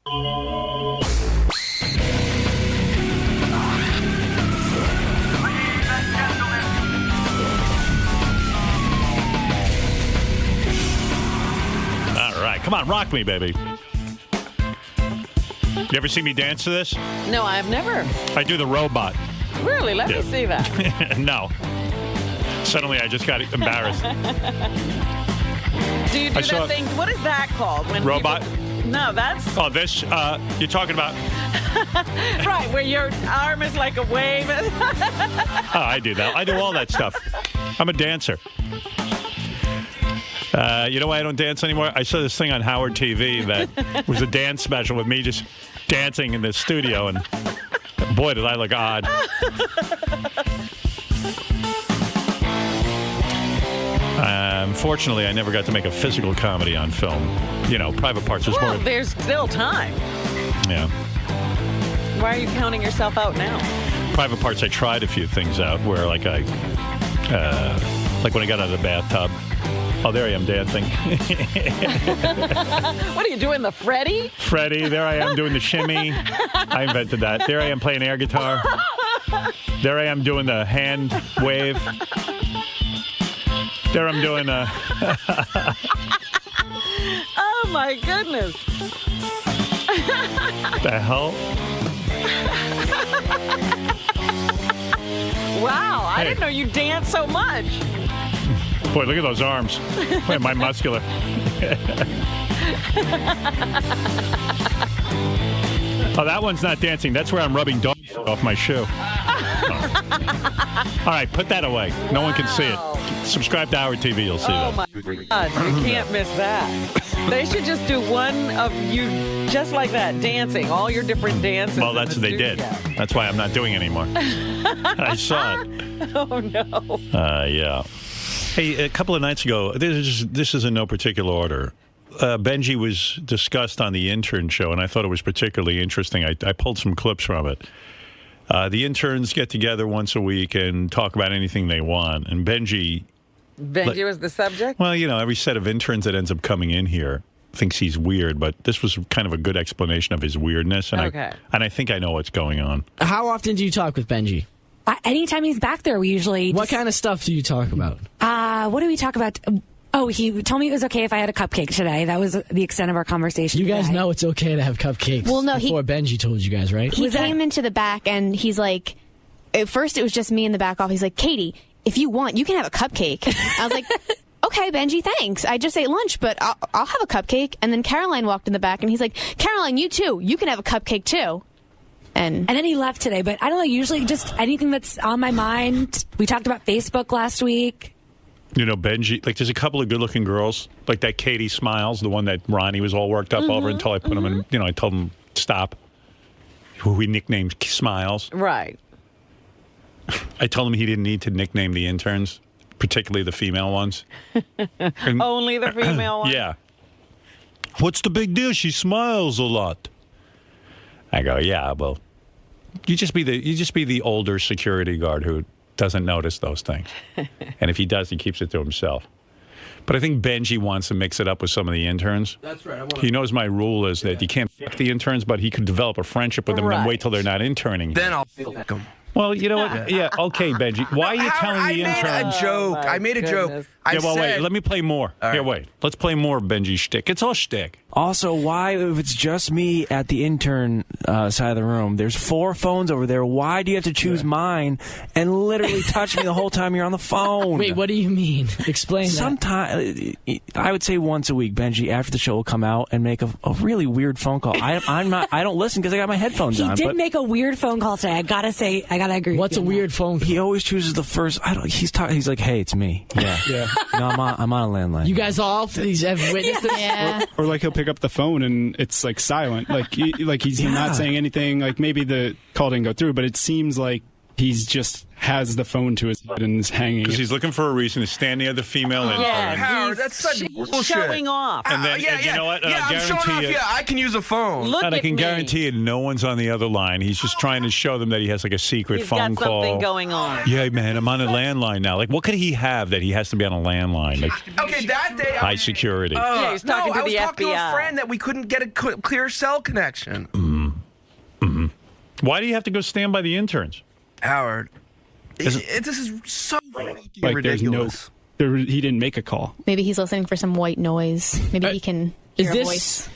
All right, come on, rock me, baby. You ever see me dance to this? No, I've never. I do the robot. Really? Let me see that. No. Suddenly I just got embarrassed. Do you do that thing? What is that called? When robot? No, that's... Oh, this, you're talking about... Right, where your arm is like a wave. Oh, I do that. I do all that stuff. I'm a dancer. You know why I don't dance anymore? I saw this thing on Howard TV that was a dance special with me just dancing in the studio, and boy, did I look odd. Unfortunately, I never got to make a physical comedy on film. You know, Private Parts was more... there's still time. Yeah. Why are you counting yourself out now? Private Parts, I tried a few things out where, like, like when I got out of the bathtub. Oh, there I am dancing. What are you doing, the Freddie? Freddie, there I am doing the shimmy. I invented that. There I am playing air guitar. There I am doing the hand wave. There I'm doing a... Oh, my goodness. The hell? Wow, I didn't know you danced so much. Boy, look at those arms. Boy, am I muscular. Oh, that one's not dancing. That's where I'm rubbing dog off my shoe. Oh. All right, put that away. No one can see it. Subscribe to Howard TV. You'll see that. Oh, my God. You can't miss that. They should just do one of you just like that, dancing, all your different dances. Well, that's what they did. That's why I'm not doing anymore. I saw it. Oh, no. Yeah. Hey, a couple of nights ago, this is in no particular order. Benjy was discussed on the intern show, and I thought it was particularly interesting. I pulled some clips from it. The interns get together once a week and talk about anything they want. And Benjy was the subject? Well, you know, every set of interns that ends up coming in here thinks he's weird, but this was kind of a good explanation of his weirdness. And I think I know what's going on. How often do you talk with Benjy? Anytime he's back there, we usually... What kind of stuff do you talk about? What do we talk about? Oh, he told me it was okay if I had a cupcake today. That was the extent of our conversation. You guys know it's okay to have cupcakes. Well, no, before Benjy told you guys, right? He came into the back and he's like, at first it was just me in the back office. He's like, Katie, if you want, you can have a cupcake. I was like, okay, Benjy, thanks. I just ate lunch, but I'll have a cupcake. And then Caroline walked in the back and he's like, Caroline, you too. You can have a cupcake too. And then he left today, but I don't know, usually just anything that's on my mind. We talked about Facebook last week. You know, Benjy, like there's a couple of good-looking girls, like that Katie Smiles, the one that Ronnie was all worked up over until I put him in, you know, I told him, stop, who we nicknamed Smiles. Right. I told him he didn't need to nickname the interns, particularly the female ones. And, only the female ones? Yeah. What's the big deal? She smiles a lot. I go, yeah, well, you just be the older security guard who doesn't notice those things. And if he does, he keeps it to himself. But I think Benjy wants to mix it up with some of the interns. That's right. He knows my rule is that you can't fuck the interns, but he could develop a friendship with them and then wait till they're not interning. Then I'll fuck them. Well, you know what? Yeah, okay, Benjy. Why are you telling the interns? I made a joke. I made a joke. Wait. Let me play more. Right. Here, wait. Let's play more of Benjy's shtick. It's all shtick. Also, why, if it's just me at the intern side of the room, there's 4 phones over there. Why do you have to choose mine and literally touch me the whole time you're on the phone? Wait, what do you mean? Explain that. Sometimes, I would say once a week, Benjy, after the show, will come out and make a really weird phone call. I don't listen because I got my headphones on. He did make a weird phone call today. I gotta agree. What's a weird phone call? He always chooses the first. He's like, hey, it's me. Yeah. No, I'm on a landline. You guys all have witnessed this? Yeah. Or like he'll pick up the phone and it's like silent. Like he's not saying anything. Like maybe the call didn't go through, but it seems like he's just has the phone to his head and is hanging. Because he's looking for a reason to stand near the female intern. Yeah, Howard, he's that's such bullshit. showing off. And then, and you know what? And Yeah, I I'm showing guarantee off. you, Yeah, I can use a phone. Look and I at can me. guarantee you, no one's on the other line. He's just trying to show them that he has like a secret He's phone got call. something going on. Yeah, man, I'm on a landline now. Like, what could he have that he has to be on a landline? Like, Okay, that day. high security. Yeah, he's talking to I was the talking to a FBI. friend that we couldn't get a clear cell connection. Why do you have to go stand by the interns? Howard, this is so Like ridiculous. he didn't make a call. Maybe he's listening for some white noise. Maybe he can Is hear a this? voice.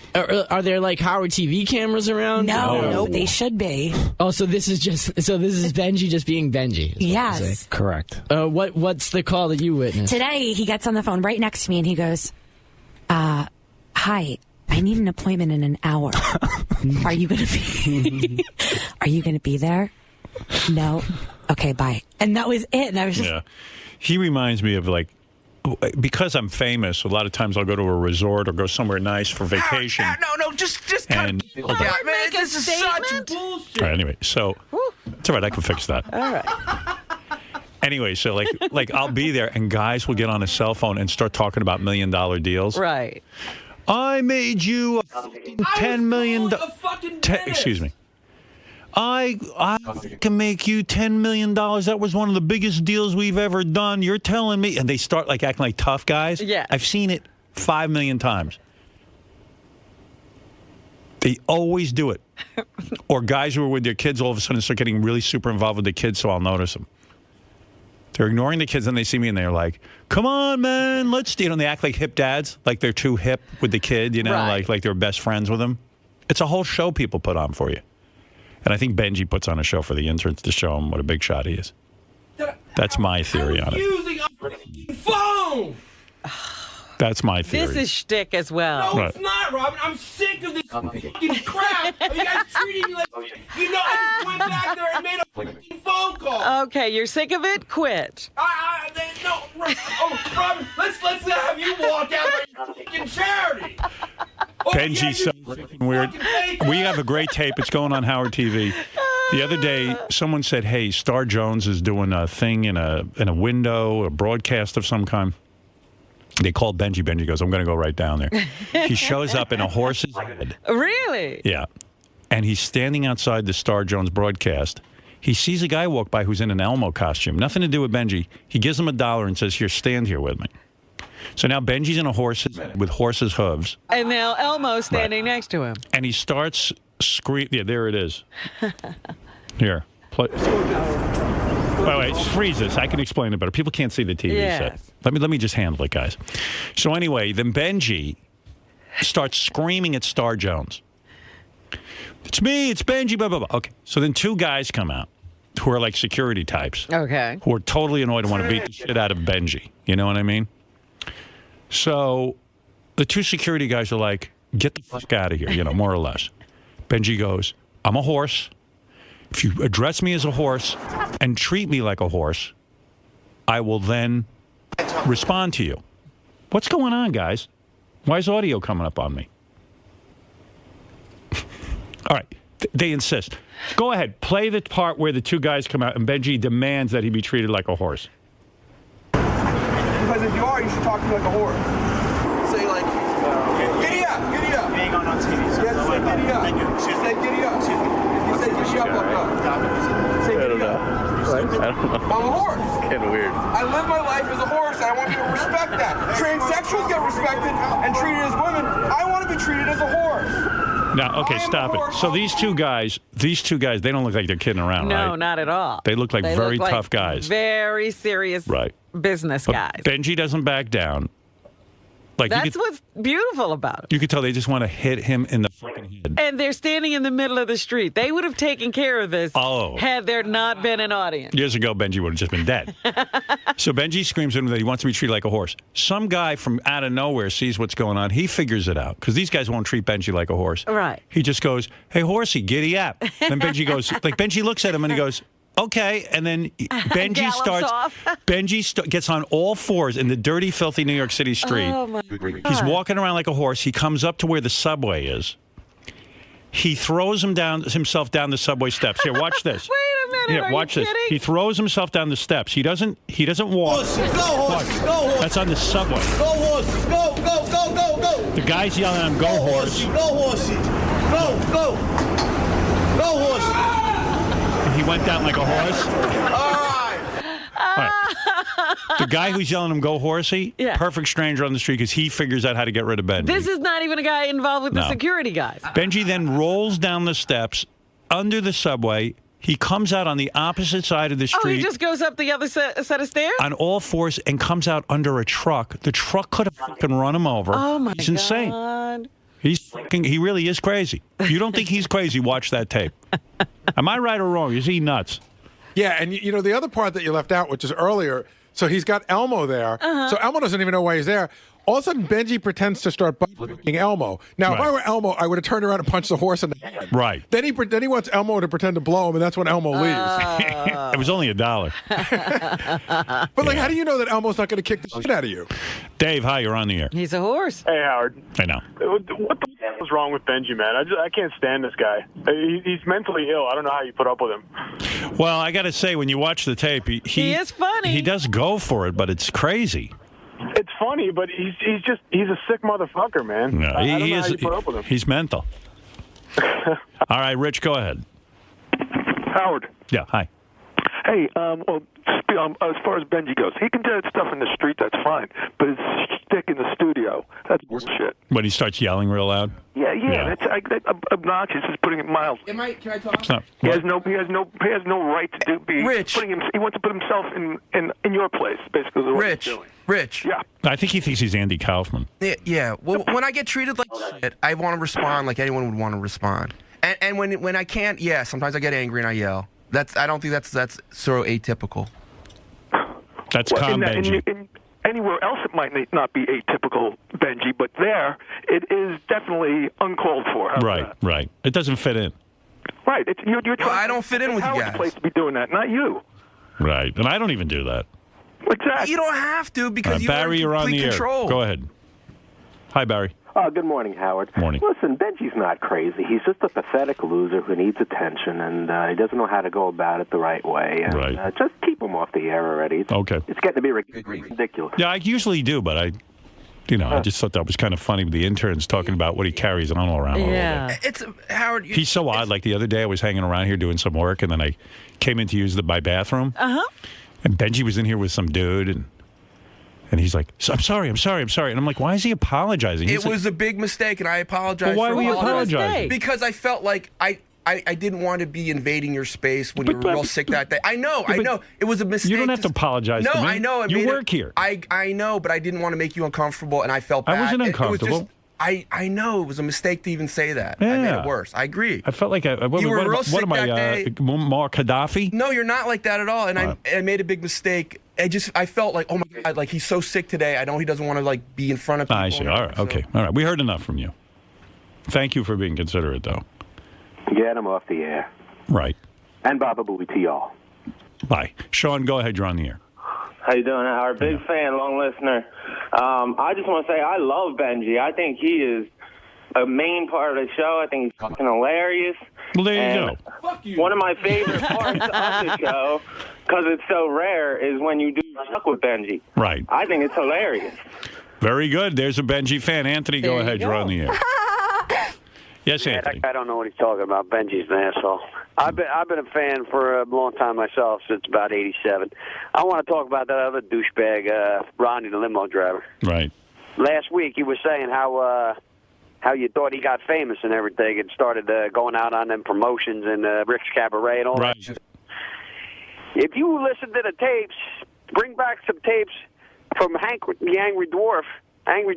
Are there like Howard TV cameras around? No, they should be. Oh, so this is Benjy just being Benjy. is what you're saying. Yes. Correct. What's the call that you witnessed? Today, he gets on the phone right next to me and he goes, hi, I need an appointment in an hour. Are you going to be there? No. Okay, bye. And that was it. And I was just, Yeah. He reminds me of like, because I'm famous, a lot of times I'll go to a resort or go somewhere nice for vacation. Howard, no, just cut And- it. hold on. Yeah, man, Make a this is such statement? bullshit. All right, anyway, so it's all right. I can fix that. All right. Anyway, so like I'll be there and guys will get on a cell phone and start talking about $1 million deals. Right. I made you a $10 million. Excuse me. I can make you $10 million. That was one of the biggest deals we've ever done. You're telling me, and they start like acting like tough guys. Yeah. I've seen it 5 million times. They always do it. Or guys who are with their kids all of a sudden start getting really super involved with the kids, so I'll notice them. They're ignoring the kids, and they see me, and they're like, "Come on, man, let's." And they act like hip dads, like they're too hip with the kid, Right. like they're best friends with them. It's a whole show people put on for you, and I think Benjy puts on a show for the interns to show them what a big shot he is. That's my theory on it. Using a freaking phone. That's my theory. This is shtick as well. No, Right. it's not, Robin. I'm sick of this fucking crap. Are you guys treating me like you know? I just went back there and made a fucking phone call. Okay, you're sick of it? Quit. No, Robin, let's have you walk out like a fucking charity. Oh, Benjy's so freaking weird. We have a great tape. It's going on Howard TV. The other day, someone said, "Hey, Star Jones is doing a thing in a window, a broadcast of some kind." They called Benjy. Benjy goes, "I'm going to go right down there." He shows up in a horse's head. Really? Yeah. And he's standing outside the Star Jones broadcast. He sees a guy walk by who's in an Elmo costume. Nothing to do with Benjy. He gives him $1 and says, "Here, stand here with me." So now Benjy's in a horse's head with horse's hooves. And now Elmo's standing next to him. And he starts screaming. Yeah, there it is. Here. Play. Wait, freeze this. I can explain it better. People can't see the TV set. Yes. Let me just handle it, guys. So anyway, then Benjy starts screaming at Star Jones. "It's me, it's Benjy, blah, blah, blah." Okay. So then 2 guys come out who are like security types. Okay. Who are totally annoyed and want to beat the shit out of Benjy. You know what I mean? So the 2 security guys are like, "Get the fuck out of here," more or less. Benjy goes, "I'm a horse. If you address me as a horse and treat me like a horse, I will then respond to you." What's going on, guys? Why is audio coming up on me? All right. They insist. Go ahead. Play the part where the 2 guys come out and Benjy demands that he be treated like a horse. Because if you are, you should talk to me like a horse. Say like, giddy up, giddy up. Being on TV. Yeah, say giddy up. Say giddy up. You say giddy up, say giddy up. I'm a horse. Kind of weird. I live my life as a horse, and I want you to respect that. Transsexuals get respected and treated as women. I want to be treated as a horse. Now, okay, stop it. So these two guys, they don't look like they're kidding around, right? No, not at all. They look like very look like tough guys. Very serious Right. business But guys. Benjy doesn't back down. Like That's what's beautiful about it. you could tell they just want to hit him in the fucking head. And they're standing in the middle of the street. They would have taken care of this had there not been an audience. Years ago, Benjy would have just been dead. So Benjy screams at him that he wants to be treated like a horse. Some guy from out of nowhere sees what's going on. He figures it out because these guys won't treat Benjy like a horse. Right. He just goes, "Hey, horsey, giddy up." Then Benjy goes, Benjy looks at him and he goes, "Okay," and then Benjy Gallops starts. off. Benjy gets on all fours in the dirty, filthy New York City street. Oh, my God. He's walking around like a horse. He comes up to where the subway is. He throws himself down the subway steps. Here, watch this. Wait a minute. Here, Are watch you this. kidding? He throws himself down the steps. He doesn't walk. Horses, go horses, Watch. go horses. That's on the subway. Go horses, go, go, go, go, go. The guy's yelling at him, "Go horse!" Go horses, go, go. Go horses. And he went down like a horse. All right. All right. The guy who's yelling at him, "Go horsey," Yeah. perfect stranger on the street because he figures out how to get rid of Benji. This is not even a guy involved with the No. security guys. Benji then rolls down the steps under the subway. He comes out on the opposite side of the Oh, street he just goes up the other set of stairs? on all fours and comes out under a truck. The truck could have fucking run him over. Oh, my He's insane. God. He really is crazy. If you don't think he's crazy, watch that tape. Am I right or wrong? Is he nuts? Yeah, and you know the other part that you left out, which is earlier. So he's got Elmo there. So Elmo doesn't even know why he's there. All of a sudden, Benji pretends to start butt-fucking Elmo. Now, if Right. I were Elmo, I would have turned around and punched the horse in the head. Right. Then he wants Elmo to pretend to blow him, and that's when Elmo leaves. It was only $1. But like, how do you know that Elmo's not going to kick the shit out of you? Dave, hi, you're on the air. He's a horse. Hey, Howard. I know. What the f- is wrong with Benji, man? I can't stand this guy. He's mentally ill. I don't know how you put up with him. Well, I got to say, when you watch the tape, He is funny. He does go for it, but it's crazy. It's funny, but he's a sick motherfucker, man. No, I don't he know is. how you put up with him. He's mental. All right, Rich, go ahead. Howard. Yeah, hi. Hey, as far as Benji goes, he can do stuff in the street, that's fine. But his stick in the studio, that's bullshit. When he starts yelling real loud. Yeah. That's obnoxious. It's putting it mild. Can I talk? It's not, He has no right to be Rich. He wants to put himself in your place, basically. What he's doing. Rich. Yeah. I think he thinks he's Andy Kaufman. Yeah. Well, when I get treated like shit, I want to respond like anyone would want to respond. And when I can't, yeah, sometimes I get angry and I yell. I don't think that's sort of atypical. That's calm Benji. Anywhere else it might not be atypical, Benji, but there it is definitely uncalled for. How's that? Right. It doesn't fit in. Right. You're trying. Well, I don't fit in with you Howard's guys. place to be doing that, not you. Right. And I don't even do that. Exactly. You don't have to because you Barry, are you're in on complete the control. air. Go ahead. Hi, Barry. Good morning, Howard. Morning. Listen, Benji's not crazy. He's just a pathetic loser who needs attention, and he doesn't know how to go about it the right way. And, Right. just keep him off the air already. Okay. It's getting to be ridiculous. Yeah, I usually do, but I just thought that was kind of funny with the interns talking about what he carries on all around a little bit. It's Howard. He's so odd. Like the other day, I was hanging around here doing some work, and then I came in to use my bathroom. And Benji was in here with some dude, and he's like, "I'm sorry." And I'm like, "Why is he apologizing?" It was a big mistake, and I apologize. Well, why for were you all of it. apologizing? Because I felt like I didn't want to be invading your space when you were real sick that day. I know. It was a mistake. You don't have to apologize No, to me. I know. You work here. I know, but I didn't want to make you uncomfortable, and I felt bad. I wasn't It was uncomfortable. just, I know it was a mistake to even say that. I made Yeah. it worse. I agree. I felt like You were real sick what am I, that day. Mark Gaddafi? No, you're not like that at all. And I made a big mistake. I felt like, oh my God, like he's so sick today. I know he doesn't want to like be in front of people. I see. All right. Okay. All right. We heard enough from you. Thank you for being considerate, though. Get him off the air. Right. And Baba Booey to y'all. Bye. Sean, go ahead. You're on the air. How you doing, Howard? Big fan, long listener. I just want to say I love Benji. I think he is a main part of the show. I think he's fucking hilarious. Well, there you go. One of my favorite parts of the show, because it's so rare, is when you do stuck with Benji. Right. I think it's hilarious. Very good. There's a Benji fan. Anthony, go ahead. You're on the air. Yes, Anthony. I don't know what he's talking about. Benji's an asshole. I've been a fan for a long time myself, since about '87. I want to talk about that other douchebag, Ronnie, the limo driver. Right. Last week he was saying how you thought he got famous and everything, and started going out on them promotions and Rick's Cabaret and all that. If you listen to the tapes, bring back some tapes from Hank, the Angry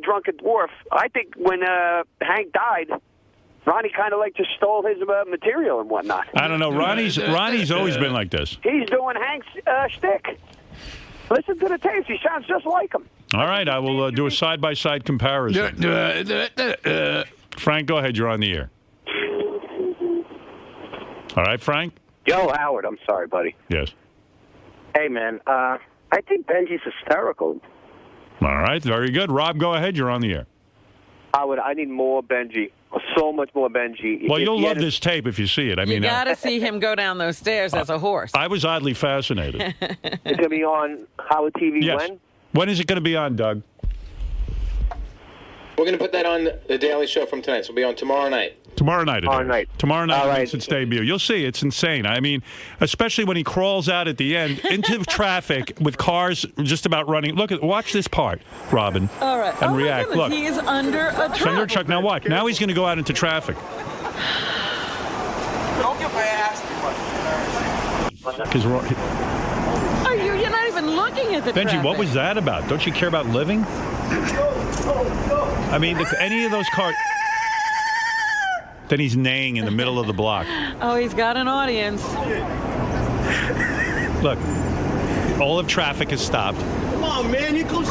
Drunken Dwarf. I think when Hank died, Ronnie kind of like just stole his material and whatnot. I don't know. Ronnie's always been like this. He's doing Hank's shtick. Listen to the tapes. He sounds just like him. All right. I will do a side-by-side comparison. Frank, go ahead. You're on the air. All right, Frank? Yo, Howard. I'm sorry, buddy. Yes. Hey, man. I think Benji's hysterical. All right. Very good. Rob, go ahead. You're on the air. I need more Benji. so much more Benjy. Well, If you'll he love had this tape if you see it. I You mean, got to see him go down those stairs as a horse. I was oddly fascinated. It's going to be on Howard TV Yes. when? When is it going to be on, Doug? We're going to put that on the Daily Show from tonight, so it'll be on tomorrow night. Tomorrow night. Tomorrow night. Tomorrow night All right. makes its debut. You'll see. It's insane. I mean, especially when he crawls out at the end into traffic with cars just about running. Watch this part, Robin. All right. And oh react. My goodness, Look. he is under a truck. It's under a truck. Now watch. Now he's going to go out into traffic. Don't get my ass too much. Because You're not even looking at the Benjy, traffic. what was that about? Don't you care about living? I mean, if any of those cars. Then he's neighing in the middle of the block. Oh, he's got an audience. Look, all of traffic has stopped. Come on, man. You go.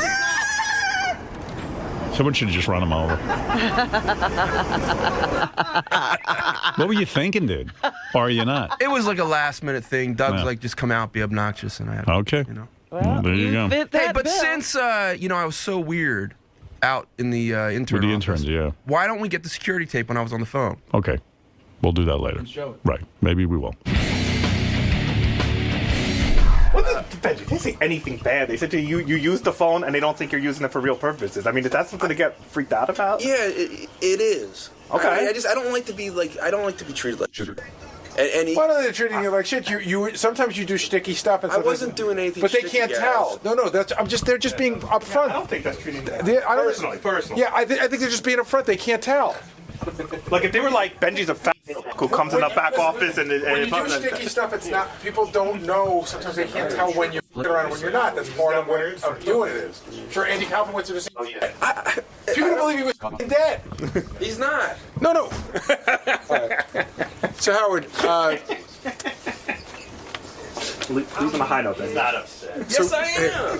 Someone should have just run him over. What were you thinking, dude? Or are you not? It was like a last-minute thing. Doug's Yeah. like, just come out, be obnoxious, and I had Okay. you know. Well, there you go. Fit Hey, that but bill. since I was so weird out in the intern With the office, interns, yeah. why don't we get the security tape when I was on the phone? Okay. We'll do that later. Right. Maybe we will. Benjy, they say anything bad. They said to you, you use the phone and they don't think you're using it for real purposes. I mean, is that something to get freaked out about? Yeah, it is. Okay. I don't like to be treated like shit. And Why are they treating you like shit? You sometimes you do sticky stuff. And I wasn't doing anything. but they sticky, can't guys. tell. No, they're just being upfront. I don't think that's treating them personally. Yeah, I think they're just being upfront. They can't tell. Like if they were like, Benji's a fat who comes in the back office and When you do sticky stuff, it's not. People don't know. Sometimes they can't tell when you're f***ing around and when you're not. That's part of what of doing it is. Sure, Andy Kaufman went to the same. People don't believe he was f***ing dead. He's not. No. So Howard, leave on a high note. Then. Not upset. Yes, I am.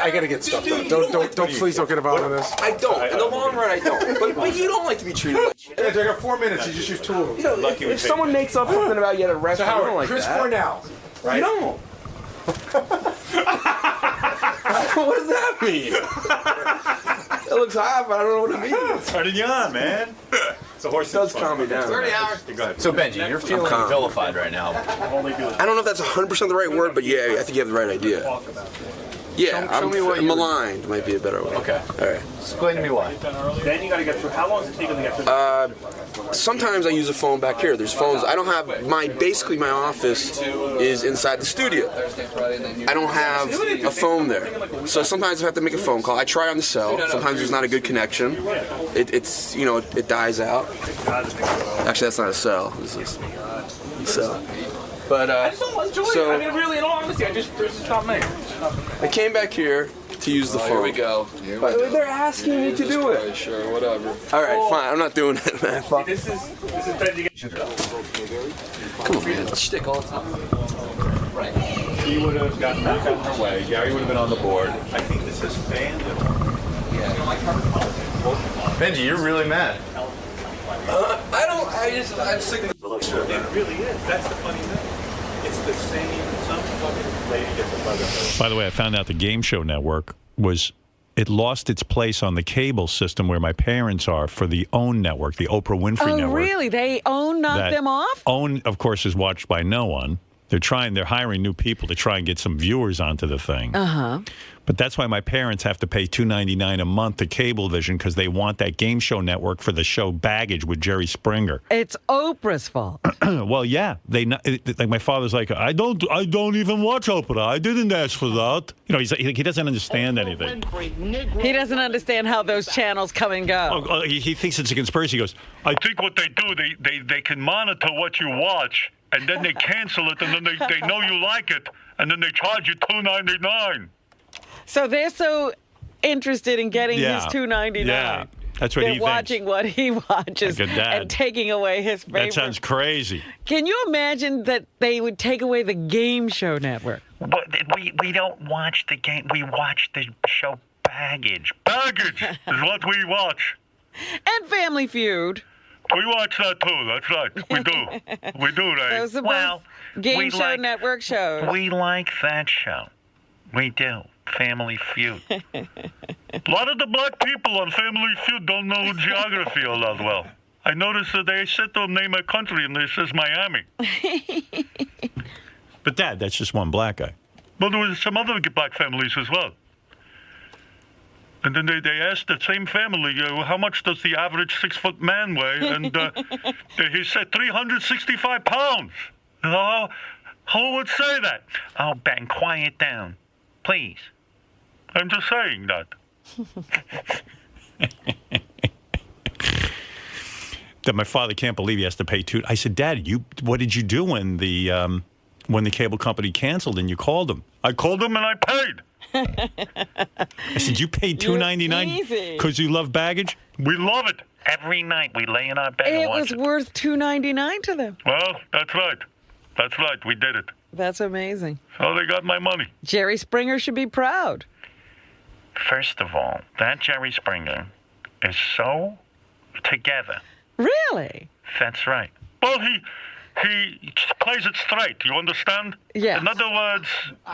I gotta get stuff done. Don't please don't get involved in this. I don't. In the long run, I don't. But you don't like to be treated like shit. Yeah, I got 4 minutes. You just use 2 of them. You know, if someone makes up something about you at a So restaurant, you don't Howard, like Chris that. Cornell, right? You don't. What does that mean? It looks hot, but I don't know what it means. Turning you on, man. It's a horse. It does calm me down. 30 hours. Go ahead. So, Benjy, you're feeling calm. vilified right now. I don't know if that's 100% the right word, but yeah, I think you have the right idea. Yeah, Show me what you- maligned might be a better way. Okay. All right. Explain to me why. Then you got to get through. How long does it take to get through? Sometimes I use a phone back here. There's phones. I don't have basically my office is inside the studio. I don't have a phone there. So sometimes I have to make a phone call. I try on the cell. Sometimes there's not a good connection. It's it dies out. Actually, that's not a cell. This is a cell. But I mean, really, in all honesty, there's just not many. I came back here to use the phone. Here we go. But they're asking me to do it. Sure, whatever. All right, fine. I'm not doing it, man. Fuck. This is Benjy. Come on, man. Shtick all the time. She would have gotten back on her way. Gary would have been on the board. I think this is fandom. Benjy, you're really mad. I'm sick of It really is. That's the funny thing. It's the same. Some fucking lady gets a bug. By the way, I found out the Game Show Network it lost its place on the cable system where my parents are for the OWN network, the Oprah Winfrey Network. Oh, really? They knocked them off? OWN, of course, is watched by no one. They're hiring new people to try and get some viewers onto the thing. Uh-huh. But that's why my parents have to pay $2.99 a month to Cablevision because they want that Game Show Network for the show Baggage with Jerry Springer. It's Oprah's fault. Well, yeah, like my father's like, I don't even watch Oprah. I didn't ask for that. You know, he doesn't understand anything. He doesn't understand how those channels come and go. He thinks it's a conspiracy. He goes, I think what they do, they can monitor what you watch, and then they cancel it, and then they know you like it, and then they charge you $2.99. So they're so interested in getting his $2.99. Yeah, that's what he They're thinks. watching what he watches Like a dad. and taking away his favorite. That sounds crazy. Can you imagine that they would take away the Game Show Network? But we don't watch the game. We watch the show Baggage. Baggage is what we watch. And Family Feud. We watch that too. That's right. We do. We do, right? Those are both Game Show Network shows. We like that show. We do. Family Feud. A lot of the black people on Family Feud don't know geography all that well. I noticed that they said to him, name a country, and it says Miami. But Dad, that's just one black guy. Well, there was some other black families as well. And then they asked the same family, how much does the average 6-foot man weigh? And he said 365 pounds. Who would say that? Oh, Ben, quiet down. Please. I'm just saying that. That my father can't believe he has to pay I said, Dad, what did you do when the cable company canceled and you called them? I called them and I paid. I said, you paid $2.99 because you love baggage? We love it. Every night we lay in our bed and It watch was worth $2.99 to them. Well, that's right. That's right. We did it. That's amazing. So they got my money. Jerry Springer should be proud. First of all, that Jerry Springer is so together. Really? That's right. Well, he plays it straight. You understand? Yeah. In other words,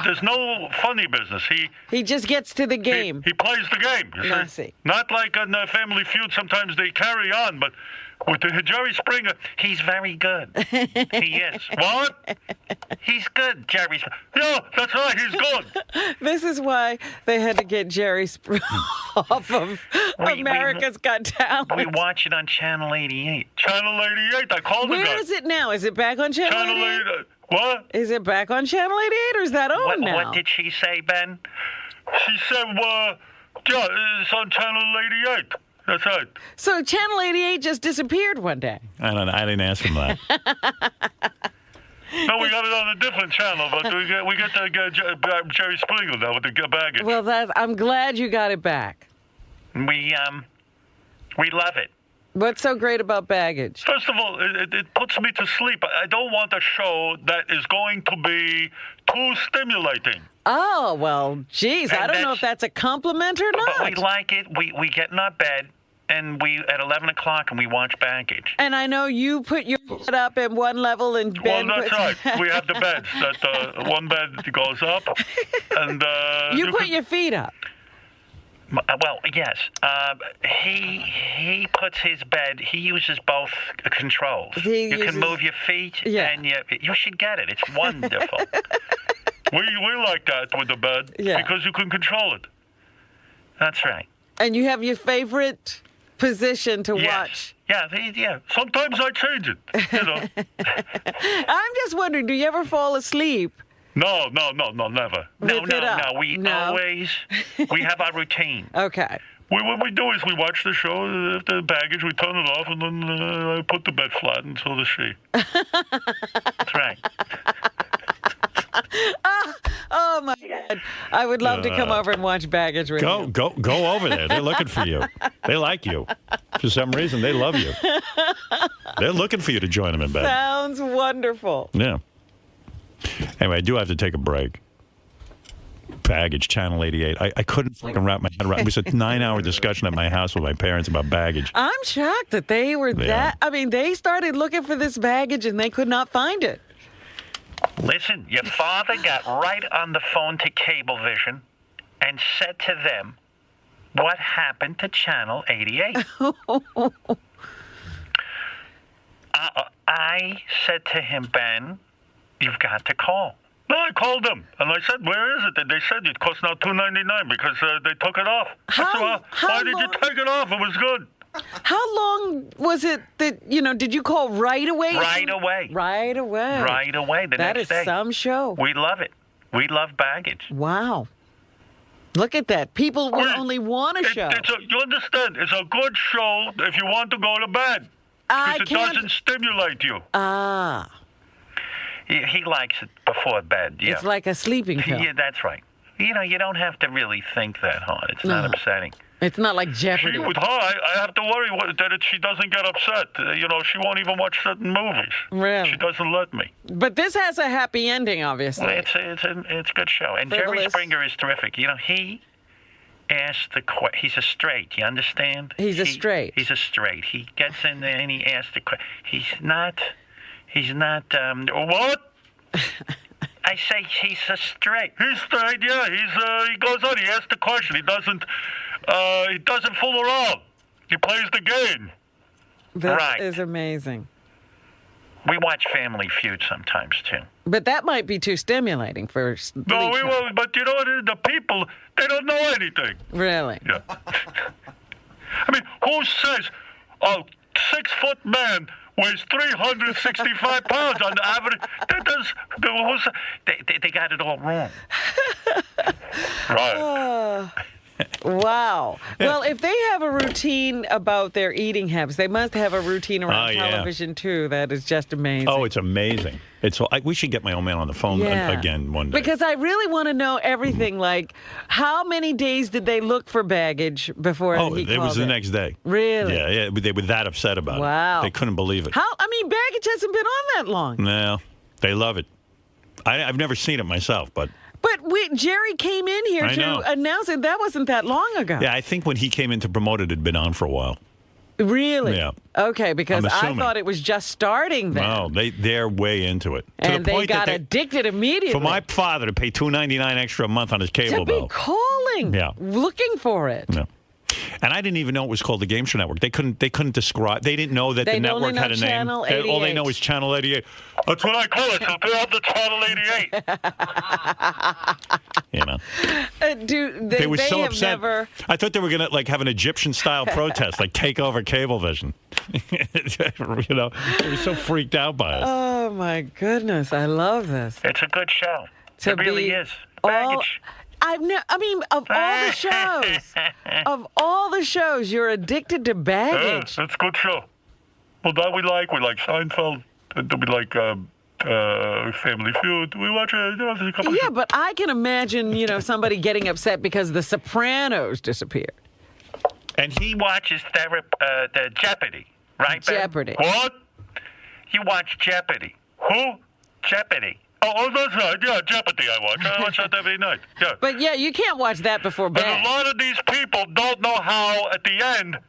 there's no funny business. He just gets to the game. He plays the game. You see? Not like in Family Feud. Sometimes they carry on, but with the Jerry Springer, he's very good. He is. What? He's good, Jerry. Yeah, that's right. He's good. This is why they had to get Jerry Springer off of America's Got Talent. We watch it on Channel 88. Channel 88. I called Where is it now? Is it back on Channel 88? What? Is it back on Channel 88 or is that on now? What did she say, Ben? She said, yeah, it's on Channel 88. That's right. So Channel 88 just disappeared one day. I don't know. I didn't ask him that. No, we got it on a different channel, but we get Jerry Springer now with the baggage. Well, I'm glad you got it back. We love it. What's so great about baggage? First of all, it puts me to sleep. I don't want a show that is going to be too stimulating. Oh, well, geez, I don't know if that's a compliment or not. But we like it. We get in our bed, and we at 11 o'clock, and we watch baggage. And I know you put your foot up at one level, and Ben that's right. We have the beds. That one bed goes up, and you put your feet up. Well, yes. He puts his bed. He uses both controls. You can move your feet, and you should get it. It's wonderful. We like that with the bed because you can control it. That's right. And you have your favorite position to watch. Yeah. Sometimes I change it. You know. I'm just wondering, do you ever fall asleep? No, never. No. We always have our routine. Okay. What we do is we watch the show, the baggage, we turn it off, and then I put the bed flat until the she. That's right. Oh my God! I would love to come over and watch baggage with you. Go over there. They're looking for you. They like you. For some reason, they love you. They're looking for you to join them in bed. Sounds wonderful. Yeah. Anyway, I do have to take a break. Baggage, Channel 88. I couldn't fucking wrap my head around. It was a 9-hour discussion at my house with my parents about baggage. I'm shocked that they were that. I mean, they started looking for this baggage and they could not find it. Listen, your father got right on the phone to Cablevision and said to them, what happened to Channel 88? I said to him, Ben, you've got to call. No, I called them, and I said, where is it? And they said it costs now $2.99 because they took it off. Why did you take it off? It was good. How long was it that, did you call right away? Right away. Right away. Right away, the next day. That is some show. We love it. We love baggage. Wow. Look at that. People will only want a show. You understand? It's a good show if you want to go to bed. Because it doesn't stimulate you. Ah. He likes it before bed, yeah. It's like a sleeping pill. Yeah, that's right. You don't have to really think that hard. It's not upsetting. It's not like Jeopardy. With her, I have to worry that she doesn't get upset. She won't even watch certain movies. Really? She doesn't let me. But this has a happy ending, obviously. Well, it's a good show. And Jerry Springer is terrific. He asked he's a straight, you understand? He's a straight. He's a straight. He gets in there and he asks the question. He's not, what? I say he's a straight. He's straight, yeah. He goes on, he asks the question. He doesn't fool around. He plays the game. This Right. is amazing. We watch Family Feud sometimes, too. But that might be too stimulating for. No, we will, but you know what? The people, they don't know anything. Really? Yeah. I mean, who says a 6-foot man weighs 365 pounds on the average? That does. They got it all wrong. Right. Wow. Well, if they have a routine about their eating habits, they must have a routine around television too. That is just amazing. Oh, it's amazing. We should get my old man on the phone again one day. Because I really want to know everything. Like, how many days did they look for baggage before he called it was the next day. Really? Yeah. They were that upset about it. Wow. They couldn't believe it. Baggage hasn't been on that long. No, they love it. I've never seen it myself, but. But Jerry came in here to announce it. That wasn't that long ago. Yeah, I think when he came in to promote it had been on for a while. Really? Yeah. Okay, because I thought it was just starting then. No, they're way into it. And they got addicted immediately. For my father to pay $2.99 extra a month on his cable bill. To be calling, looking for it. Yeah. And I didn't even know it was called the Game Show Network. They couldn't describe. They didn't know that the network had a name. Channel 88. All they know is Channel 88. That's what I call it. So they're on the Channel 88. You know. They were so upset. Never... I thought they were gonna have an Egyptian-style protest, take over Cablevision. You know, they were so freaked out by it. Oh my goodness, I love this. It's a good show. It really is. Baggage. Of all the shows, you're addicted to baggage. Yeah, it's a good show. Well, that we like Seinfeld, and we like Family Feud. We watch a couple. Yeah, but I can imagine, somebody getting upset because The Sopranos disappeared. And he watches the Jeopardy, right, Ben? Jeopardy. What? You watch Jeopardy? Who? Jeopardy. Oh, that's right. Yeah, Jeopardy I watch. I watch that every night. Yeah. But you can't watch that before bed. And a lot of these people don't know how, at the end,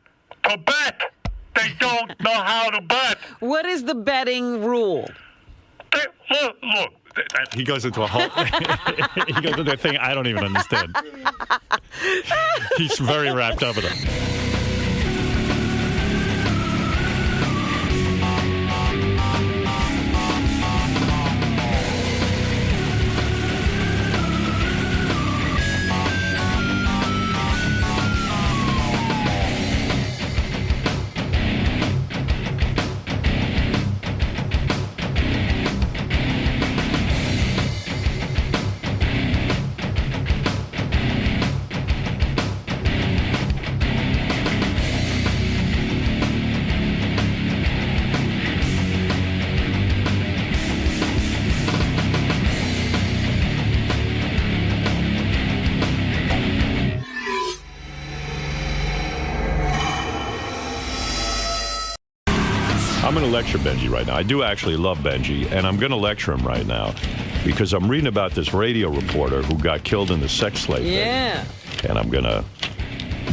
to bet. They don't know how to bet. What is the betting rule? Look. He goes into a whole. He goes into a thing I don't even understand. He's very wrapped up in it. I'm going to lecture Benjy right now. I do actually love Benjy, and I'm going to lecture him right now because I'm reading about this radio reporter who got killed in the sex slave thing. Yeah. And I'm going to...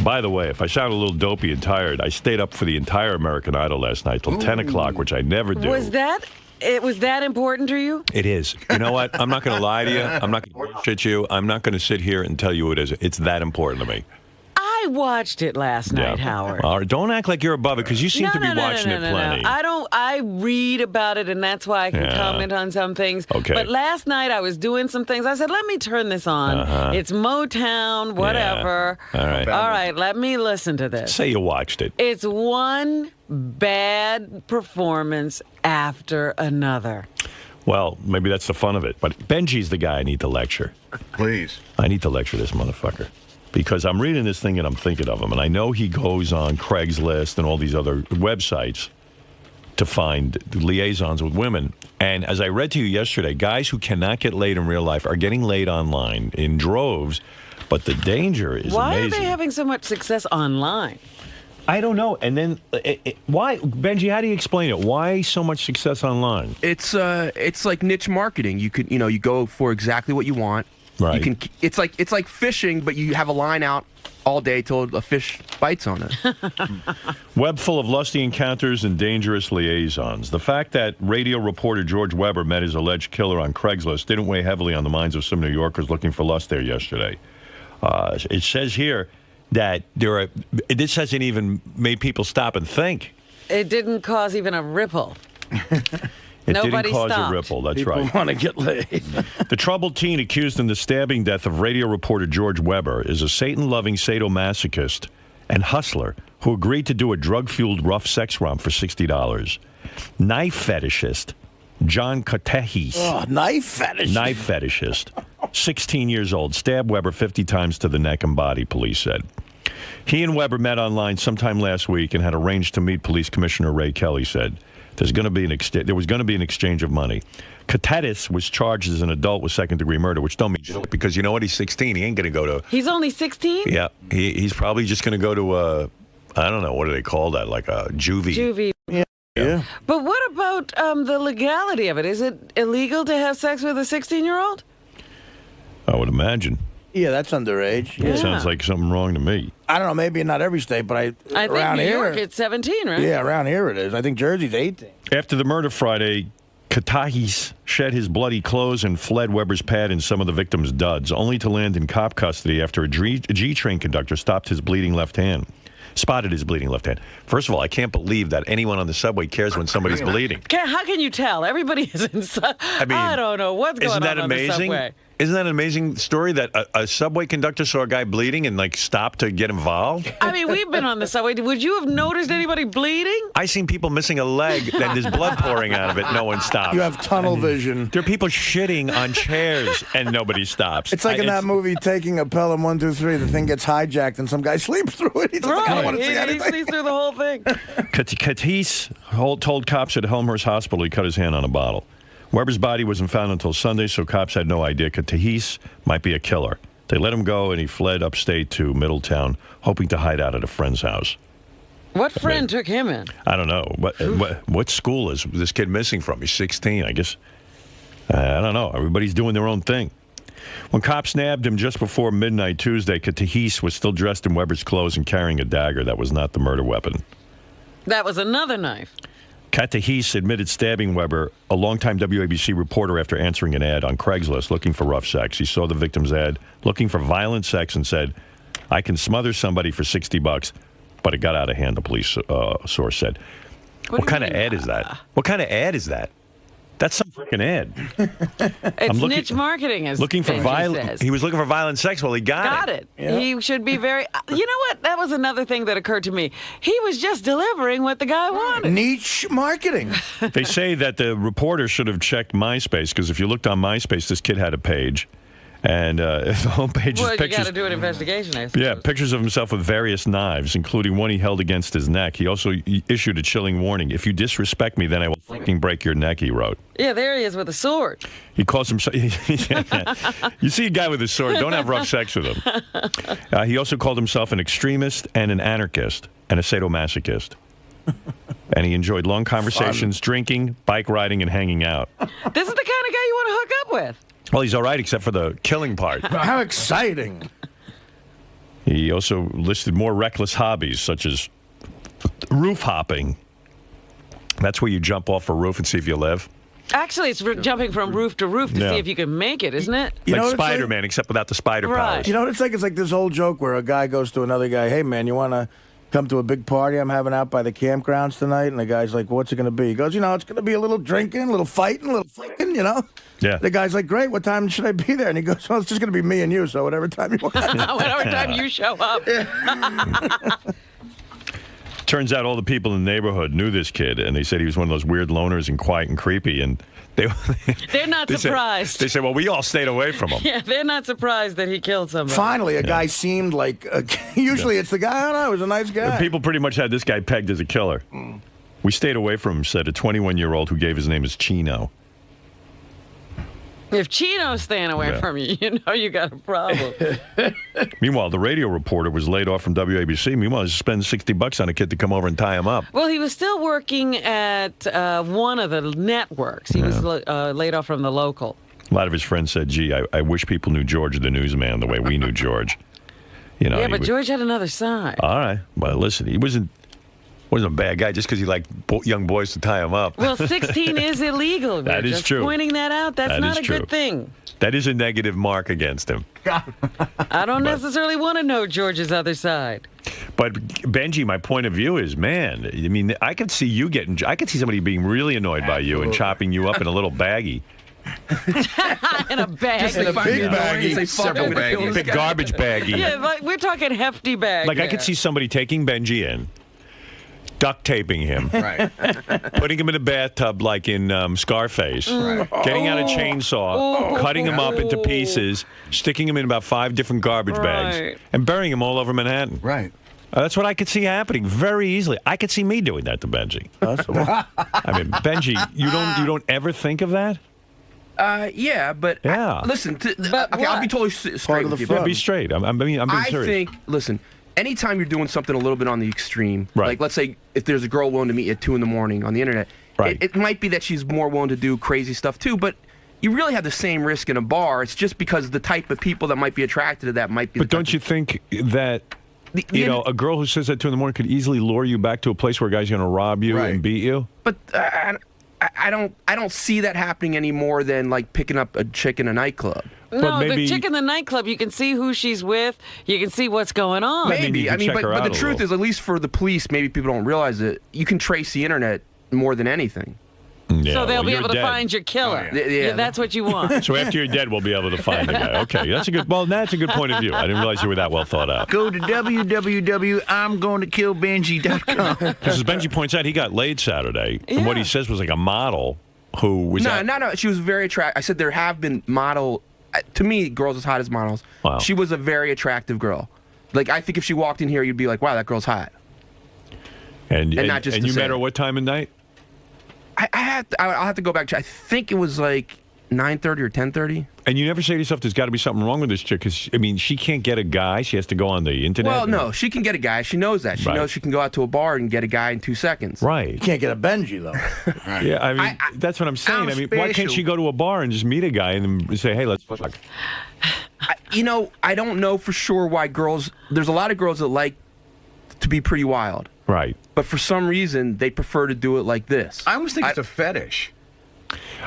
By the way, if I sound a little dopey and tired, I stayed up for the entire American Idol last night till 10 o'clock, which I never do. Was that important to you? It is. You know what? I'm not going to lie to you. I'm not going to bullshit you. I'm not going to sit here and tell you it is. It's that important to me. I watched it last night, Howard. All right, don't act like you're above it because you seem to be watching it plenty. I read about it, and that's why I can comment on some things. Okay. But last night I was doing some things. I said, let me turn this on. It's Motown, whatever. Yeah. All right, let me listen to this. Say you watched it. It's one bad performance after another. Well, maybe that's the fun of it. But Benjy's the guy I need to lecture. Please. I need to lecture this motherfucker. Because I'm reading this thing and I'm thinking of him. And I know he goes on Craigslist and all these other websites to find liaisons with women. And as I read to you yesterday, guys who cannot get laid in real life are getting laid online in droves. But the danger is Why amazing. are they having so much success online? I don't know. And then why, Benjy? How do you explain it? Why so much success online? It's like niche marketing. You could you go for exactly what you want. Right. You can. It's like fishing, but you have a line out all day till a fish bites on it. Web full of lusty encounters and dangerous liaisons. The fact that radio reporter George Weber met his alleged killer on Craigslist didn't weigh heavily on the minds of some New Yorkers looking for lust there yesterday. It says here that this hasn't even made people stop and think. It didn't cause even a ripple. It Nobody didn't cause stopped. a ripple, that's People right. want to get laid. The troubled teen accused in the stabbing death of radio reporter George Weber is a Satan-loving sadomasochist and hustler who agreed to do a drug-fueled rough sex romp for $60. Knife fetishist John Catehis. Oh, knife fetish. Knife fetishist. 16 years old. Stabbed Weber 50 times to the neck and body, police said. He and Weber met online sometime last week and had arranged to meet. Police Commissioner Ray Kelly said there was going to be an exchange of money. Catehis was charged as an adult with second-degree murder, which don't mean shit because you know what? He's 16. He ain't going to go to... He's only 16? Yeah. He's probably just going to go to a... I don't know. What do they call that? Like a juvie. Juvie. Yeah. But what about the legality of it? Is it illegal to have sex with a 16-year-old? I would imagine. Yeah, that's underage. It sounds like something wrong to me. I don't know, maybe in not every state, but I think around New here, York, it's 17, right? Yeah, around here it is. I think Jersey's 18. After the murder Friday, Catehis shed his bloody clothes and fled Weber's pad and some of the victim's duds, only to land in cop custody after a G-train conductor spotted his bleeding left hand. First of all, I can't believe that anyone on the subway cares when somebody's bleeding. How can you tell? Everybody is inside. I don't know what's going on the subway. Isn't that an amazing story that a subway conductor saw a guy bleeding and stopped to get involved? I mean, we've been on the subway. Would you have noticed anybody bleeding? I seen people missing a leg and there's blood pouring out of it. No one stops. You have tunnel vision. There are people shitting on chairs and nobody stops. It's like in that movie, Taking a Pelham 1, 2, 3. The thing gets hijacked and some guy sleeps through it. He's like, I don't want to see He anything. sleeps through the whole thing. Catehis told cops at Helmhurst Hospital he cut his hand on a bottle. Weber's body wasn't found until Sunday, so cops had no idea Catehis might be a killer. They let him go, and he fled upstate to Middletown, hoping to hide out at a friend's house. What friend took him in? I don't know. What school is this kid missing from? He's 16, I guess. I don't know. Everybody's doing their own thing. When cops nabbed him just before midnight Tuesday, Catehis was still dressed in Weber's clothes and carrying a dagger. That was not the murder weapon. That was another knife. Catehis admitted stabbing Weber, a longtime WABC reporter, after answering an ad on Craigslist looking for rough sex. He saw the victim's ad looking for violent sex and said, I can smother somebody for $60, but it got out of hand, the police source said. What kind of ad is that? What kind of ad is that? That's some freaking ad. It's niche marketing, as looking for Benjy violent. says. He was looking for violent sex. Well, he got it. Yeah. He should be very. You know what? That was another thing that occurred to me. He was just delivering what the guy wanted. Niche marketing. They say that the reporter should have checked MySpace, because if you looked on MySpace, this kid had a page. And the homepage is Well, pictures. you got to do an investigation, I suppose. Yeah, pictures of himself with various knives, including one he held against his neck. He also issued a chilling warning. If you disrespect me, then I will fucking break your neck, he wrote. Yeah, there he is with a sword. He calls himself... You see a guy with a sword, don't have rough sex with him. He also called himself an extremist and an anarchist and a sadomasochist. And he enjoyed long conversations, drinking, bike riding, and hanging out. This is the kind of guy you want to hook up with. Well, he's all right, except for the killing part. How exciting. He also listed more reckless hobbies, such as roof hopping. That's where you jump off a roof and see if you live. Actually, it's jumping from roof to roof to see if you can make it, isn't it? You know like what it's like? Spider-Man, except without the spider powers. You know what it's like? It's like this old joke where a guy goes to another guy, hey, man, you want to come to a big party I'm having out by the campgrounds tonight? And the guy's like, what's it going to be? He goes, it's going to be a little drinking, a little fighting, a little fucking, Yeah. The guy's like, great, what time should I be there? And he goes, well, it's just going to be me and you, so whatever time you want. Whatever time you show up. Turns out all the people in the neighborhood knew this kid, and they said he was one of those weird loners and quiet and creepy, and They're not surprised. They said, well, we all stayed away from him. Yeah, they're not surprised that he killed somebody. Finally, a guy seemed like... usually it's the guy, I don't know, he was a nice guy. People pretty much had this guy pegged as a killer. We stayed away from him, said a 21-year-old who gave his name as Chino. If Chino's staying away from you, you know you got a problem. Meanwhile, the radio reporter was laid off from WABC. Meanwhile, he spent $60 on a kid to come over and tie him up. Well, he was still working at one of the networks. He was laid off from the local. A lot of his friends said, gee, I wish people knew George the newsman the way we knew George. Yeah, but George had another side. All right. But listen, he wasn't a bad guy just because he liked young boys to tie him up. Well, 16 is illegal. That is just true. Pointing that out, that's not a good thing. That is a negative mark against him. I don't necessarily want to know George's other side. But Benji, my point of view is, man, I mean, I could see somebody being really annoyed by you and chopping you up in a little baggie. In a bag. Just In a big baggie. Several baggies. Big garbage baggie. Yeah, like, we're talking hefty bag. Like I could see somebody taking Benji in, duct taping him, Right. putting him in a bathtub like in Scarface, getting out a chainsaw, cutting him up into pieces, sticking him in about 5 different garbage bags, and burying him all over Manhattan. Right. That's what I could see happening very easily. I could see me doing that to Benji. I mean, Benji, you don't ever think of that? Yeah, but listen. I'll be totally straight with you. Yeah, be straight. I'm being serious. I think. Listen. Anytime you're doing something a little bit on the extreme, like let's say if there's a girl willing to meet you at 2 a.m. on the internet, it might be that she's more willing to do crazy stuff too, but you really have the same risk in a bar. It's just because the type of people that might be attracted to that might be. But don't you think that a girl who says that 2 a.m. could easily lure you back to a place where a guy's going to rob you and beat you? But I don't see that happening any more than like picking up a chick in a nightclub. No, the chick in the nightclub, you can see who she's with. You can see what's going on. Maybe. I mean, but the truth is, at least for the police, maybe people don't realize it. You can trace the internet more than anything. Yeah, so they'll be able to find your killer. Yeah, that's what you want. So after you're dead, we'll be able to find the guy. Okay, that's a good point of view. I didn't realize you were that well thought out. Go to www.I'mGoingToKillBenji.com. Because as Benji points out, he got laid Saturday, and what he says was like a model who was no. She was very attractive. I said there have been model. To me, girls as hot as models. Wow. She was a very attractive girl. Like I think if she walked in here, you'd be like, "Wow, that girl's hot." And not just. And you met her what time of night? I'll have to go back. I think it was like 9:30 or 10:30. And you never say to yourself, "There's got to be something wrong with this chick," because I mean, she can't get a guy. She has to go on the internet. Well, no, she can get a guy. She knows that. She knows she can go out to a bar and get a guy in 2 seconds. Right. You can't get a Benji though. Yeah, I mean, that's what I'm saying. I mean, why can't she go to a bar and just meet a guy and then say, "Hey, let's fuck"? I don't know for sure why girls. There's a lot of girls that like to be pretty wild. Right. But for some reason, they prefer to do it like this. I almost think it's a fetish.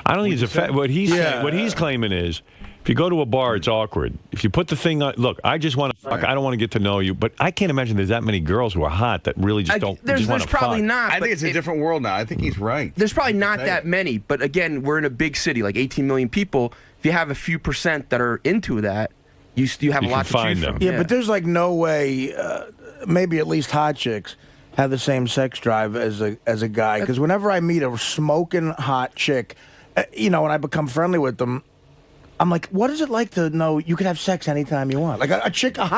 I don't think it's a fetish. What he's claiming is, if you go to a bar, it's awkward. If you put the thing on, look, I just want to fuck. I don't want to get to know you. But I can't imagine there's that many girls who are hot that really just don't just want to fuck. There's probably not. I think it's a different world now. I think he's right. There's probably not that many. But again, we're in a big city, like 18 million people. If you have a few percent that are into that, you have a lot to choose from. Yeah, but there's like no way, maybe at least hot chicks have the same sex drive as a guy. Because whenever I meet a smoking hot chick, and I become friendly with them, I'm like, what is it like to know you can have sex anytime you want? Like a hot chick can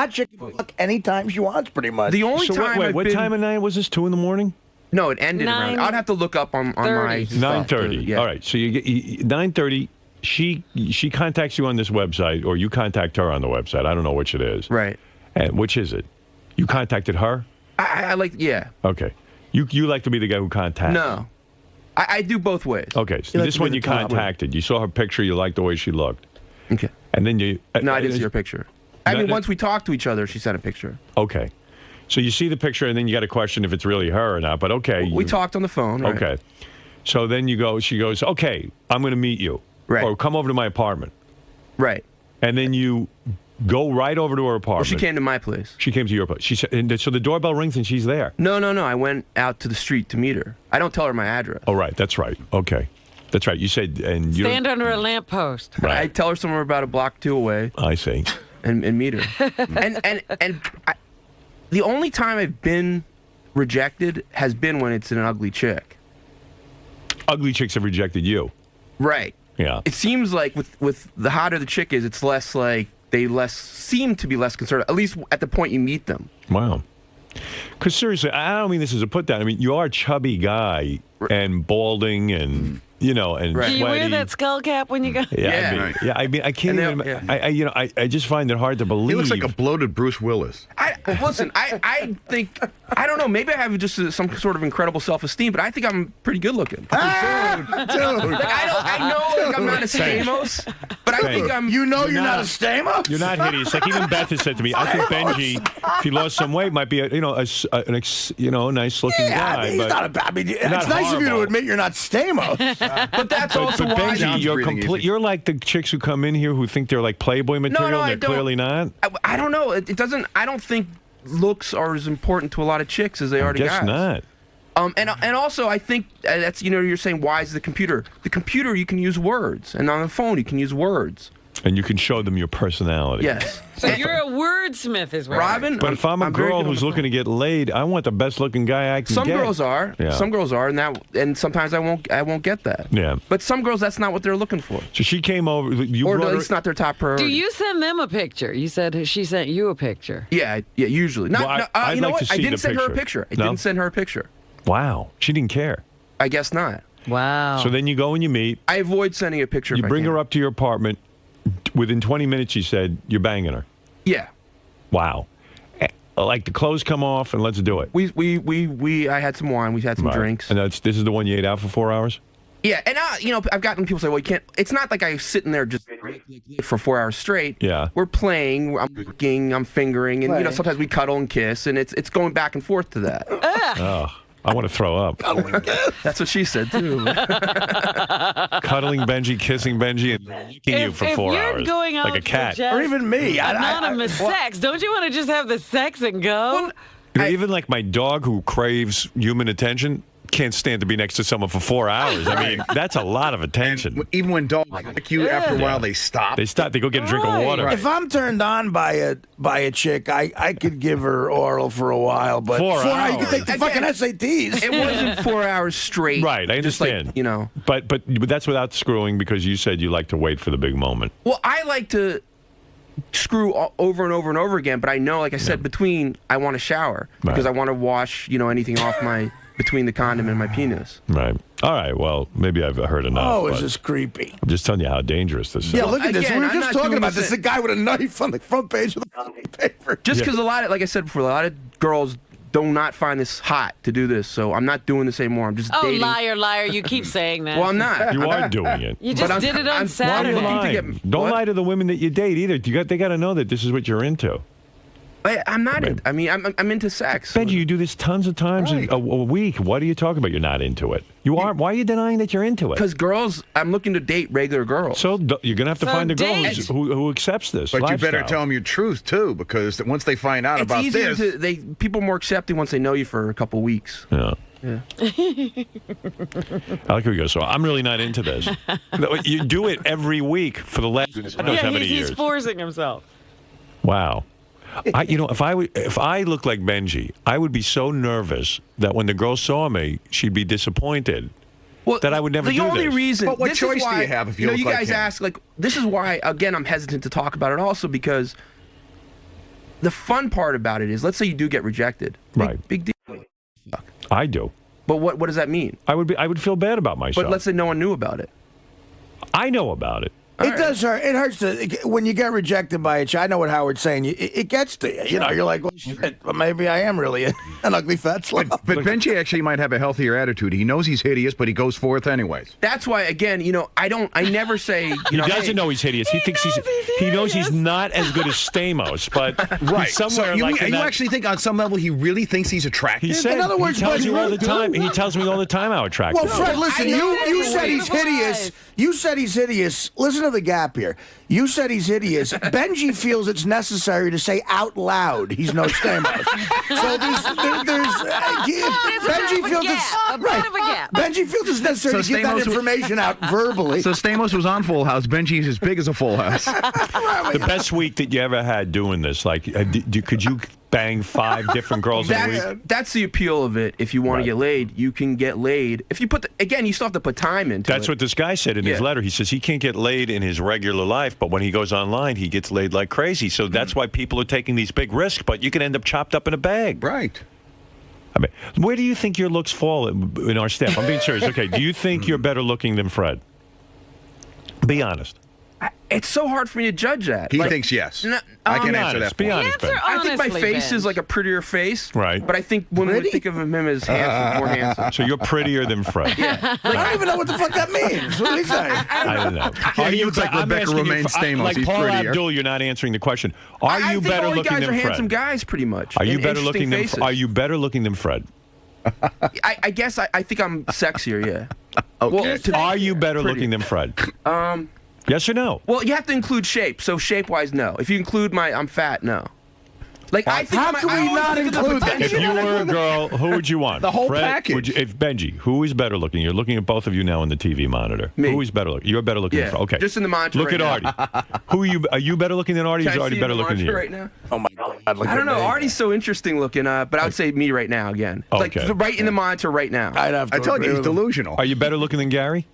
fuck anytime she wants, pretty much. The only time what time of night was this? 2 a.m? No, it ended around. I'd have to look up on my 9:30. Yeah. All right, so you get 9:30. She contacts you on this website, or you contact her on the website. I don't know which it is. Right. And which is it? You contacted her? I like, yeah. Okay. You like to be the guy who contacts? No. I do both ways. Okay, so this one you contacted. You saw her picture. You liked the way she looked. Okay. And then you... No, I didn't see her picture. I mean, once we talked to each other, she sent a picture. Okay. So you see the picture, and then you got to question if it's really her or not, but okay. We talked on the phone. Right? Okay. So then she goes, okay, I'm going to meet you. Right. Or come over to my apartment. Right. And then you go right over to her apartment. Well, she came to my place. She came to your place. She said, and so the doorbell rings and she's there. No. I went out to the street to meet her. I don't tell her my address. Oh, right. That's right. Okay. That's right. You said, and you stand under a lamppost. Right. I tell her somewhere about a block 2 away. I see. And meet her. and the only time I've been rejected has been when it's an ugly chick. Ugly chicks have rejected you. Right. Yeah. It seems like with the hotter the chick is, it's less like they seem to be less concerned, at least at the point you meet them. Wow. Because seriously, I don't mean this as a put down. I mean, you are a chubby guy and balding and, and sweaty. Do you wear that skull cap when you go? Yeah. I mean, I can't even. Yeah. I just find it hard to believe. He looks like a bloated Bruce Willis. Listen, I think, I don't know, maybe I have just some sort of incredible self-esteem, but I think I'm pretty good looking. Dude. Like, I know like, I'm not a Stamos, but I think I'm... You're not a Stamos? You're not hideous. Like even Beth has said to me, I think Benji, if he lost some weight, might be a nice looking guy. I mean, he's not a bad. I mean, it's nice of you to admit you're not Stamos. But that's also why... Benji, you're like the chicks who come in here who think they're like Playboy material and they're clearly not? I don't know. It doesn't... I don't think looks are as important to a lot of chicks as they are to guys. Guess not. And also I think that's you're saying why is the computer? The computer you can use words, and on the phone you can use words. And you can show them your personality. Yes. So you're a wordsmith, is what? Robin. But if I'm a girl who's looking to get laid, I want the best looking guy I can Some get. girls are. Yeah. Some girls are, and sometimes I won't get that. Yeah. But some girls, that's not what they're looking for. So she came over. You or brought at her- least not their top priority. Do you send them a picture? You said she sent you a picture. Yeah, usually. Well, I'd you know like what? to see I didn't the send her a picture. picture. I No? didn't send her a picture. Wow. She didn't care. I guess not. Wow. So then you go and you meet. I avoid sending a picture. You if I bring can. her up to your apartment. Within 20 minutes, she said, you're banging her. Yeah. Wow. Like the clothes come off and let's do it. I had some wine. We had some drinks. And this is the one you ate out for 4 hours? Yeah, and I've gotten people say, well, you can't. It's not like I'm sitting there just for 4 hours straight. Yeah. We're playing. I'm working. I'm fingering, and Playing. sometimes we cuddle and kiss, and it's going back and forth to that. Oh, I want to throw up. That's what she said too. Cuddling Benjy, kissing Benjy, and licking you for 4 you're hours. going out like a cat. for just anonymous sex, don't you want to just have the sex and go? Even like my dog who craves human attention can't stand to be next to someone for 4 hours. I mean, that's a lot of attention. Even when dogs like you, after a while, they stop. They stop. They go get a drink of water. If I'm turned on by a chick, I could give her oral for a while, but 4 hours. You could take the fucking SATs. It wasn't 4 hours straight. Right, I Just like, understand. But that's without screwing because you said you like to wait for the big moment. Well, I like to screw over and over and over again, but I know, like I said, between I want to shower because I want to wash, anything off my between the condom and my penis. Right. All right. Well, maybe I've heard enough. Oh, but it's just creepy. I'm just telling you how dangerous this is. Yeah, look at this. Again, We were I'm just not talking doing about this this. The guy with a knife on the front page of the fucking paper. Just because like I said before, a lot of girls do not find this hot to do this, so I'm not doing this anymore. I'm just Oh, dating. liar. You keep saying that. Well, I'm not. You are doing it. You just did it on Saturday. Don't lie to the women that you date either. They got to know that this is what you're into. I'm not. I'm into sex. Benji, you do this tons of times a week. What are you talking about? You're not into it. You are. Why are you denying that you're into it? Because girls, I'm looking to date regular girls. So you're gonna have to find a girl who accepts this. But you better lifestyle. tell them your truth too, because once they find out It's about easier this, people are more accepting once they know you for a couple weeks. Yeah. Yeah. I like how you go. So I'm really not into this. You do it every week for the last God knows how many years. He's forcing himself. Wow. If I looked like Benji, I would be so nervous that when the girl saw me, she'd be disappointed. That I would never do this. The only reason. But what this choice is why, do you have if you look you like guys him? ask, this is why, again, I'm hesitant to talk about it also because the fun part about it is, let's say you do get rejected. Big deal. I do. But what does that mean? I would feel bad about myself. But let's say no one knew about it. I know about it. It does hurt. It hurts when you get rejected by a chick. I know what Howard's saying. It gets to you. You're like, well, shit, well, maybe I am really an ugly fat slob. but Benji actually might have a healthier attitude. He knows he's hideous, but he goes forth anyways. That's why, again, I never say, He doesn't know he's hideous. He thinks he knows he's not as good as Stamos, but he's somewhere you like in that- actually think on some level he really thinks he's attractive? He said, In other words, he tells but you all the you- time. He tells me all the time how attractive. Well, Fred, listen. You said he's hideous. You said he's hideous. Listen to the gap here. You said he's hideous. Benji feels it's necessary to say out loud he's no Stamos. So Benji feels it's A bit of a gap. Benji feels it's necessary to get that information out verbally. So Stamos was on Full House. Benji's as big as a Full House. The best week that you ever had doing this, like, could you bang 5 different girls in a week? That's the appeal of it. If you want to get laid, you can get laid. If you again, you still have to put time into it. That's what this guy said in his letter. He says he can't get laid in his regular life, but when he goes online, he gets laid like crazy. So that's why people are taking these big risks, but you can end up chopped up in a bag. Right. I mean, where do you think your looks fall in our staff? I'm being serious. Okay, do you think you're better looking than Fred? Be honest. It's so hard for me to judge that. He thinks yes. I can answer that. Be honest, Ben. I think my honestly, face Ben. is like a prettier face. Right. But I think women would think of him as handsome, more handsome. So you're prettier than Fred. I don't even know what the fuck that means. What are you saying? I don't know. Yeah, he looks like I'm Rebecca asking you Romaine for- Stamos. Like He's Paul prettier. Abdul, you're not answering the question. Are I you think better all the looking guys than are Fred? handsome guys, pretty much. Are you And better interesting looking than? faces. Are you better looking than Fred? I guess I think I'm sexier. Yeah. Okay. Are you better looking than Fred? Yes or no? Well, you have to include shape. So shape-wise, no. If you include I'm fat, no. Like, I think How can we not include that? If you were a girl, who would you want? The whole Fred, package. If Benjy, who is better looking? You're looking at both of you now on the TV monitor. Me. Who is better looking? You're better looking. Yeah, Okay. just in the monitor Look right at now. Artie. Who are you? Are you better looking than Artie? Or Can is I Artie see better in the looking than monitor you? right now? Oh my God! Look I don't at know. me. Artie's so interesting looking, but I would say me right now again. Like Okay. right in the monitor right now. I'd have to I told agree you he's with him. delusional. Are you better looking than Gary?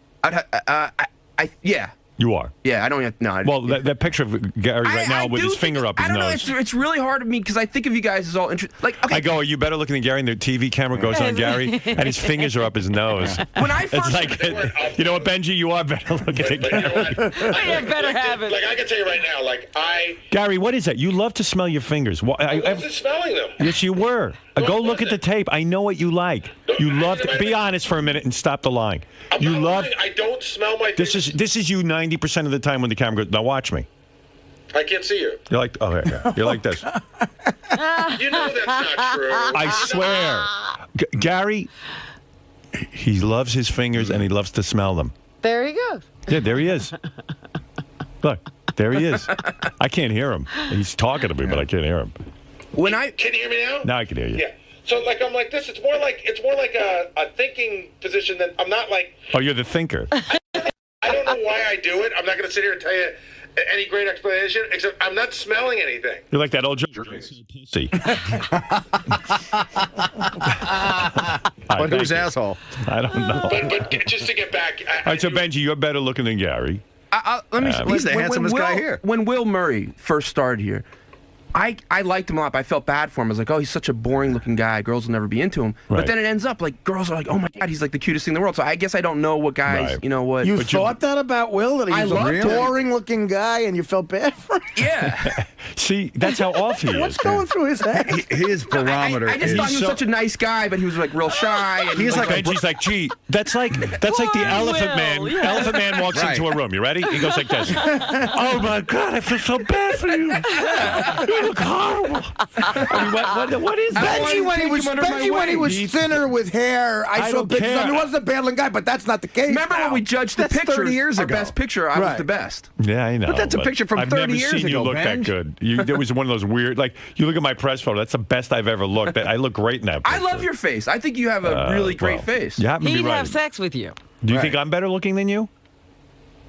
Yeah. You are. Yeah, I don't have no. Well, that picture of Gary right now with his finger up his I don't nose. know. It's really hard to me because I think of you guys as all interesting. Like, okay, I go, are you better looking than Gary? And the TV camera goes on Gary, and his fingers are up his nose. When I first, It's like, you know what, Benjy, you are better looking than Gary. You have better habits. Like I can tell you right now, Gary, what is that? You love to smell your fingers. I love just smelling them. Yes, you were. Go look at the tape. I know what you like. You love to be honest for a minute and stop the lying. You love. I don't smell my. This is you 90% of the time when the camera goes. Now watch me. I can't see you. You're like, oh yeah. You're like this. You know that's not true. I swear, Gary. He loves his fingers and he loves to smell them. There he goes. Yeah, there he is. Look, there he is. I can't hear him. He's talking to me, but I can't hear him. Can you hear me now? Now I can hear you. Yeah. So like I'm like this. It's more like a thinking position that I'm not like. Oh, you're the thinker. I don't know why I do it. I'm not going to sit here and tell you any great explanation, except I'm not smelling anything. You're like that old joke. Pussy. But who's asshole? I don't know. But just to get back. All right, so Benjy, you're better looking than Gary. Let me. He's the handsomest Will, guy here. When Will Murray first started here, I liked him a lot, but I felt bad for him. I was like, oh, he's such a boring-looking guy. Girls will never be into him. Right. But then it ends up like girls are like, oh my God, he's like the cutest thing in the world. So I guess I don't know what guys, Right. you know what. You thought that about Will? That I he's a loved him. boring-looking guy, and you felt bad for him? Yeah. See, that's how off he is. What's going through his head? His barometer I just thought he was so- such a nice guy, but he was like real shy. And He's like a Benji's like, gee, that's like the Elephant Man. Will, yeah. Elephant Man walks Right. into a room. You ready? He goes like this. Oh my God, I feel so bad for you. You look horrible. I mean, what is that? Benjy, when he was thinner with hair, I saw don't pictures. care. I mean, he wasn't a bad looking guy, but that's not the case. Remember now. when we judged the That's pictures? 30 years Our ago. best picture, I was Right. the best. Yeah, I know. But that's a picture from I've 30 never years seen you ago, look that Benj. good. It was one of those weird, like, you look at my press photo. That's the best I've ever looked. I look great in that I picture. love your face. I think you have a really great well, face. You happen to He'd be right. have sex with you. Do you think I'm better looking than you?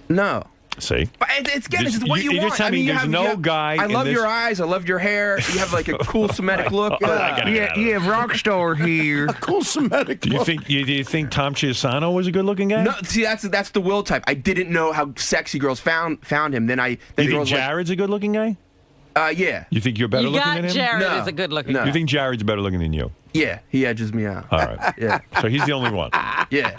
No. See? But it's again, Just- it's what you you want. just tell me you there's have, no you have, guy I in love this- your eyes. I love your hair. You have like a cool Semitic look. I gotta get out of this. rock star here. Cool Semitic Do you look. think Tom Chiusano was a good looking guy? No, see that's the Will type. I didn't know how sexy girls found him. Then You think girls Jared's a good looking guy? yeah. You think you're better You looking got than him? Jared No. is a good looking No. guy. You think Jared's better looking than you? Yeah, he edges me out. All right. Yeah. So he's the only one. Yeah.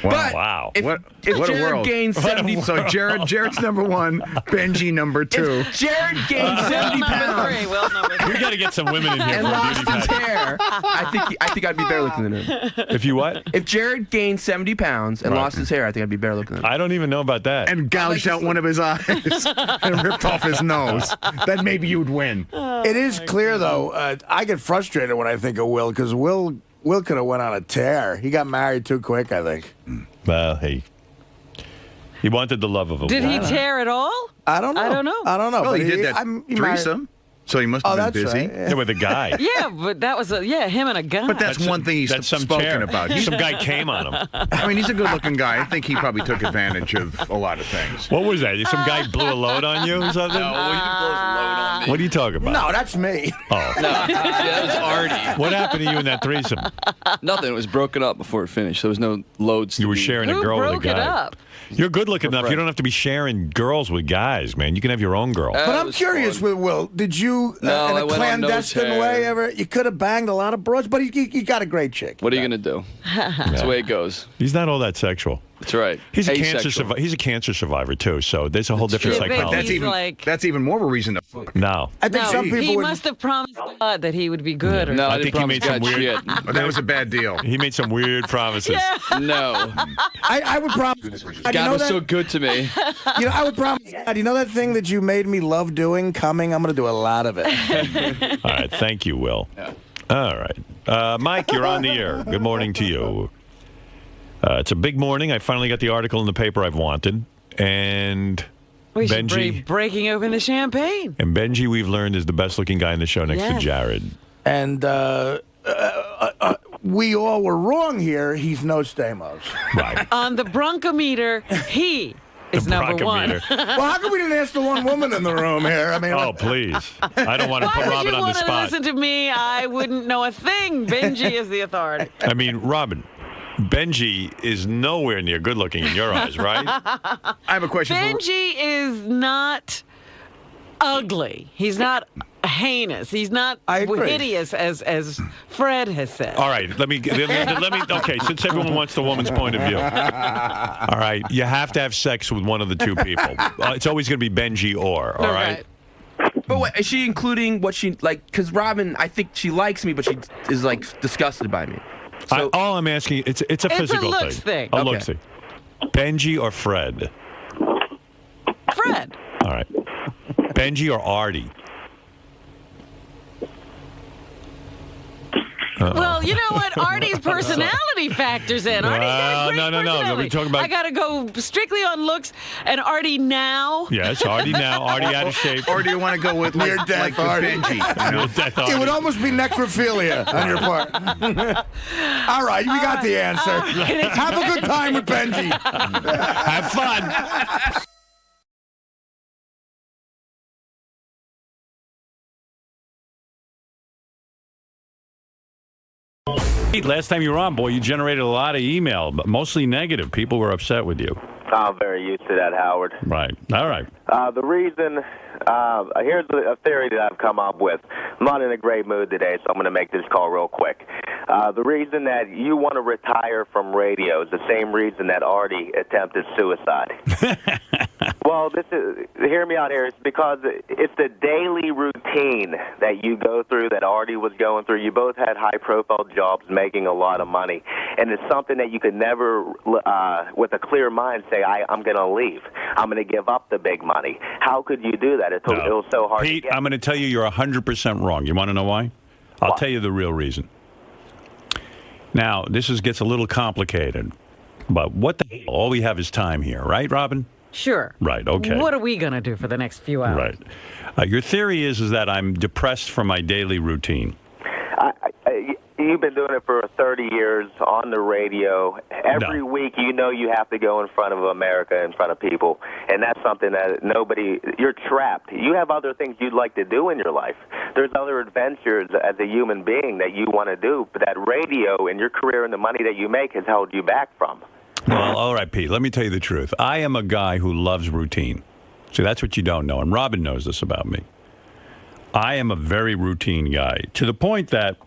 Wow. Wow. If, What if a Jared world. gains 70 So Jared's number one, Benjy number two. If Jared gains 70 Number pounds 3, Will number 3. We got to get some women in here and for a lost beauty his pageant. hair, I think I'd be better looking than him. If you what? If Jared gained 70 pounds and Right. lost his hair, I think I'd be better looking than him. I don't even know about that. And gouged out one of his eyes and ripped off his nose. Then maybe you'd win. It is clear, though. I get frustrated when I think of Will, because Will could have went on a tear. He got married too quick, I think. Well, he wanted the love of a Did he woman. tear at all? I don't know. I don't know. Well, but he did that he married- threesome, so he must Oh, have been that's busy. right. Yeah, with a guy. Yeah, but that was him and a gun. But that's one thing he's That's some spoken chair. about. Some guy came on him. I mean, he's a good-looking guy. I think he probably took advantage of a lot of things. What was that? Some guy blew a load on you or something? No, well, you didn't blow a load on me. What are you talking about? No, that's me. Oh. No, yeah, that was Artie. What happened to you in that threesome? Nothing. It was broken up before it finished. There was no loads. You were sharing a Who girl with a broke it guy. up? You're good looking enough. You don't have to be sharing girls with guys, man. You can have your own girl. But I'm curious with Will. Did you, No, in I a went on nose clandestine hair. way, ever? You could have banged a lot of broads, but you got a great chick. What are you gonna do? That's the way it goes. He's not all that sexual. That's right. He's a Asexual. He's a cancer survivor too, so there's a whole different true. psychology. That's even more of a reason to fuck. No. I think some people he would. must have promised God that he would be good. Or No, I I didn't think he made promise some God weird. shit. Oh, that was a bad deal. He made some weird promises. No. I would promise. God was so good to me. I would promise. God, you know that thing that you made me love doing, coming? I'm going to do a lot of it. All right. Thank you, Will. All right. Mike, you're on the air. Good morning to you. It's a big morning. I finally got the article in the paper I've wanted. And We should Benjy. be breaking open the champagne. And Benjy, we've learned, is the best-looking guy in the show next to Yes. Jared. And we all were wrong here. He's no Stamos. Right. On the Broncometer, he is number one. Well, how come we didn't ask the one woman in the room here? I mean, Oh, please. I don't want to Why put would Robin you on the want to spot. listen to me? I wouldn't know a thing. Benjy is the authority. I mean, Robin, Benjy is nowhere near good-looking in your eyes, right? I have a question Benjy is not ugly. He's not heinous. He's not hideous as Fred has said. All right, let me. Okay, since everyone wants the woman's point of view, all right, you have to have sex with one of the two people. It's always going to be Benjy or. All right. But wait, is she including what she like? Because Robin, I think she likes me, but she is like disgusted by me. So All I'm asking, it's a physical looks thing. A Okay. looks thing. Benjy or Fred? Fred. All right. Benjy or Artie? Well, you know what? Artie's personality factors in. Artie's got a great no. personality. We're talking about. I got to go strictly on looks. And Artie now. Yes, Artie now. Artie out of shape. Or do you want to go with Near death with Artie. Benjy? Near death It Artie. would almost be necrophilia on your part. All right, we got the answer. Have a good time with Benjy. Have fun. Last time you were on, boy, you generated a lot of email, but mostly negative. People were upset with you. I'm very used to that, Howard. Right. All right. The reason, here's a theory that I've come up with. I'm not in a great mood today, so I'm going to make this call real quick. The reason that you want to retire from radio is the same reason that Artie attempted suicide. Well, hear me out here. It's because it's the daily routine that you go through that Artie was going through. You both had high-profile jobs making a lot of money, and it's something that you could never, with a clear mind, say, I'm going to leave. I'm going to give up the big money. How could you do that? It was so hard Pete, to get. I'm going to tell you you're 100% wrong. You want to know why? I'll tell you the real reason. Now, this gets a little complicated, but what the hell? All we have is time here, right, Robin? Sure. Right, okay. What are we going to do for the next few hours? Right. Your theory is that I'm depressed from my daily routine. You've been doing it for 30 years on the radio. Every week, you know you have to go in front of America, in front of people, and that's something that you're trapped. You have other things you'd like to do in your life. There's other adventures as a human being that you want to do, but that radio and your career and the money that you make has held you back from. Well, all right, Pete, let me tell you the truth. I am a guy who loves routine. See, that's what you don't know, and Robin knows this about me. I am a very routine guy, to the point that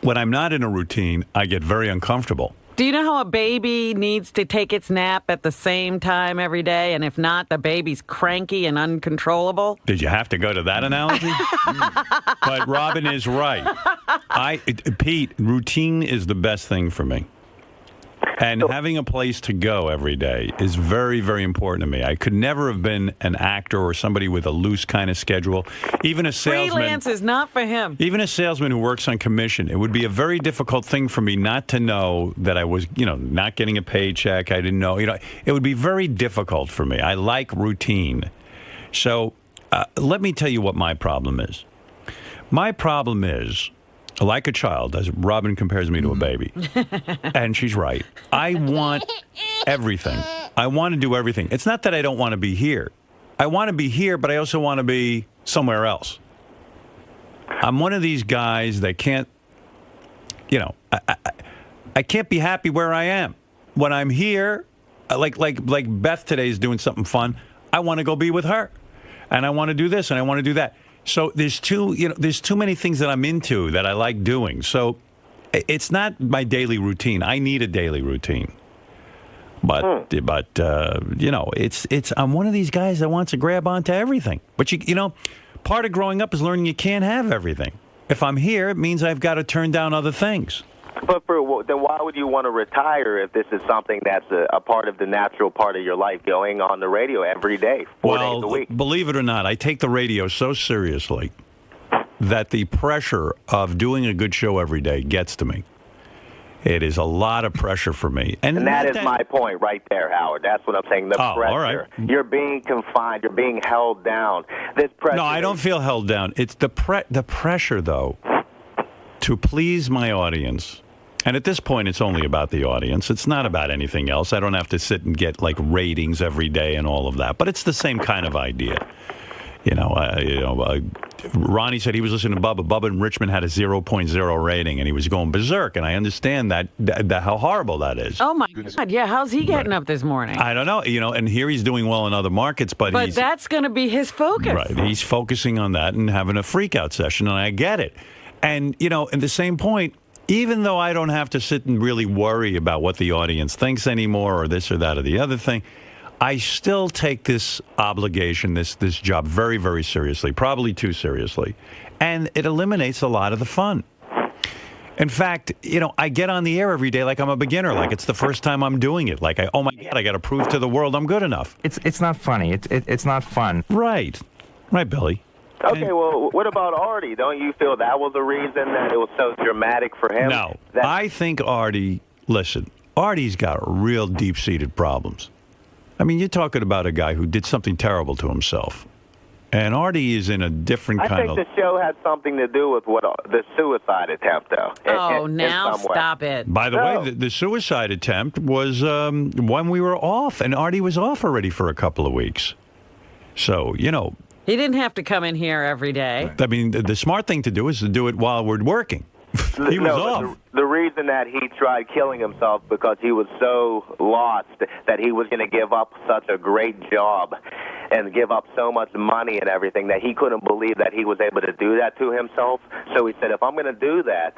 when I'm not in a routine, I get very uncomfortable. Do you know how a baby needs to take its nap at the same time every day? And if not, the baby's cranky and uncontrollable? Did you have to go to that analogy? But Robin is right. Pete, routine is the best thing for me. And having a place to go every day is very, very important to me. I could never have been an actor or somebody with a loose kind of schedule. Even a salesman. Freelance is not for him. Even a salesman who works on commission, it would be a very difficult thing for me not to know that I was, not getting a paycheck. I didn't know. It would be very difficult for me. I like routine. So let me tell you what my problem is. My problem is, like a child, as Robin compares me to a baby, and she's right. I want everything. I want to do everything. It's not that I don't want to be here. I want to be here, but I also want to be somewhere else. I'm one of these guys that can't, I can't be happy where I am. When I'm here, like Beth today is doing something fun, I want to go be with her, and I want to do this, and I want to do that. So there's too many things that I'm into that I like doing. So it's not my daily routine. I need a daily routine. But I'm one of these guys that wants to grab onto everything. But part of growing up is learning you can't have everything. If I'm here, it means I've got to turn down other things. But then why would you want to retire if this is something that's a part of the natural part of your life, going on the radio every day, 4 days a week? Believe it or not, I take the radio so seriously that the pressure of doing a good show every day gets to me. It is a lot of pressure for me. And that is my point right there, Howard. That's what I'm saying. The pressure. All right. You're being confined. You're being held down. This pressure. No, I don't feel held down. It's the pressure, though, to please my audience. And at this point, it's only about the audience. It's not about anything else. I don't have to sit and get, like, ratings every day and all of that. But it's the same kind of idea. Ronnie said he was listening to Bubba. Bubba in Richmond had a 0.0 rating, and he was going berserk. And I understand that how horrible that is. Oh, my God. Yeah, how's he getting up this morning? I don't know. And here he's doing well in other markets, but that's going to be his focus. Right. He's focusing on that and having a freak-out session, and I get it. And, at the same point, even though I don't have to sit and really worry about what the audience thinks anymore or this or that or the other thing, I still take this obligation, this job very, very seriously, probably too seriously. And it eliminates a lot of the fun. In fact, I get on the air every day like I'm a beginner, like it's the first time I'm doing it. Like, oh, my God, I got to prove to the world I'm good enough. It's not funny. It's not fun. Right. Right, Billy. Okay, well, what about Artie? Don't you feel that was the reason that it was so dramatic for him? No. I think Artie's got real deep-seated problems. I mean, you're talking about a guy who did something terrible to himself. And Artie is in a different kind of... I think the show had something to do with the suicide attempt, though. Now stop it. By the way, the suicide attempt was when we were off, and Artie was off already for a couple of weeks. So, He didn't have to come in here every day. I mean, the smart thing to do is to do it while we're working. He was off. The reason that he tried killing himself because he was so lost that he was going to give up such a great job and give up so much money and everything that he couldn't believe that he was able to do that to himself. So he said, if I'm going to do that,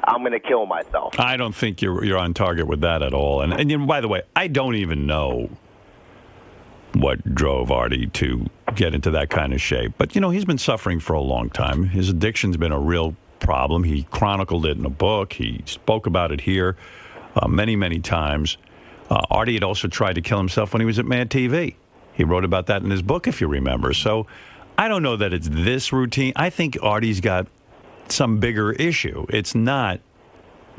I'm going to kill myself. I don't think you're on target with that at all. And by the way, I don't even know what drove Artie to get into that kind of shape. But, he's been suffering for a long time. His addiction's been a real problem. He chronicled it in a book. He spoke about it here many, many times. Artie had also tried to kill himself when he was at Mad TV. He wrote about that in his book, if you remember. So I don't know that it's this routine. I think Artie's got some bigger issue. It's not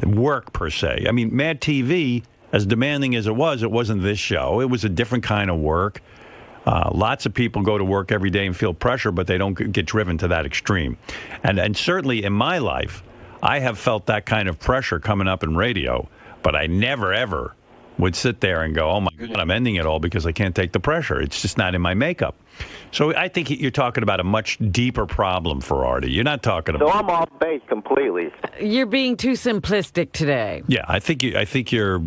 work, per se. I mean, Mad TV, as demanding as it wasn't this show. It was a different kind of work. Lots of people go to work every day and feel pressure, but they don't get driven to that extreme. And certainly in my life, I have felt that kind of pressure coming up in radio, but I never, ever would sit there and go, oh, my God, I'm ending it all because I can't take the pressure. It's just not in my makeup. So I think you're talking about a much deeper problem for Artie. You're not talking about... So I'm off base completely. You're being too simplistic today. Yeah, I think you're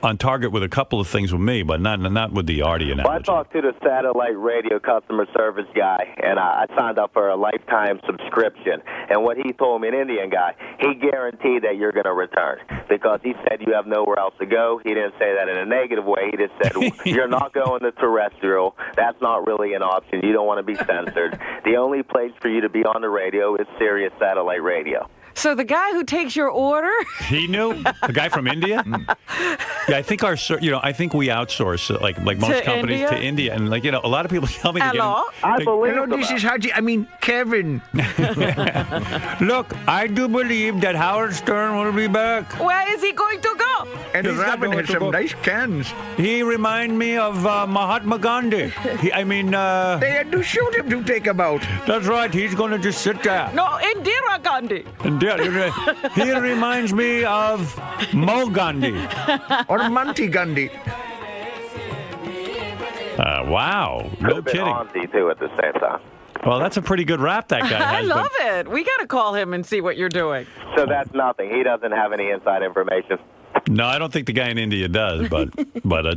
on target with a couple of things with me, but not with the Artie analogy. Well, I talked to the satellite radio customer service guy, and I signed up for a lifetime subscription. And what he told me, an Indian guy, he guaranteed that you're going to return because he said you have nowhere else to go. He didn't say that in a negative way. He just said you're not going to terrestrial. That's not really an option. You don't want to be censored. The only place for you to be on the radio is Sirius satellite radio. So the guy who takes your order? He knew? The guy from India? Yeah, I think I think we outsource, like most companies, to India. And, a lot of people tell me... Hello? This is Haji. I mean, Kevin. Look, I do believe that Howard Stern will be back. Where is he going to go? And Robin has some nice cans. He reminds me of Mahatma Gandhi. They had to shoot him to take him out. That's right. He's going to just sit there. No, Indira Gandhi. He reminds me of Mo Gandhi. Or Monty Gandhi. Wow. No kidding. Auntie, too, at the same time. Well, that's a pretty good rap that guy has. I love it. We got to call him and see what you're doing. So that's nothing. He doesn't have any inside information. No, I don't think the guy in India does, but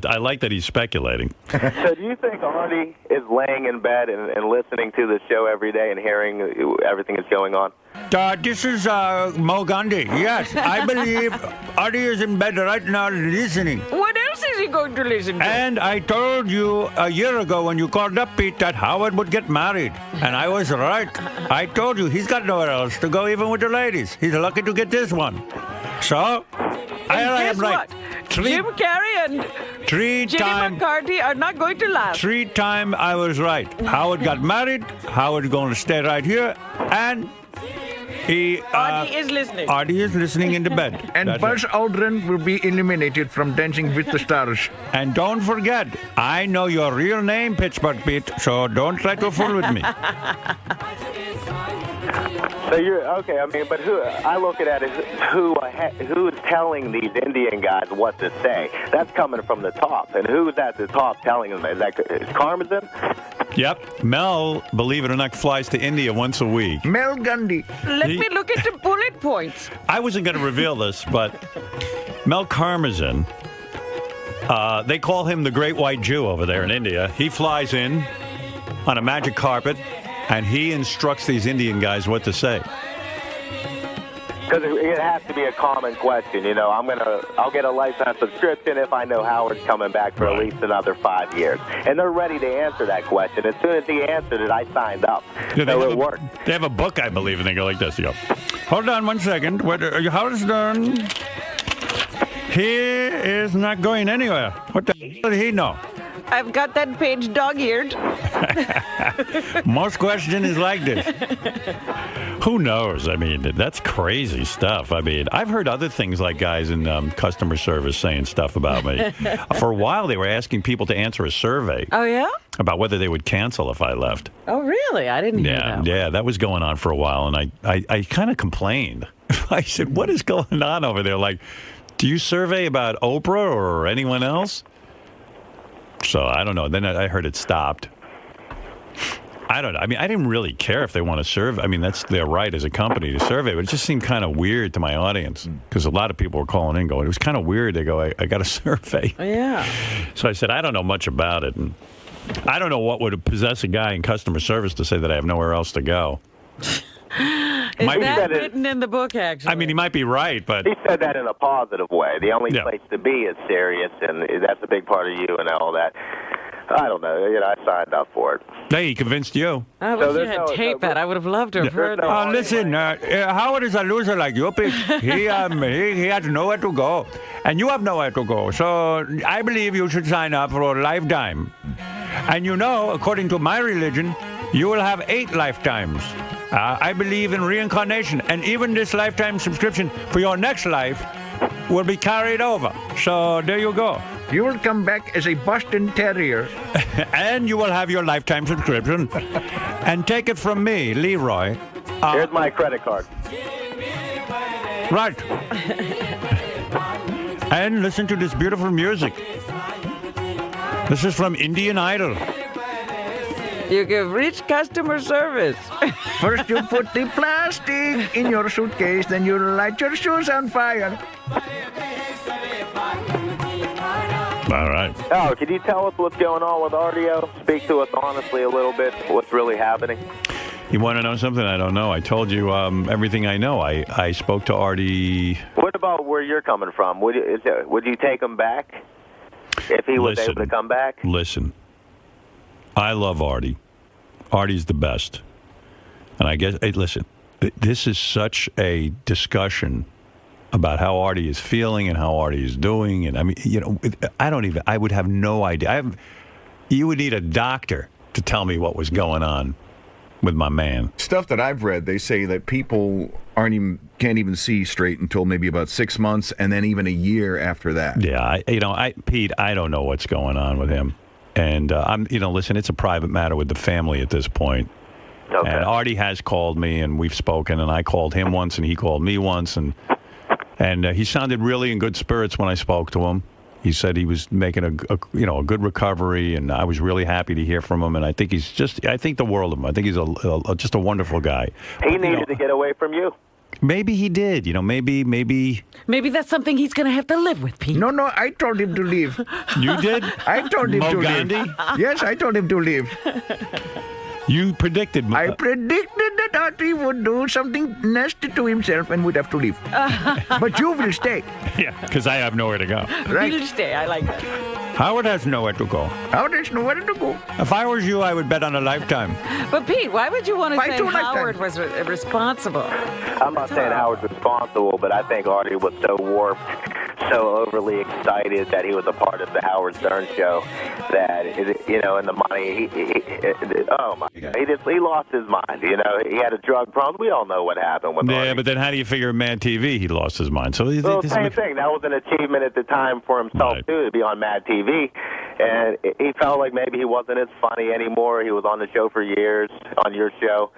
I like that he's speculating. So do you think Artie is laying in bed and listening to the show every day and hearing everything that's going on? This is Mo Gandhi. Yes, I believe Artie is in bed right now listening. What else is he going to listen to? And I told you a year ago when you called up, Pete, that Howard would get married. And I was right. I told you, he's got nowhere else to go, even with the ladies. He's lucky to get this one. So... I am right. Jim Carrey and Jimmy McCarthy are not going to last. 3 times I was right. Howard got married. Howard's going to stay right here. And Artie is listening. Artie is listening in the bed. And That's Buzz it. Aldrin will be eliminated from Dancing with the Stars. And don't forget, I know your real name, Pittsburgh Pete, so don't try to fool with me. So you're okay. I mean, but who I look at it as who is telling these Indian guys what to say? That's coming from the top, and who's at the top telling them? Is Karmazin? Yep. Mel, believe it or not, flies to India once a week. Mel Gundy. Let me look at the bullet points. I wasn't going to reveal this, but Mel Karmazin, they call him the Great White Jew over there in India. He flies in on a magic carpet, and he instructs these Indian guys what to say. Because it has to be a common question. You know, I'll get a lifetime subscription if I know Howard's coming back for at least another 5 years. And they're ready to answer that question. As soon as he answered it, I signed up. Yeah, so it worked. They have a book, I believe, and they go like this. You go, hold on 1 second. HowardStern, he is not going anywhere. What the hell did he know? I've got that page dog-eared. Most question is like this. Who knows? I mean, that's crazy stuff. I mean, I've heard other things like guys in customer service saying stuff about me. For a while, they were asking people to answer a survey. Oh, yeah? About whether they would cancel if I left. Oh, really? I didn't hear that. Yeah, that was going on for a while, and I kind of complained. I said, what is going on over there? Like, do you survey about Oprah or anyone else? So I don't know. Then I heard it stopped. I don't know. I mean, I didn't really care if they want to survey. I mean, that's their right as a company to survey, but it just seemed kind of weird to my audience because a lot of people were calling in going, it was kind of weird. They go, I got a survey. Yeah. So I said, I don't know much about it. And I don't know what would possess a guy in customer service to say that I have nowhere else to go. Is that written in the book, actually? I mean, he might be right, but... He said that in a positive way. The only place to be is serious, and that's a big part of you and all that. I don't know. You know, I signed up for it. Hey, he convinced you. I wish you had taped that. I would have loved to have heard that. Listen, Howard is a loser like you, Pete. He has nowhere to go, and you have nowhere to go. So I believe you should sign up for a lifetime. And you know, according to my religion, you will have 8 lifetimes. I believe in reincarnation, and even this lifetime subscription for your next life will be carried over. So there you go. You will come back as a Boston Terrier. And you will have your lifetime subscription. And take it from me, Leroy. Here's my credit card. Right. And listen to this beautiful music. This is from Indian Idol. You give rich customer service. First you put the plastic in your suitcase, then you light your shoes on fire. All right. Oh, can you tell us what's going on with RDO? Speak to us honestly a little bit. What's really happening? You want to know something I don't know? I told you everything I know. I spoke to Artie. What about where you're coming from? Would you take him back if he was able to come back? Listen, I love Artie. Artie's the best. And I guess, hey, listen, this is such a discussion about how Artie is feeling and how Artie is doing. And I mean, you know, I would have no idea. You would need a doctor to tell me what was going on with my man. Stuff that I've read, they say that people can't even see straight until maybe about 6 months, and then even a year after that. Yeah, Pete, I don't know what's going on with him. And listen, it's a private matter with the family at this point. Okay. And Artie has called me, and we've spoken, and I called him once, and he called me once, and he sounded really in good spirits when I spoke to him. He said he was making a good recovery, and I was really happy to hear from him. And I think I think the world of him. I think he's just a wonderful guy. He needed to get away from you. Maybe he did. Maybe that's something he's going to have to live with, Pete. No, I told him to leave. You did? I told him to leave. Yes, I told him to leave. You predicted. I predicted that Artie would do something nasty to himself and would have to leave. But you will stay. Yeah, because I have nowhere to go. Right. You'll stay. I like that. Howard has nowhere to go. Howard has nowhere to go. If I was you, I would bet on a lifetime. But Pete, why would you want to say Howard was responsible? I'm not saying Howard's responsible, but I think Artie was so warped so overly excited that he was a part of the Howard Stern show that, and the money, oh my God, he lost his mind. He had a drug problem. We all know what happened with Yeah, but then how do you figure Mad TV? He lost his mind. So same thing. That was an achievement at the time for himself, too, to be on Mad TV. And he felt like maybe he wasn't as funny anymore. He was on the show for years, on your show.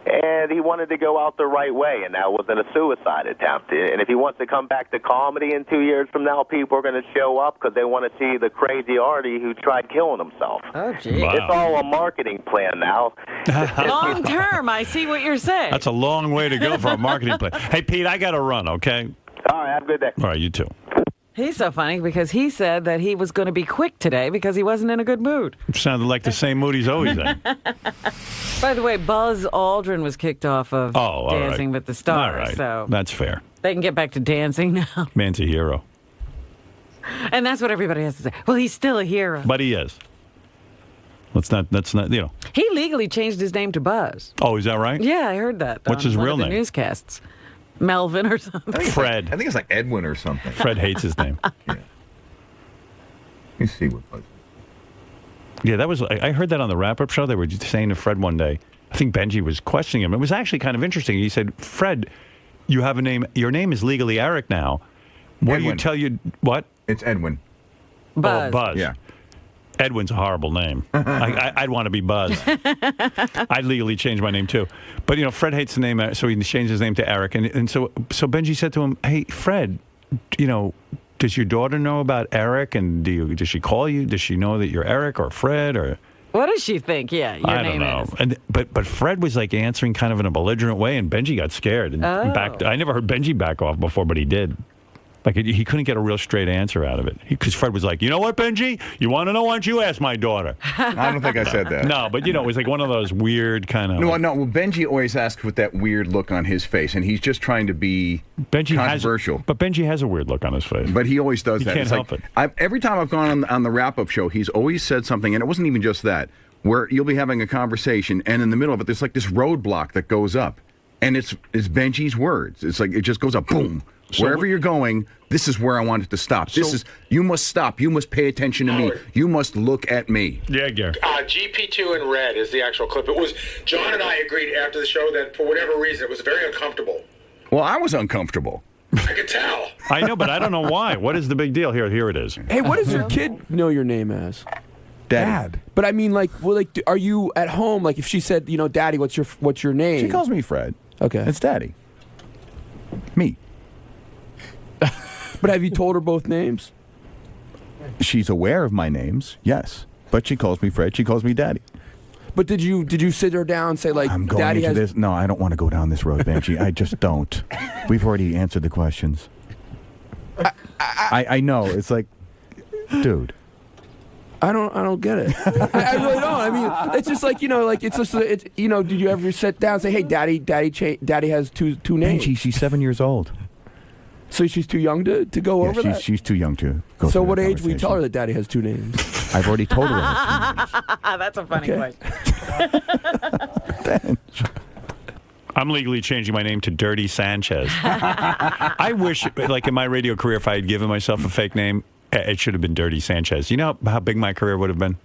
And he wanted to go out the right way, and that wasn't a suicide attempt. And if he wants to come back to comedy in 2 years from now, people are going to show up because they want to see the crazy Artie who tried killing himself. Oh, gee. Wow. It's all a marketing plan now. Long term, I see what you're saying. That's a long way to go for a marketing plan. Hey, Pete, I got to run, okay? All right, have a good day. All right, you too. He's so funny because he said that he was going to be quick today because he wasn't in a good mood. Sounded like the same mood he's always in. By the way, Buzz Aldrin was kicked off of Dancing with the Stars. All right. So That's fair. they can get back to dancing now. Man's a hero. And that's what everybody has to say. Well, he's still a hero. But he is. That's not, He legally changed his name to Buzz. Oh, is that right? Yeah, I heard that. What's on his one real of the name? Newscasts. Melvin or something. Fred. I think it's like Edwin or something. Fred hates his name. Yeah. You see what was. Yeah, that was. I heard that on the wrap-up show. They were just saying to Fred one day. I think Benjy was questioning him. It was actually kind of interesting. He said, "Fred, you have a name. Your name is legally Eric now. What do you tell you? What? It's Edwin. Buzz. Oh, Buzz. Yeah. Edwin's a horrible name. I'd want to be Buzz. I'd legally change my name too. But Fred hates the name, so he changed his name to Eric. And so Benjy said to him, "Hey, Fred, does your daughter know about Eric? And does she call you? Does she know that you're Eric or Fred or?" What does she think? Yeah, your I name don't know. is. But Fred was like answering kind of in a belligerent way, and Benjy got scared and backed. I never heard Benjy back off before, but he did. Like, he couldn't get a real straight answer out of it. Because Fred was like, you know what, Benjy? You want to know? Why don't you ask my daughter? I don't think I said that. No, but, it was like one of those weird kind of... No. Well, Benjy always asks with that weird look on his face, and he's just trying to be controversial. But Benjy has a weird look on his face. But he always does that. Can't help it. Every time I've gone on the wrap-up show, he's always said something, and it wasn't even just that, where you'll be having a conversation, and in the middle of it, there's like this roadblock that goes up. And it's Benjy's words. It's like it just goes up, boom. So wherever you're going, this is where I want it to stop. You must stop. You must pay attention to me. You must look at me. Yeah, Gary. GP2 in red is the actual clip. It was John and I agreed after the show that for whatever reason it was very uncomfortable. Well, I was uncomfortable. I could tell. I know, but I don't know why. What is the big deal? Here it is. Hey, what does your kid know your name as? Dad. But I mean, are you at home? Like, if she said, Daddy, what's your name? She calls me Fred. Okay. It's Daddy. Me. But have you told her both names? She's aware of my names, yes. But she calls me Fred. She calls me Daddy. But did you sit her down and say, like, I'm going Daddy into has... this? No, I don't want to go down this road, Benjy. I just don't. We've already answered the questions. I know. It's like, dude. I don't get it. I really don't. I mean, it's just like, did you ever sit down and say, hey, Daddy has two names? Benjy, she's 7 years old. So she's too young to go over that? She's too young to go So through what that age will you tell her that Daddy has two names? I've already told her I have 2 names. That's a funny question. I'm legally changing my name to Dirty Sanchez. I wish, like in my radio career, if I had given myself a fake name, it should have been Dirty Sanchez. You know how big my career would have been?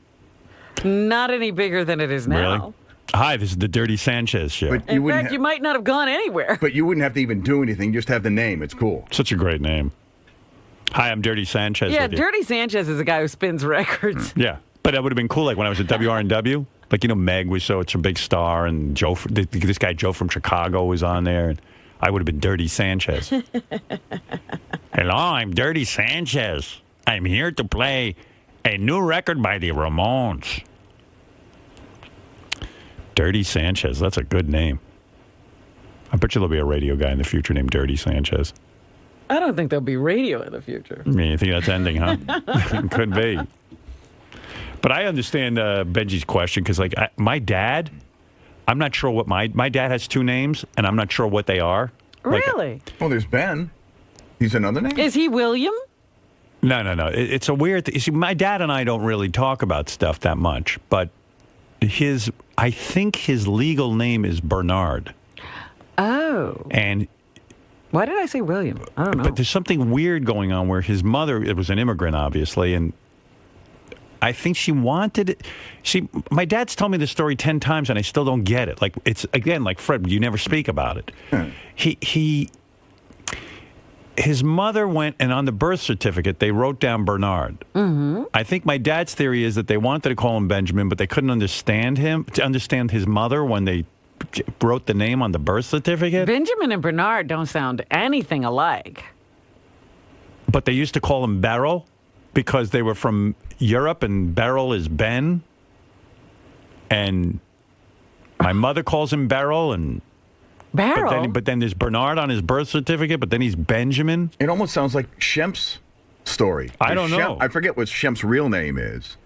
Not any bigger than it is now. Really? Hi, this is the Dirty Sanchez show. But In fact, you might not have gone anywhere. But you wouldn't have to even do anything. Just have the name. It's cool. Such a great name. Hi, I'm Dirty Sanchez. Yeah, Dirty Sanchez is a guy who spins records. Yeah, but that would have been cool. Like when I was at WRNW, like Meg was such a big star, and this guy Joe from Chicago was on there, and I would have been Dirty Sanchez. Hello, I'm Dirty Sanchez. I'm here to play a new record by the Ramones. Dirty Sanchez. That's a good name. I bet you there'll be a radio guy in the future named Dirty Sanchez. I don't think there'll be radio in the future. I mean, you think that's ending, huh? Could be. But I understand Benjy's question because, like, my dad, I'm not sure what my dad has 2 names, and I'm not sure what they are. Really? Well, there's Ben. He's another name? Is he William? No. It's a weird thing. You see, my dad and I don't really talk about stuff that much, but I think his legal name is Bernard. Oh. And Why did I say William? I don't know. But there's something weird going on where his mother, it was an immigrant, obviously, and I think she wanted it. My dad's told me this story 10 times, and I still don't get it. Like, it's, again, like Fred, you never speak about it. His mother went, and on the birth certificate, they wrote down Bernard. Mm-hmm. I think my dad's theory is that they wanted to call him Benjamin, but they couldn't understand his mother when they wrote the name on the birth certificate. Benjamin and Bernard don't sound anything alike. But they used to call him Beryl because they were from Europe, and Beryl is Ben. And my mother calls him Beryl, and Beryl? But then there's Bernard on his birth certificate, but then he's Benjamin. It almost sounds like Shemp's story. I don't know. I forget what Shemp's real name is.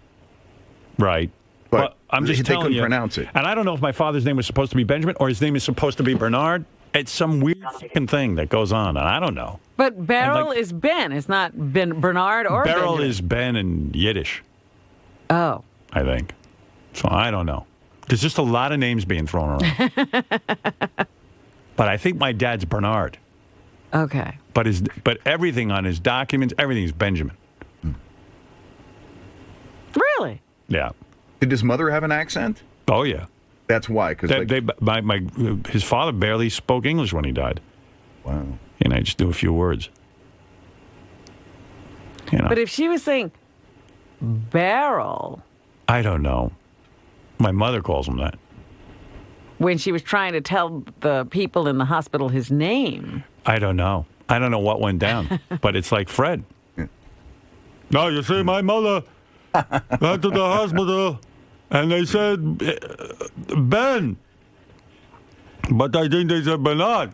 Right. But I'm just telling you. They couldn't pronounce it. And I don't know if my father's name was supposed to be Benjamin or his name is supposed to be Bernard. It's some weird fucking thing that goes on, and I don't know. But Beryl is Ben. It's not Bernard or Beryl Benjamin. is Ben in Yiddish. Oh. I think. So I don't know. There's just a lot of names being thrown around. But I think my dad's Bernard. Okay. But everything on his documents, everything's Benjamin. Really? Yeah. Did his mother have an accent? Oh, yeah. That's why. Because his father barely spoke English when he died. Wow. And I just knew a few words. You know. But if she was saying Beryl. I don't know. My mother calls him that. When she was trying to tell the people in the hospital his name. I don't know. I don't know what went down. But it's like Fred. Yeah. No, you see, my mother went to the hospital and they said Ben. But I think they said Bernard.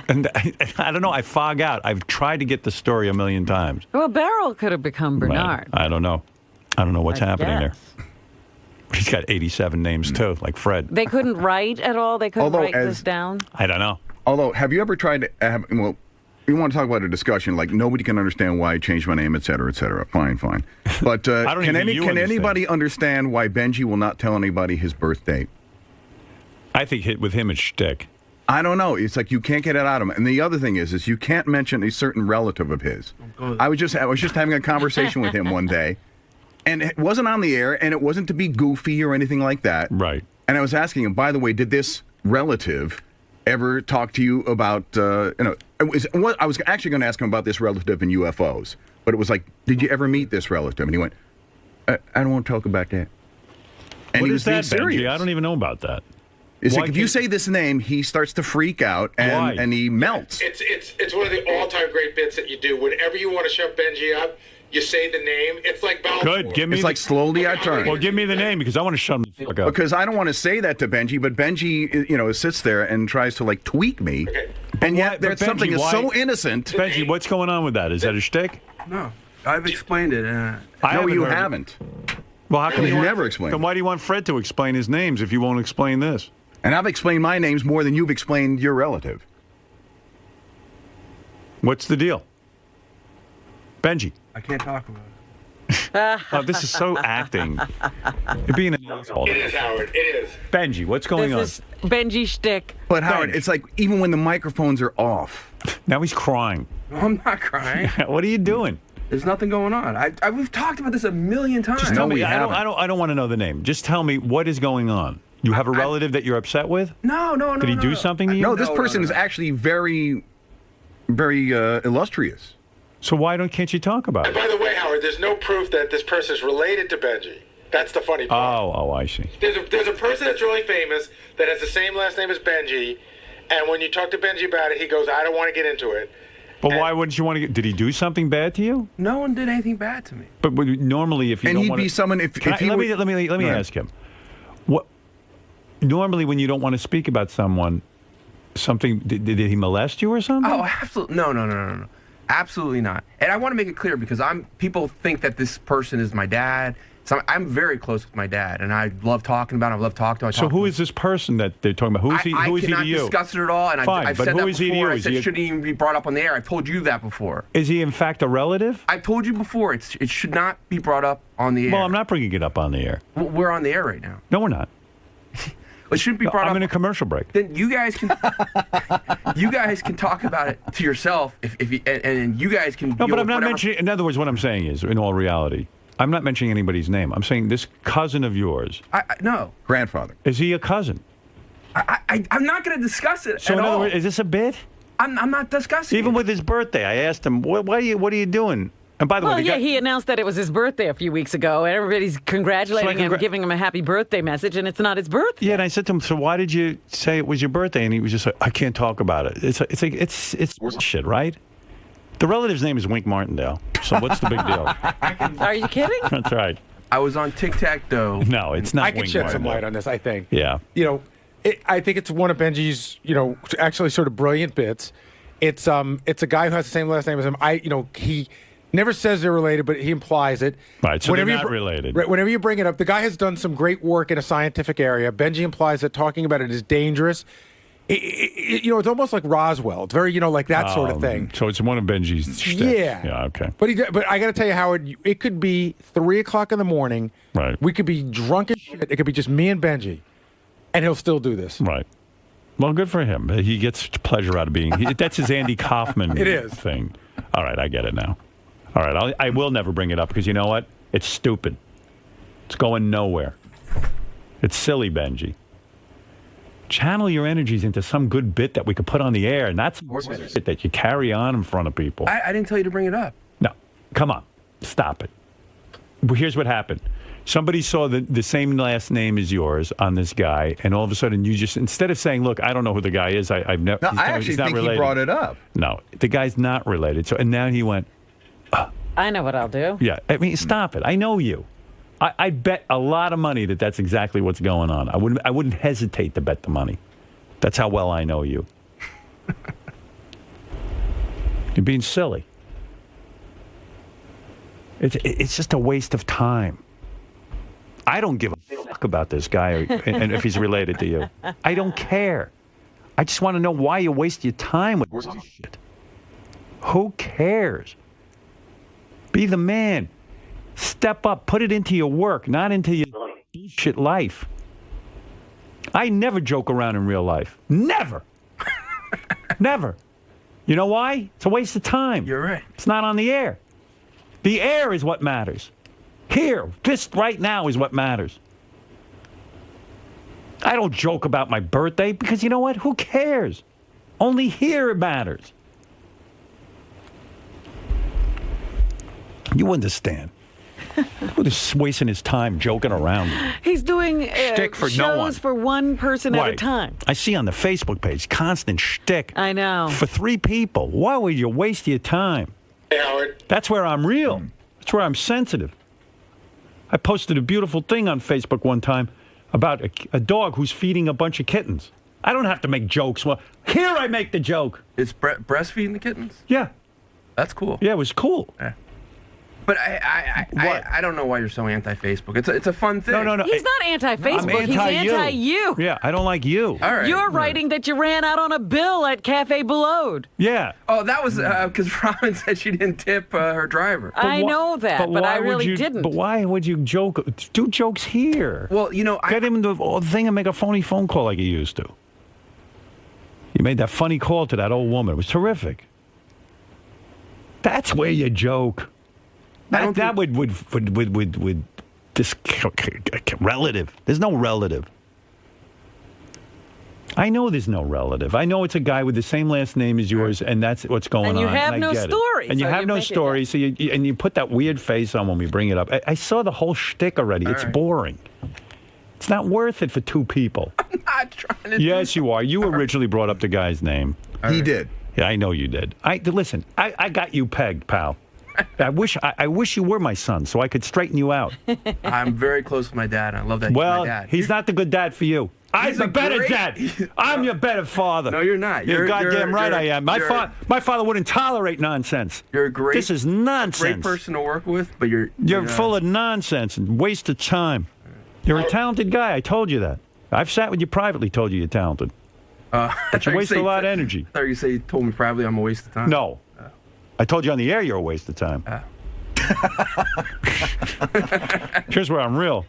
And I don't know. I fog out. I've tried to get the story a million times. Well, Beryl could have become Bernard. I don't know. I don't know what's happening there. He's got 87 names, too, like Fred. They couldn't write at all? They couldn't write this down? I don't know. Although, have you ever tried to have, well, you want to talk about a discussion, like nobody can understand why I changed my name, et cetera, et cetera. Fine. But can anybody understand why Benjy will not tell anybody his birth date? I think with him it's shtick. I don't know. It's like you can't get it out of him. And the other thing is you can't mention a certain relative of his. I was just having a conversation with him one day. And it wasn't on the air, and it wasn't to be goofy or anything like that. Right. And I was asking him, by the way, did this relative ever talk to you about, I was actually going to ask him about this relative in UFOs. But it was like, did you ever meet this relative? And he went, I don't want to talk about that. And what he is was being that, Benjy? serious. I don't even know about that. It's like if you say this name, he starts to freak out and he melts. It's one of the all-time great bits that you do. Whenever you want to shut Benjy up, you say the name. It's like Balfour. Good. Give me. It's like slowly I turn. Well, give me the name because I want to shut him the fuck up. Because I don't want to say that to Benjy, but Benjy, sits there and tries to like tweak me, and yet there's something that's so innocent. Benjy, what's going on with that? Is that a shtick? No, I've explained it. No, you haven't. Well, how come you never explained? Then why do you want Fred to explain his names if you won't explain this? And I've explained my names more than you've explained your relative. What's the deal? Benjy. I can't talk about it. Oh, this is so acting. You're being an asshole. It is, Howard. It is. Benjy, what's going on? This is Benjy shtick. But Howard, it's like even when the microphones are off. Now he's crying. No, I'm not crying. What are you doing? There's nothing going on. We've talked about this a million times. Just tell me. I don't want to know the name. Just tell me what is going on. You have a relative that you're upset with? No. Did he do something to you? No, this person is actually very, very illustrious. So why can't you talk about it? By the way, Howard, there's no proof that this person is related to Benjy. That's the funny part. Oh, I see. There's a person that's really famous that has the same last name as Benjy, and when you talk to Benjy about it, he goes, I don't want to get into it. But why wouldn't you want to did he do something bad to you? No one did anything bad to me. But normally if you don't want to... And he'd be someone Let me ask him. Normally when you don't want to speak about someone, did he molest you or something? Oh, absolutely. No. Absolutely not. And I want to make it clear because people think that this person is my dad. So I'm very close with my dad, and I love talking about him. I love talking to him. So who is this person that they're talking about? Who is he to you? I cannot discuss it at all, and I've said that before. I said it shouldn't even be brought up on the air. I've told you that before. Is he in fact a relative? I've told you before. It should not be brought up on the air. Well, I'm not bringing it up on the air. We're on the air right now. No, we're not. It shouldn't be brought up. I'm in a commercial break. Then you guys can talk about it to yourself if you, and you guys can. No, but I'm not mentioning. In other words, what I'm saying is, in all reality, I'm not mentioning anybody's name. I'm saying this cousin of yours. No. Grandfather. Is he a cousin? I'm not going to discuss it So at in other all. words, is this a bit? I'm not discussing. Even it. with his birthday, I asked him, what are you doing? And by the way, he announced that it was his birthday a few weeks ago, and everybody's congratulating him, giving him a happy birthday message, and it's not his birthday. Yeah, and I said to him, so why did you say it was your birthday? And he was just like, I can't talk about it. It's shit, right? The relative's name is Wink Martindale, so what's the big deal? Are you kidding? That's right. I was on Tic-Tac-Toe. No, it's not. I can shed some light on this, I think. Yeah. I think it's one of Benjy's, actually sort of brilliant bits. It's a guy who has the same last name as him. He never says they're related, but he implies it. Right, so they're not related. Right, whenever you bring it up, the guy has done some great work in a scientific area. Benjy implies that talking about it is dangerous. It's almost like Roswell. It's very, like that sort of thing. So it's one of Benjy's shticks. Yeah. Yeah, okay. But I got to tell you, Howard, it could be 3 o'clock in the morning. Right. We could be drunk as shit. It could be just me and Benjy. And he'll still do this. Right. Well, good for him. He gets pleasure out of being. That's his Andy Kaufman thing. All right, I get it now. All right, I will never bring it up because you know what? It's stupid. It's going nowhere. It's silly, Benjy. Channel your energies into some good bit that we could put on the air, and that's shit that you carry on in front of people. I didn't tell you to bring it up. No, come on, stop it. Here's what happened. Somebody saw the same last name as yours on this guy, and all of a sudden you just, instead of saying, look, I don't know who the guy is, I've never. No, I actually think he brought it up. No, the guy's not related. So, and now he went, I know what I'll do. yeah, I mean, stop it. I know you. I bet a lot of money that that's exactly what's going on. I wouldn't hesitate to bet the money. That's how well I know you. You're being silly. It's just a waste of time. I don't give a fuck about this guy and if he's related to you. I don't care. I just want to know why you waste your time with this shit. Who cares? Be the man. Step up. Put it into your work, not into your bullshit life. I never joke around in real life. Never. Never. You know why? It's a waste of time. You're right. It's not on the air. The air is what matters. Here, this right now is what matters. I don't joke about my birthday because you know what? Who cares? Only here it matters. You understand. Who's just wasting his time joking around? He's doing Shtick for shows no one. for one person at a Right. time. I see on the Facebook page, constant shtick. I know. For 3 people. Why would you waste your time? Hey, Howard. That's where I'm real. That's where I'm sensitive. I posted a beautiful thing on Facebook one time about a dog who's feeding a bunch of kittens. I don't have to make jokes. Well, here I make the joke. It's breastfeeding the kittens? Yeah. That's cool. Yeah, it was cool. Yeah. But I don't know why you're so anti-Facebook. It's a fun thing. No. He's not anti-Facebook. I'm He's anti-you. Yeah, I don't like you. All right. You're writing that you ran out on a bill at Cafe Belode. Yeah. Oh, that was because Robin said she didn't tip her driver. I know that, but I why would really you- didn't. But why would you joke? Do jokes here. Well, Get him the thing and make a phony phone call like you used to. You made that funny call to that old woman. It was terrific. That's where you joke. That would this relative. There's no relative. I know there's no relative. I know it's a guy with the same last name as yours, and that's what's going And on. you have I no get it. story, And you so have you no make it story, so you put that weird face on when we bring it up. I saw the whole shtick already. It's boring. It's not worth it for 2 people. I'm not trying to. Yes, you are. You originally brought up the guy's name. He did. Yeah, I know you did. Listen, I got you pegged, pal. I wish you were my son so I could straighten you out. I'm very close with my dad. I love that he's my dad. He's not the good dad for you. I'm the better dad. I'm your better father. No, you're not. You're goddamn right I am. My father wouldn't tolerate nonsense. You're a great. This is nonsense. Great person to work with, but you're full of nonsense and waste of time. You're a talented guy. I told you that. I've sat with you privately, told you you're talented. But you waste a lot of energy. I thought you told me privately I'm a waste of time. No. I told you on the air you're a waste of time. Here's where I'm real.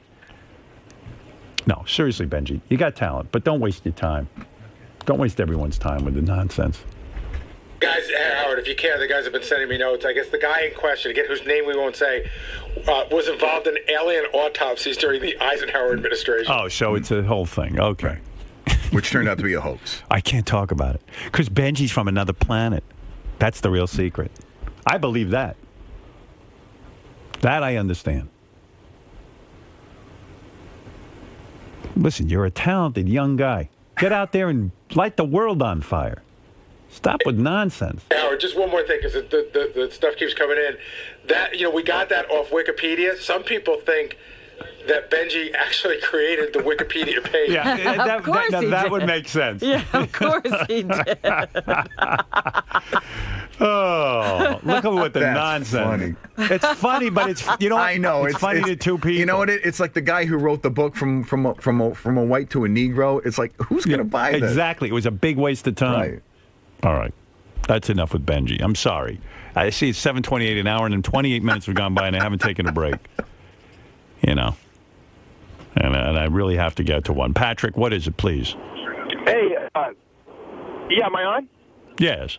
No, seriously, Benji, you got talent, but don't waste your time. Don't waste everyone's time with the nonsense. Guys, Howard, if you care, the guys have been sending me notes. I guess the guy in question, again, whose name we won't say, was involved in alien autopsies during the Eisenhower administration. Oh, so it's a whole thing. Okay. Which turned out to be a hoax. I can't talk about it because Benji's from another planet. That's the real secret. I believe that. That I understand. Listen, you're a talented young guy. Get out there and light the world on fire. Stop with nonsense. Howard, just one more thing, because the stuff keeps coming in. That, we got that off Wikipedia. Some people think that Benji actually created the Wikipedia page. Yeah, Of course he that did. would make sense. Yeah, of course he did. Oh, look at what the That's nonsense. funny. It's funny, but it's I know it's funny to two people. You know what? It's like the guy who wrote the book from a white to a Negro. It's like, who's going to buy this? Exactly. It was a big waste of time. Right. All right. That's enough with Benji. I'm sorry. I see it's 7:28 an hour, and then 28 minutes have gone by, and I haven't taken a break. And I really have to get to one. Patrick, what is it, please? Hey, yeah, am I on? Yes.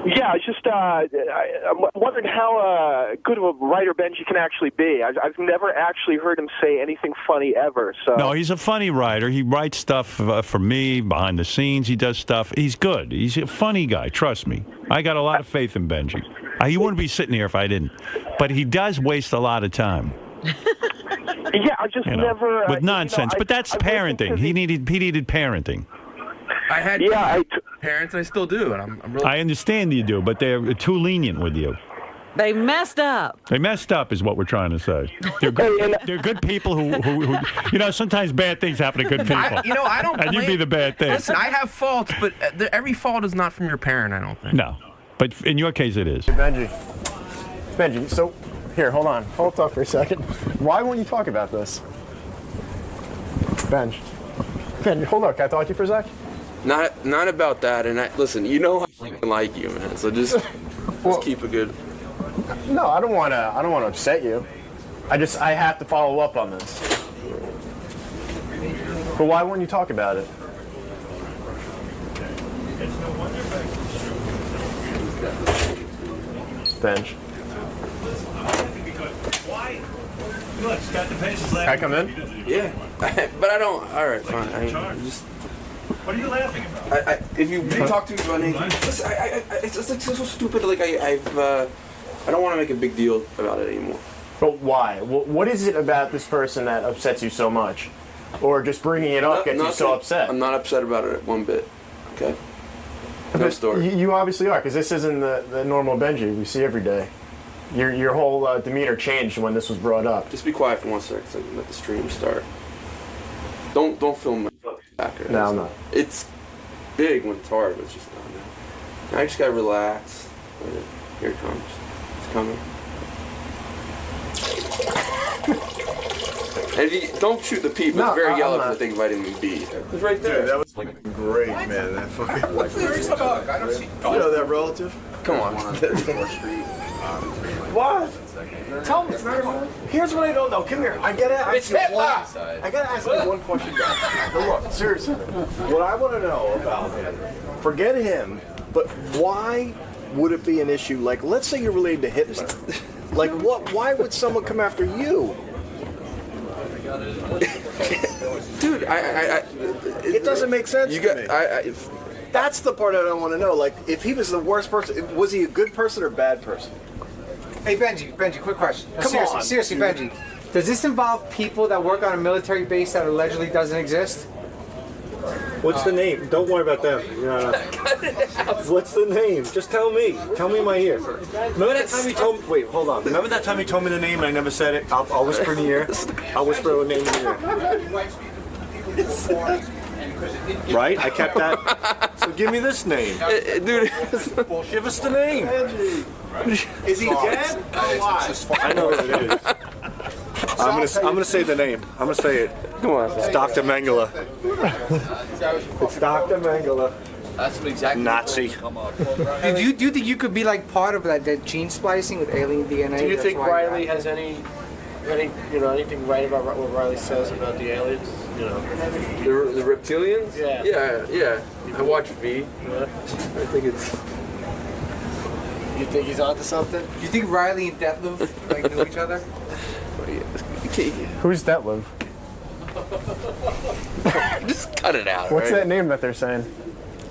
Yeah, it's just I'm wondering how good of a writer Benji can actually be. I've never actually heard him say anything funny ever. So No, he's a funny writer. He writes stuff for me behind the scenes. He does stuff. He's good. He's a funny guy. Trust me. I got a lot of faith in Benji. He wouldn't be sitting here if I didn't. But he does waste a lot of time. Yeah, I just never with nonsense. But that's parenting. He needed parenting. I had parents, and I still do, and I'm really. I understand you do, but they're too lenient with you. They messed up. They messed up, is what we're trying to say. They're good. They're good people who sometimes bad things happen to good people. I don't. And you be the bad thing. Listen, I have faults, but every fault is not from your parent. I don't think. No, but in your case, it is. Benji. So, here, hold on. Hold up for a second. Why won't you talk about this? Benj, hold on. Can I talk to you for a sec? Not about that. And listen, I fucking like you, man. So just keep it good. No, I don't want to upset you. I have to follow up on this. But why won't you talk about it? Benj. Can I come in? Yeah, but I don't. All right, fine. What are you laughing about? If you talk to me about anything, listen, it's like so stupid. Like I don't want to make a big deal about it anymore. But why? What is it about this person that upsets you so much, or just bringing it up gets you so upset? I'm not upset about it one bit. Okay. No story. You obviously are, because this isn't the normal Benji we see every day. Your whole demeanor changed when this was brought up. Just be quiet for 1 second so I can let the stream start. Don't film my back. No, I'm not. It's big when it's hard, but it's just not. I just gotta relax. Here it comes. It's coming. And if you don't shoot the pee, but it's very yellow for taking vitamin B. It's right there. Dude, that was great, man. That fucking. You know that relative? Come on. What? Tell me. Here's what I don't know. Come here. I gotta ask you one question. Look, seriously. What I want to know about him, forget him, but why would it be an issue? Like, let's say you're related to Hitler. Like, what? Why would someone come after you? Dude, it doesn't make sense to me. That's the part I don't want to know. Like, if he was the worst person, was he a good person or bad person? Hey, Benji, quick question. Come on. Seriously, Benji. Does this involve people that work on a military base that allegedly doesn't exist? What's the name? Don't worry about them. What's the name? Just tell me. Tell me in my ear. Remember that time you told me? Wait, hold on. Remember that time you told me the name and I never said it? I'll whisper in the ear. I'll whisper the name in the ear. Right? I kept that. So give me this name. Dude. Give us the name. Is he dead? I know who it is. I'm gonna say the name. I'm gonna say it. Come on. It's Dr. Mengele. It's Dr. Mengele. That's exactly Nazi. Do you think you could be like part of that gene splicing with alien DNA? Do you think Riley has any anything right about what Riley says about the aliens? You know, The reptilians? Yeah. I watch V. Yeah. I think it's. You think he's onto something? Do you think Riley and Detlef knew each other? Who's Detlef? Just cut it out. What's right? that name that they're saying?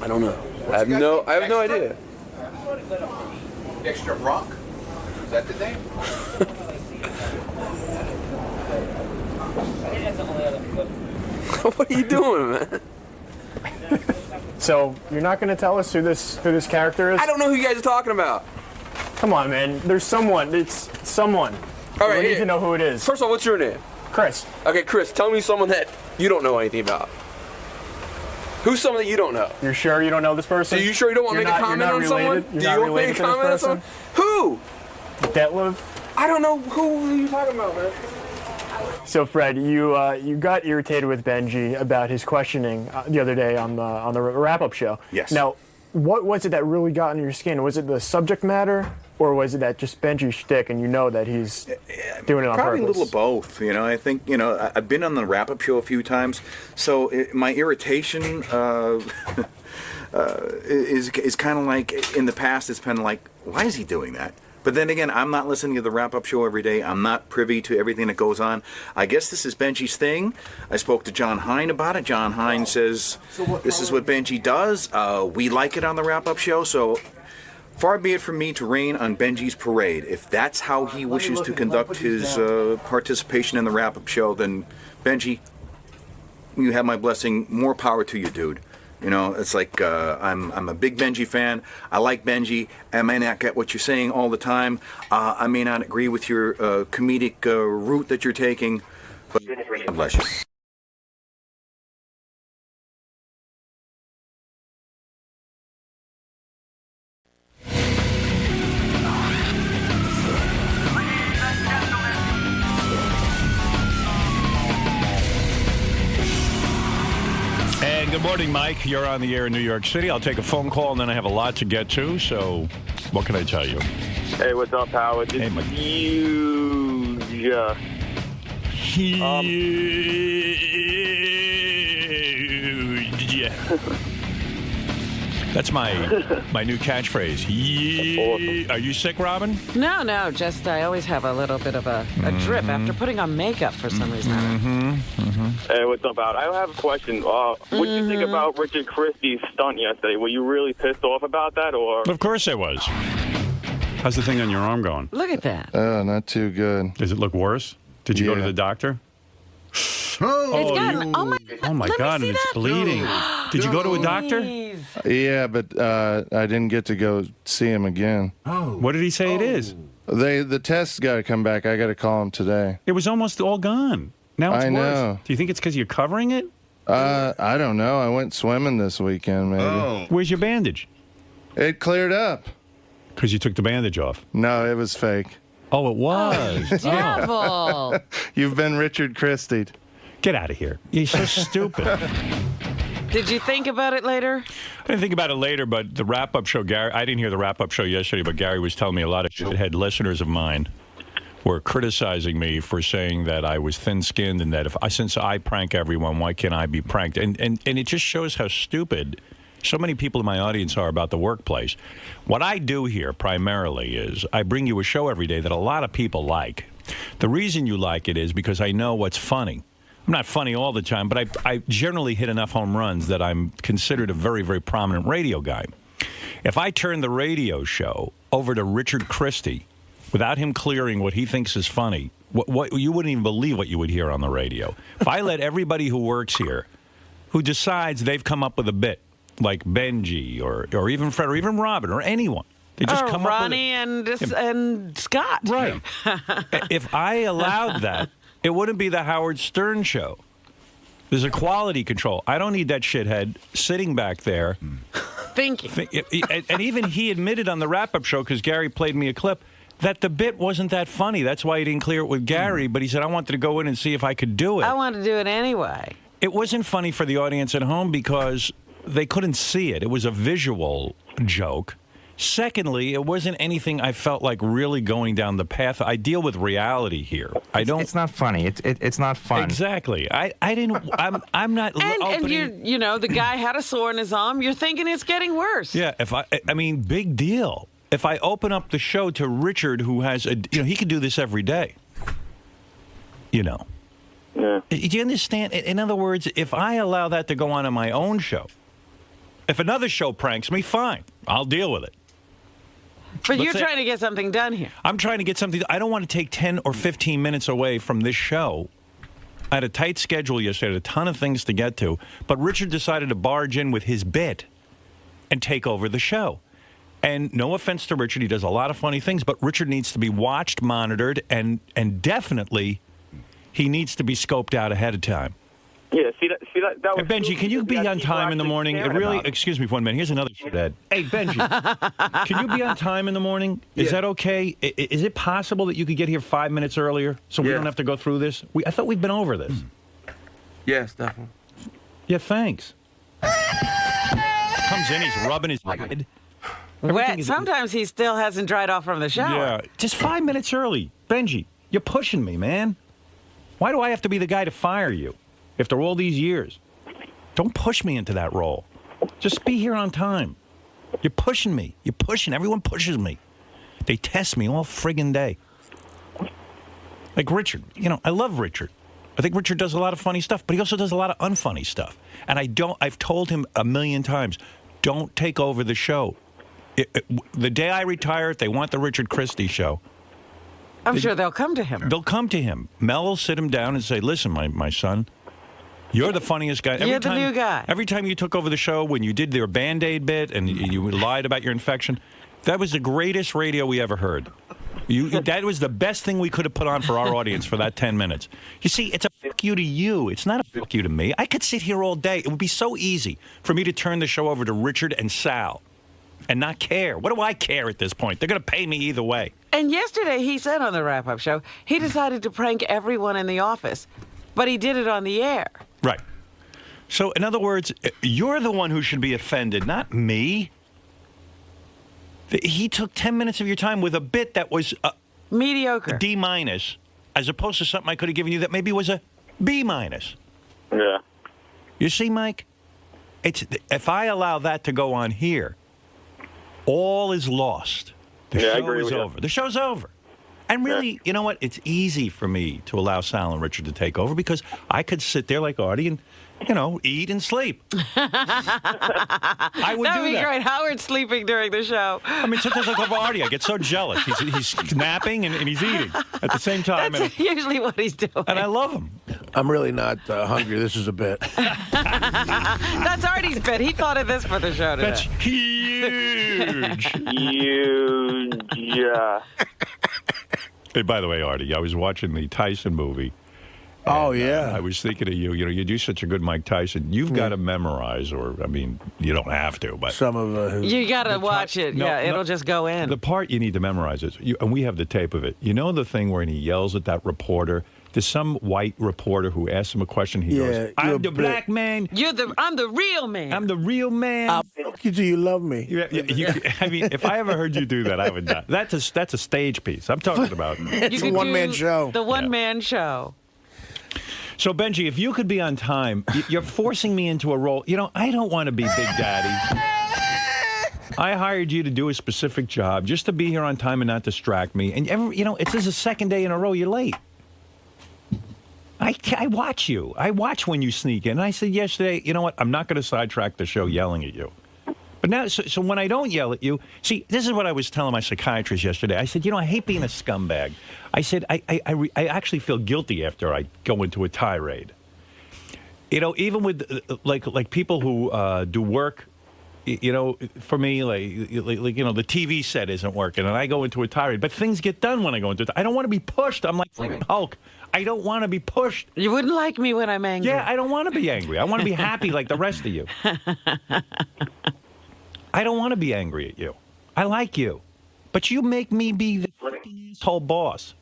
I don't know. I have no idea. Extra Bronk? Is that the name? What are you doing, man? So you're not going to tell us who this character is? I don't know who you guys are talking about. Come on, man. There's someone. It's someone. All right, we need to know who it is. First of all, what's your name? Chris. Okay, Chris, tell me someone that you don't know anything about. Who's someone that you don't know? You're sure you don't know this person? Are you sure you don't want to make a comment on someone? You're Do not you want to related make a to this comment on someone? Who? Detlef. I don't know who you're talking about, man. So Fred, you got irritated with Benjy about his questioning the other day on the wrap-up show. Yes. Now, what was it that really got under your skin? Was it the subject matter, or was it that just Benjy shtick, and you know that he's doing it on Probably purpose? a little of both. You know, I think, you know, I've been on the wrap-up show a few times, so my irritation is kind of like, in the past, it's been like, why is he doing that? But then again, I'm not listening to the wrap-up show every day. I'm not privy to everything that goes on. I guess this is Benjy's thing. I spoke to John Hine about it. John Hine says this is what Benjy does. We like it on the wrap-up show, so far be it from me to rain on Benjy's parade. If that's how he wishes to conduct his participation in the wrap-up show, then Benjy, you have my blessing. More power to you, dude. You know, it's like I'm a big Benjy fan. I like Benjy. I may not get what you're saying all the time. I may not agree with your comedic route that you're taking, but God bless you. And good morning, Mike. You're on the air in New York City. I'll take a phone call, and then I have a lot to get to, so what can I tell you? Hey, what's up, Howard? This Mike. Huge. Huge. That's my new catchphrase. Awesome. Are you sick, Robin? No, just I always have a little bit of a drip after putting on makeup for some reason. Hey, what's up, Howard? I have a question. What did you think about Richard Christie's stunt yesterday? Were you really pissed off about that, or? Of course I was. How's the thing on your arm going? Look at that. Oh, not too good. Does it look worse? Did you go to the doctor? It's gotten, oh my God, and it's bleeding. Did you go to a doctor? Yeah, but I didn't get to go see him again. What did he say it is? The test's got to come back. I got to call him today. It was almost all gone. Now it's I worse. know. Do you think it's because you're covering it? I don't know. I went swimming this weekend, maybe. Where's your bandage? It cleared up. Because you took the bandage off. No, it was fake. Oh, it was. Devil. You've been Richard Christie. Get out of here. You're so stupid. Did you think about it later? I didn't think about it later, but the wrap-up show, Gary, I didn't hear the wrap-up show yesterday, but Gary was telling me a lot of shithead listeners of mine were criticizing me for saying that I was thin-skinned and that since I prank everyone, why can't I be pranked? And it just shows how stupid so many people in my audience are about the workplace. What I do here primarily is I bring you a show every day that a lot of people like. The reason you like it is because I know what's funny. I'm not funny all the time, but I generally hit enough home runs that I'm considered a very, very prominent radio guy. If I turn the radio show over to Richard Christie without him clearing what he thinks is funny, what you wouldn't even believe what you would hear on the radio. If I let everybody who works here, who decides they've come up with a bit, like Benjy or even Fred or even Robin or anyone, they just come Ronnie up with it. and Scott. Right. If I allowed that, it wouldn't be the Howard Stern show. There's a quality control. I don't need that shithead sitting back there. Thinking. And even he admitted on the wrap-up show, because Gary played me a clip, that the bit wasn't that funny. That's why he didn't clear it with Gary, but he said, I wanted to go in and see if I could do it. I wanted to do it anyway. It wasn't funny for the audience at home because they couldn't see it. It was a visual joke. Secondly, it wasn't anything I felt like really going down the path. I deal with reality here. I don't. It's not funny. It's not fun. Exactly. I didn't. I'm not. And you know, the guy had a sore in his arm. You're thinking it's getting worse. Yeah. I mean, big deal. If I open up the show to Richard, who has he could do this every day. You know. Yeah. Do you understand? In other words, if I allow that to go on in my own show, if another show pranks me, fine, I'll deal with it. But you're trying to get something done here. I'm trying to get something. I don't want to take 10 or 15 minutes away from this show. I had a tight schedule yesterday, a ton of things to get to, but Richard decided to barge in with his bit and take over the show. And no offense to Richard, he does a lot of funny things, but Richard needs to be watched, monitored, and definitely he needs to be scoped out ahead of time. Yeah, see that was... Hey, Benjy, can you be on time in the morning? It really, excuse me for 1 minute. Here's another shit. Hey, Benjy, can you be on time in the morning? Is that okay? Is it possible that you could get here 5 minutes earlier so we don't have to go through this? I thought we'd been over this. Yes, definitely. Yeah, thanks. Comes in, he's rubbing his head. Wet. Sometimes he still hasn't dried off from the shower. Yeah, just 5 minutes early. Benjy, you're pushing me, man. Why do I have to be the guy to fire you after all these years? Don't push me into that role. Just be here on time. You're pushing me. You're pushing. Everyone pushes me. They test me all friggin' day. Like Richard. You know, I love Richard. I think Richard does a lot of funny stuff, but he also does a lot of unfunny stuff. And I've told him a million times, don't take over the show. The day I retire, if they want the Richard Christie show, I'm sure they'll come to him. They'll come to him. Mel will sit him down and say, listen, my son, you're the funniest guy. You're the new guy. Every time you took over the show, when you did their Band-Aid bit and you lied about your infection, that was the greatest radio we ever heard. That was the best thing we could have put on for our audience for that 10 minutes. You see, it's a fuck you to you. It's not a fuck you to me. I could sit here all day. It would be so easy for me to turn the show over to Richard and Sal and not care. What do I care at this point? They're going to pay me either way. And yesterday he said on the wrap-up show, he decided to prank everyone in the office, but he did it on the air. Right. So, in other words, you're the one who should be offended, not me. He took 10 minutes of your time with a bit that was mediocre, a D-, as opposed to something I could have given you that maybe was a B-. Yeah. You see, Mike? If I allow that to go on here, all is lost. The show is over. The show's over. And really, you know what? It's easy for me to allow Sal and Richard to take over because I could sit there like Artie and, eat and sleep. I would do that. That'd be great. Howard's sleeping during the show. I mean, sometimes I go over Artie. I get so jealous. He's napping and he's eating at the same time. That's usually what he's doing. And I love him. I'm really not hungry. This is a bit. That's Artie's bit. He thought of this for the show today. That's huge. Huge. Yeah. Hey, by the way, Artie, I was watching the Tyson movie. Oh, yeah. I was thinking of you. You do such a good Mike Tyson. You've got to memorize, you don't have to, but some of you got to watch it. It'll just go in. The part you need to memorize is, and we have the tape of it. You know the thing where he yells at that reporter? There's some white reporter who asks him a question. He goes, "I'm the black man. I'm the real man. I'm the real man. I'll fuck you till you love me." I mean, if I ever heard you do that, I would not. That's a stage piece. I'm talking about. It's a one-man show. The one-man show. So, Benjy, if you could be on time, you're forcing me into a role. I don't want to be Big Daddy. I hired you to do a specific job just to be here on time and not distract me. And, this is the second day in a row you're late. I watch you. I watch when you sneak in. And I said yesterday, you know what? I'm not going to sidetrack the show yelling at you. But now, so when I don't yell at you, see, this is what I was telling my psychiatrist yesterday. I said, I hate being a scumbag. I said, I actually feel guilty after I go into a tirade. Even with like people who do work, for me, the TV set isn't working, and I go into a tirade. But things get done when I go into it. I don't want to be pushed. I'm like Hulk. I don't want to be pushed. You wouldn't like me when I'm angry. Yeah, I don't want to be angry. I want to be happy like the rest of you. I don't want to be angry at you. I like you. But you make me be the asshole boss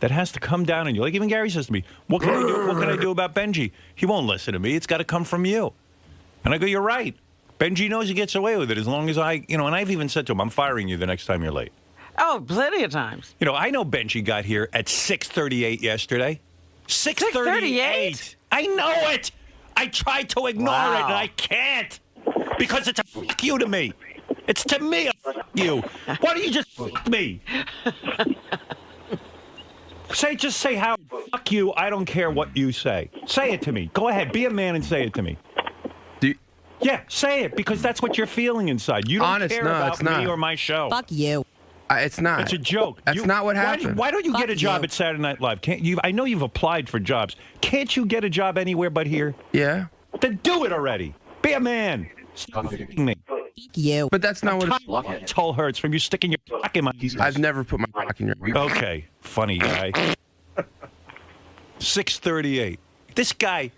that has to come down on you. Like even Gary says to me, what can I do about Benjy? He won't listen to me. It's got to come from you. And I go, you're right. Benjy knows he gets away with it as long as and I've even said to him, I'm firing you the next time you're late. Oh, plenty of times. I know Benjy got here at 6:38 yesterday. 6:38? I know it. I tried to ignore it, and I can't. Because it's a fuck you to me. It's to me a fuck you. Why don't you just fuck me? Just say how fuck you. I don't care what you say. Say it to me. Go ahead. Be a man and say it to me. Yeah, say it, because that's what you're feeling inside. You don't care about me or my show. Fuck you. It's not. It's a joke. That's not what happened. Why don't you get a job at Saturday Night Live? Can't you? I know you've applied for jobs. Can't you get a job anywhere but here? Yeah. Then do it already. Be a man. Stop f***ing me. You. But that's not what it's all hurts from you sticking your cock in my... I've never put my cock in your... Okay, funny guy. 6:38. This guy,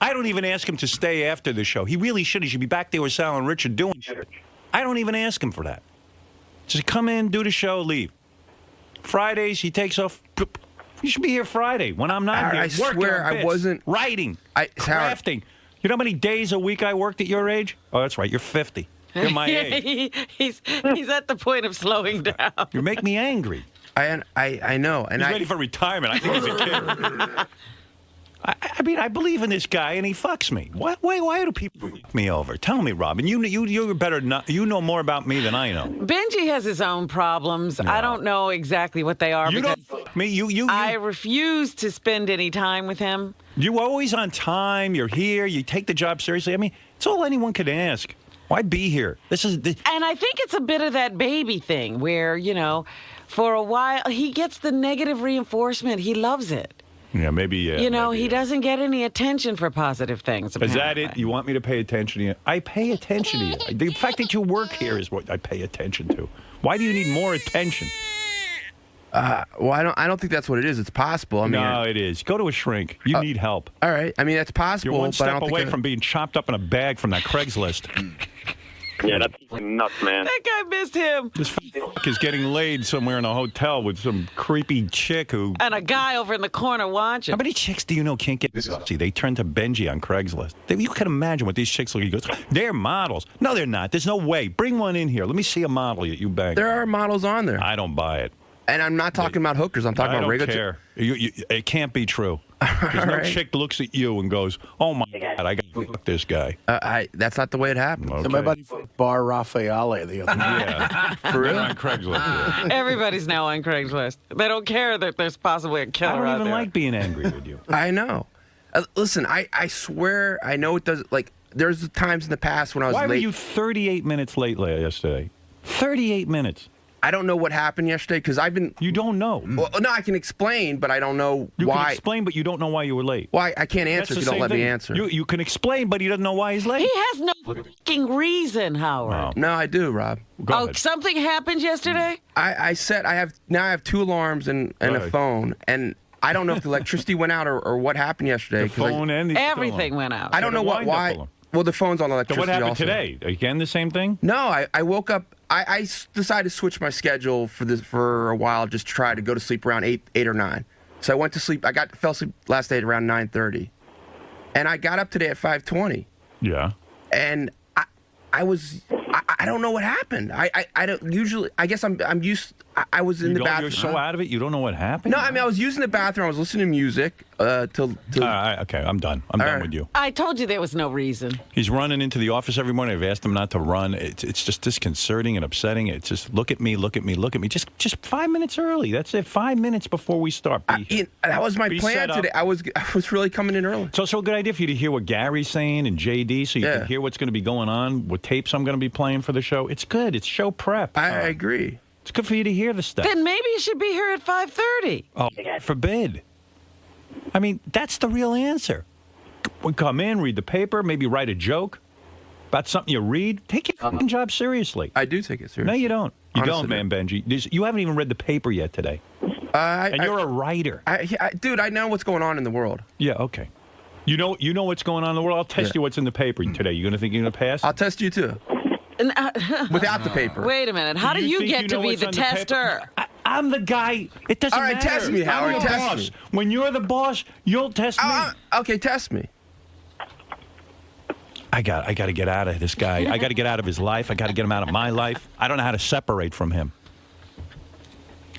I don't even ask him to stay after the show. He really should. He should be back there with Sal and Richard doing shit. I don't even ask him for that. Just come in, do the show, leave. Fridays, he takes off. You should be here Friday when I'm not here. I swear I wasn't... Writing, crafting. You know how many days a week I worked at your age? Oh, that's right. You're 50. You're my age. He's at the point of slowing down. You make me angry. I know. And he's ready for retirement. I think he's a kid. I mean, I believe in this guy, and he fucks me. Why do people fuck me over? Tell me, Robin. You're better. You know more about me than I know. Benjy has his own problems. No. I don't know exactly what they are. You don't fuck me. You. I refuse to spend any time with him. You're always on time. You're here. You take the job seriously. I mean, it's all anyone could ask. Why be here? And I think it's a bit of that baby thing where, for a while he gets the negative reinforcement. He loves it. Yeah, maybe. He doesn't get any attention for positive things. Apparently. Is that it? You want me to pay attention to you? I pay attention to you. The fact that you work here is what I pay attention to. Why do you need more attention? Well, I don't think that's what it is. It's possible. I mean, no, it is. Go to a shrink. You need help. All right. I mean, that's possible. You're one but I step don't away think from being chopped up in a bag from that Craigslist. Yeah, that's nuts, man. That guy missed him. This fuck is getting laid somewhere in a hotel with some creepy chick who... And a guy over in the corner watching. How many chicks do you know can't get pussy? They turn to Benjy on Craigslist. You can imagine what these chicks look like. He goes, they're models. No, they're not. There's no way. Bring one in here. Let me see a model that you bang. There are models on there. I don't buy it. And I'm not talking about hookers. I'm talking about regular... I don't care. It can't be true. There's no chick looks at you and goes, oh, my God, I got to fuck this guy. That's not the way it happened. Okay. My buddy Bar Raffaele the other night. Yeah. For real? On Craigslist. Yeah. Everybody's now on Craigslist. They don't care that there's possibly a killer out there. I don't even like being angry with you. I know. Listen, I swear, I know it doesn't... Like, there's times in the past when I was late. Why were you 38 minutes late yesterday? 38 minutes. I don't know what happened yesterday because I've been... You don't know. Well, no, I can explain, but I don't know why. You can explain, but you don't know why you were late. Why? I can't answer if you don't let me answer. You can explain, but he doesn't know why he's late. He has no fucking reason, Howard. No, I do, Rob. Go ahead. Something happened yesterday? I have 2 alarms and a phone, and I don't know if the electricity went out or what happened yesterday. The phone and everything went out. I don't know why. Well, the phone's on electricity. So what happened also. today? Again, the same thing? No, I woke up. I decided to switch my schedule for a while, just to try to go to sleep around 8 or 9. So I went to sleep. fell asleep last night around 9:30, and I got up today at 5:20. Yeah. And I don't know what happened. I don't usually. I guess I'm used. I was in the bathroom. You're so out of it, you don't know what happened? No, I mean I was using the bathroom. I was listening to music. Okay, I'm done. I'm done with you. I told you there was no reason. He's running into the office every morning. I've asked him not to run. It's just disconcerting and upsetting. It's just look at me. Just 5 minutes early. That's it. 5 minutes before we start. That was my plan today. I was really coming in early. It's also a good idea for you to hear what Gary's saying and JD, so you can hear what's going to be going on, what tapes I'm going to be playing for the show. It's good. It's show prep. I agree. It's good for you to hear the stuff. Then maybe you should be here at 5:30. Oh, God forbid. I mean, that's the real answer. We come in, read the paper, maybe write a joke about something you read. Take your fucking job seriously. I do take it seriously. No, you don't. You Honestly, don't, man, Benjy. You haven't even read the paper yet today. And you're a writer. Dude, I know what's going on in the world. Yeah, okay. You know what's going on in the world? I'll test you what's in the paper today. You going to think you're going to pass? I'll test you, too. Without the paper. Wait a minute. How do you get to be the tester? I'm the guy. It doesn't matter. All right, test me, Howard. I'm the boss. When you're the boss, you'll test me. Okay, test me. I got to get out of this guy. I got to get out of his life. I got to get him out of my life. I don't know how to separate from him.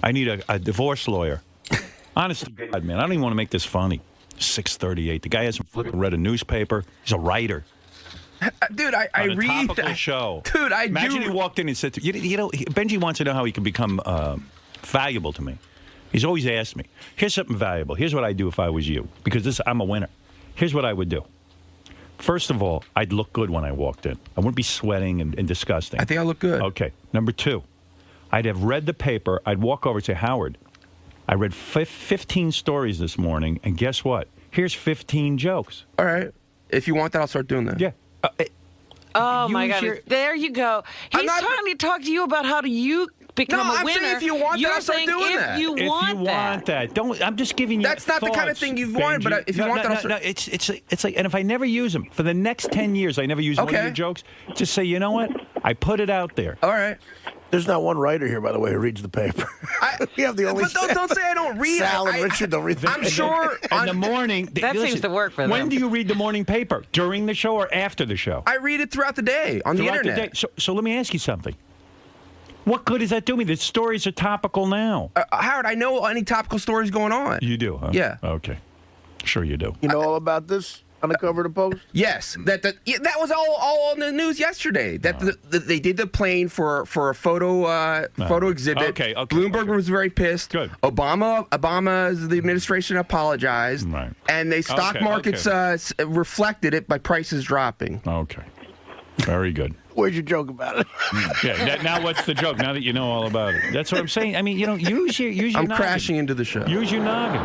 I need a divorce lawyer. Honest to God, man, I don't even want to make this funny. 6:38. The guy hasn't read a newspaper. He's a writer. Dude, I on a read topical show. Dude, Imagine he walked in and said, you know, Benjy wants to know how he can become valuable to me. He's always asked me, here's something valuable. Here's what I'd do if I was you, because I'm a winner. Here's what I would do. First of all, I'd look good when I walked in. I wouldn't be sweating and disgusting. I think I look good. Okay. Number two, I'd have read the paper. I'd walk over and say, Howard, I read 15 stories this morning, and guess what? Here's 15 jokes. All right. If you want that, I'll start doing that. Yeah. Oh, my God. There you go. He's trying to talk to you about how do you become a winner. I'm saying if you want that, I'll start doing that. If you want that. Don't. I'm just giving you That's not the kind of thing you've wanted, but if you want that, I'll start. No, it's like, and if I never use them, for the next 10 years, I never use one of your jokes, just say, you know what? I put it out there. All right. There's not one writer here, by the way, who reads the paper. We have the only. But don't say I don't read. Sal and Richard don't read the paper. I'm sure. In the morning. That seems to work for them. When do you read the morning paper? During the show or after the show? I read it throughout the day on the internet. So let me ask you something. What good does that do me? The stories are topical now. Howard, I know any topical stories going on. You do, huh? Yeah. Okay. Sure you do. You know all about this on the cover of the Post? Yes. That was all on the news yesterday. That they did the plane for a photo exhibit. Okay. Bloomberg was very pissed. Good. Obama's the administration apologized. Right. And they stock markets reflected it by prices dropping. Okay. Very good. Where'd you joke about it? Yeah. Now what's the joke? Now that you know all about it, that's what I'm saying. I mean, you know, use your I'm noggin. crashing into the show. Use your noggin.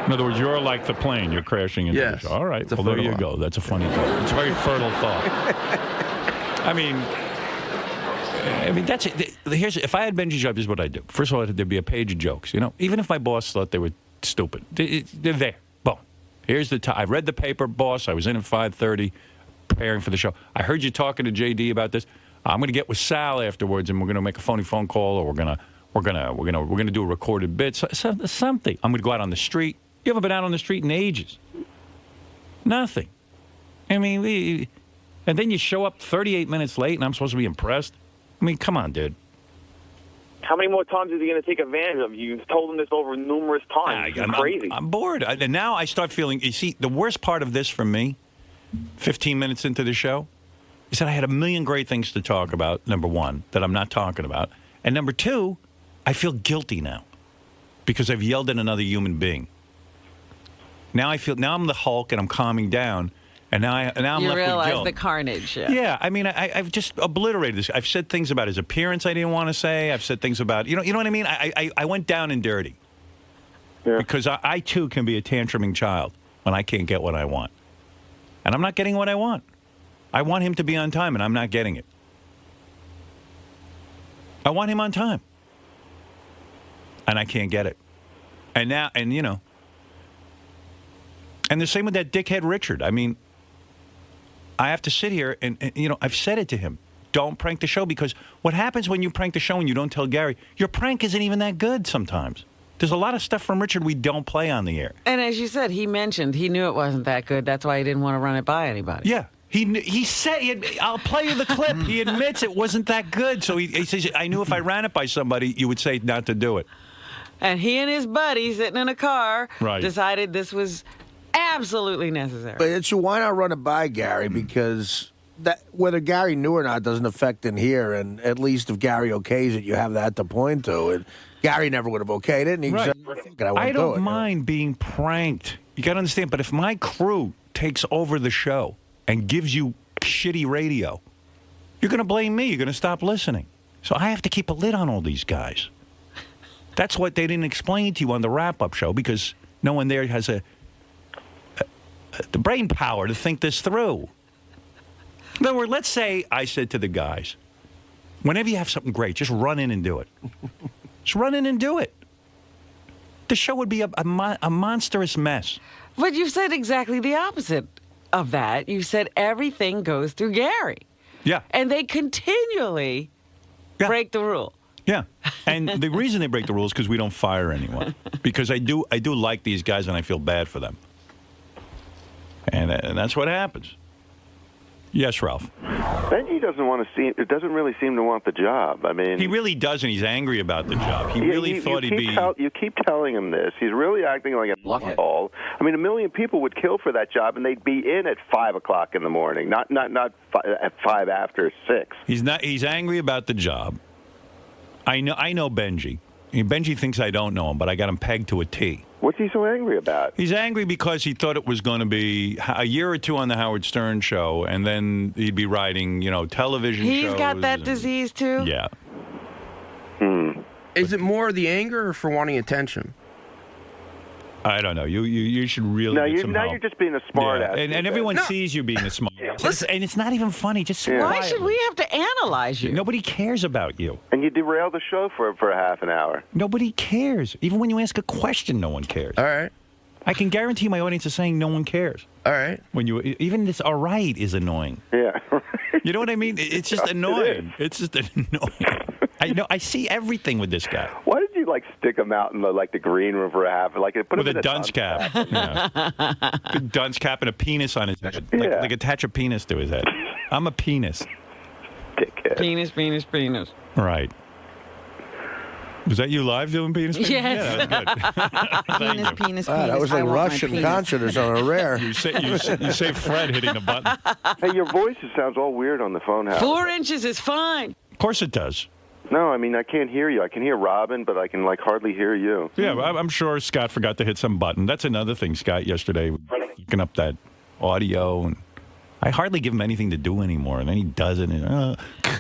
In other words, you're like the plane. You're crashing into the show. All right. Well, there you go. That's a funny thought. It's a very fertile thought. I mean, that's it. If I had Benjy's job, this is what I'd do. First of all, there'd be a page of jokes. You know, even if my boss thought they were stupid, they're there. Boom. Here's the time. I read the paper, boss. I was in at 5:30. Preparing for the show. I heard you talking to JD about this. I'm going to get with Sal afterwards, and we're going to make a phone call, or we're going to do a recorded bit. Something. I'm going to go out on the street. You haven't been out on the street in ages. Nothing. I mean, and then you show up 38 minutes late, and I'm supposed to be impressed. I mean, come on, dude. How many more times is he going to take advantage of you? You've told him this over numerous times. It's crazy. I'm bored. And now I start feeling. You see, the worst part of this for me. 15 minutes into the show, he said I had a million great things to talk about, number one, that I'm not talking about. And number two, I feel guilty now because I've yelled at another human being. Now I'm the Hulk and I'm calming down, and now I'm left with guilt. You realize the carnage. Yeah, I mean, I've just obliterated this. I've said things about his appearance I didn't want to say. I've said things about, you know what I mean? I went down and dirty. Yeah. Because I too can be a tantruming child when I can't get what I want. And I'm not getting what I want. I want him to be on time, and I'm not getting it. I want him on time. And I can't get it. And now, and the same with that dickhead Richard. I mean, I have to sit here and I've said it to him. Don't prank the show, because what happens when you prank the show and you don't tell Gary, your prank isn't even that good sometimes. There's a lot of stuff from Richard we don't play on the air. And as you said, he mentioned he knew it wasn't that good. That's why he didn't want to run it by anybody. Yeah. He said, I'll play you the clip. He admits it wasn't that good. So he says, I knew if I ran it by somebody, you would say not to do it. And he and his buddy sitting in a car decided this was absolutely necessary. But why not run it by Gary? Because whether Gary knew or not doesn't affect in here. And at least if Gary okays it, you have that to point to. And Gary never would have okayed it. And he said, I don't mind being pranked. You got to understand. But if my crew takes over the show and gives you shitty radio, you're going to blame me. You're going to stop listening. So I have to keep a lid on all these guys. That's what they didn't explain to you on the wrap-up show, because no one there has the brain power to think this through. In other words, let's say I said to the guys, whenever you have something great, just run in and do it. Just run in and do it. The show would be a monstrous mess. But you've said exactly the opposite of that. You said everything goes through Gary. Yeah. And they continually break the rule. Yeah. And the reason they break the rules is because we don't fire anyone. Because I do like these guys, and I feel bad for them. And that's what happens. Yes, Ralph. Benjy doesn't really seem to want the job. I mean, he really doesn't. He's angry about the job. He really thought he'd be. You keep telling him this. He's really acting like a ball. I mean, 1 million people would kill for that job, and they'd be in at 5 o'clock in the morning, not at 5 after 6. He's not. He's angry about the job. I know Benjy. Benjy thinks I don't know him, but I got him pegged to a T. What's he so angry about? He's angry because he thought it was going to be a year or two on the Howard Stern show, and then he'd be writing, television shows. He's got that disease, too? Yeah. Is it more the anger or for wanting attention? I don't know. You should really get some help. You're just being a smart ass. And everyone sees you being a smart ass. And it's not even funny. Just Why should we have to analyze you? Nobody cares about you. And you derail the show for a half an hour. Nobody cares. Even when you ask a question, no one cares. All right. I can guarantee my audience is saying no one cares. All right. Even this all right is annoying. Yeah. You know what I mean? It's just annoying. It's just annoying. I know. I see everything with this guy. Why did you stick him out in the green room for a half? Put with him a dunce cap. Big dunce cap and a penis on his head. Like attach a penis to his head. I'm a penis. Dickhead. Penis. Right. Was that you live doing penis? Yes. Yeah, that was good. penis. That was like Russian concert or something rare. You say Fred hitting the button. Hey, your voice sounds all weird on the phone. 4 inches is fine. Of course it does. No, I mean, I can't hear you. I can hear Robin, but I can hardly hear you. Yeah, I'm sure Scott forgot to hit some button. That's another thing, Scott, yesterday, looking up that audio, and I hardly give him anything to do anymore, and then he does it, and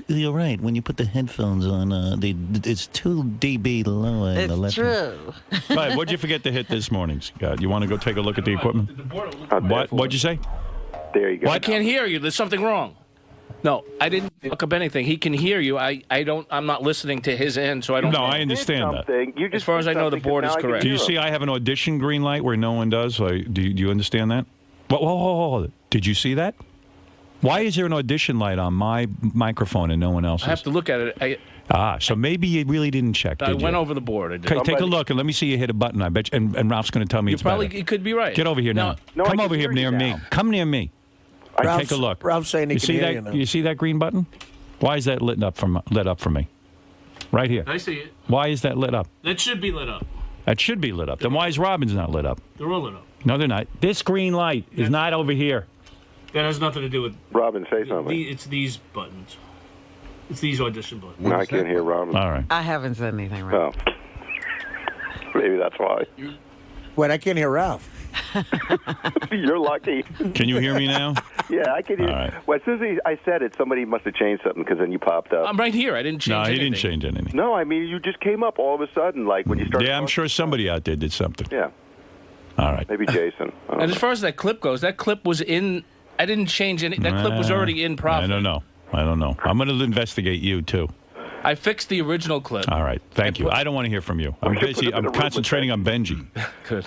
you're right, when you put the headphones on, it's 2 dB lower in the left. It's true. Right, what'd you forget to hit this morning, Scott? You want to go take a look at the equipment? What'd you say? There you go. Well, I can't hear you. There's something wrong. No, I didn't fuck up anything. He can hear you. I'm not listening to his end, so I don't. No, I understand that. As far as I know, the board is correct. Do you see I have an audition green light where no one does? Do you understand that? Whoa. Did you see that? Why is there an audition light on my microphone and no one else's? I have to look at it. So maybe you really didn't check, did you? Went over the board. I did. Okay, take a look and let me see you hit a button. I bet you, and Ralph's going to tell me it's better. You could be right. Get over here now. No, Come over here near me. Come near me. Take a look. Ralph's saying he can hear you now. You see that green button? Why is that lit up for me? Right here. I see it. Why is that lit up? That should be lit up. That should be lit up. Then why is Robin's not lit up? They're all lit up. No, they're not. This green light is not over here. That has nothing to do with... Robin, say something. It's these buttons. It's these audition buttons. No, I can't hear Robin. All right. I haven't said anything right. Oh. Maybe that's why. Wait, I can't hear Ralph. You're lucky. Can you hear me now? Yeah, I can hear. All right. Well, as soon as I said it, somebody must have changed something because then you popped up. I'm right here. I didn't change anything. No, he didn't change anything. No, I mean, you just came up all of a sudden, when you started. Yeah, I'm sure somebody out there did something. Yeah. All right. Maybe Jason. And as far as that clip goes, that clip was in... I didn't change any... That clip was already in profit. I don't know. I'm going to investigate you, too. I fixed the original clip. All right. Thank you. I don't want to hear from you. I'm busy. I'm concentrating on Benjy. Good.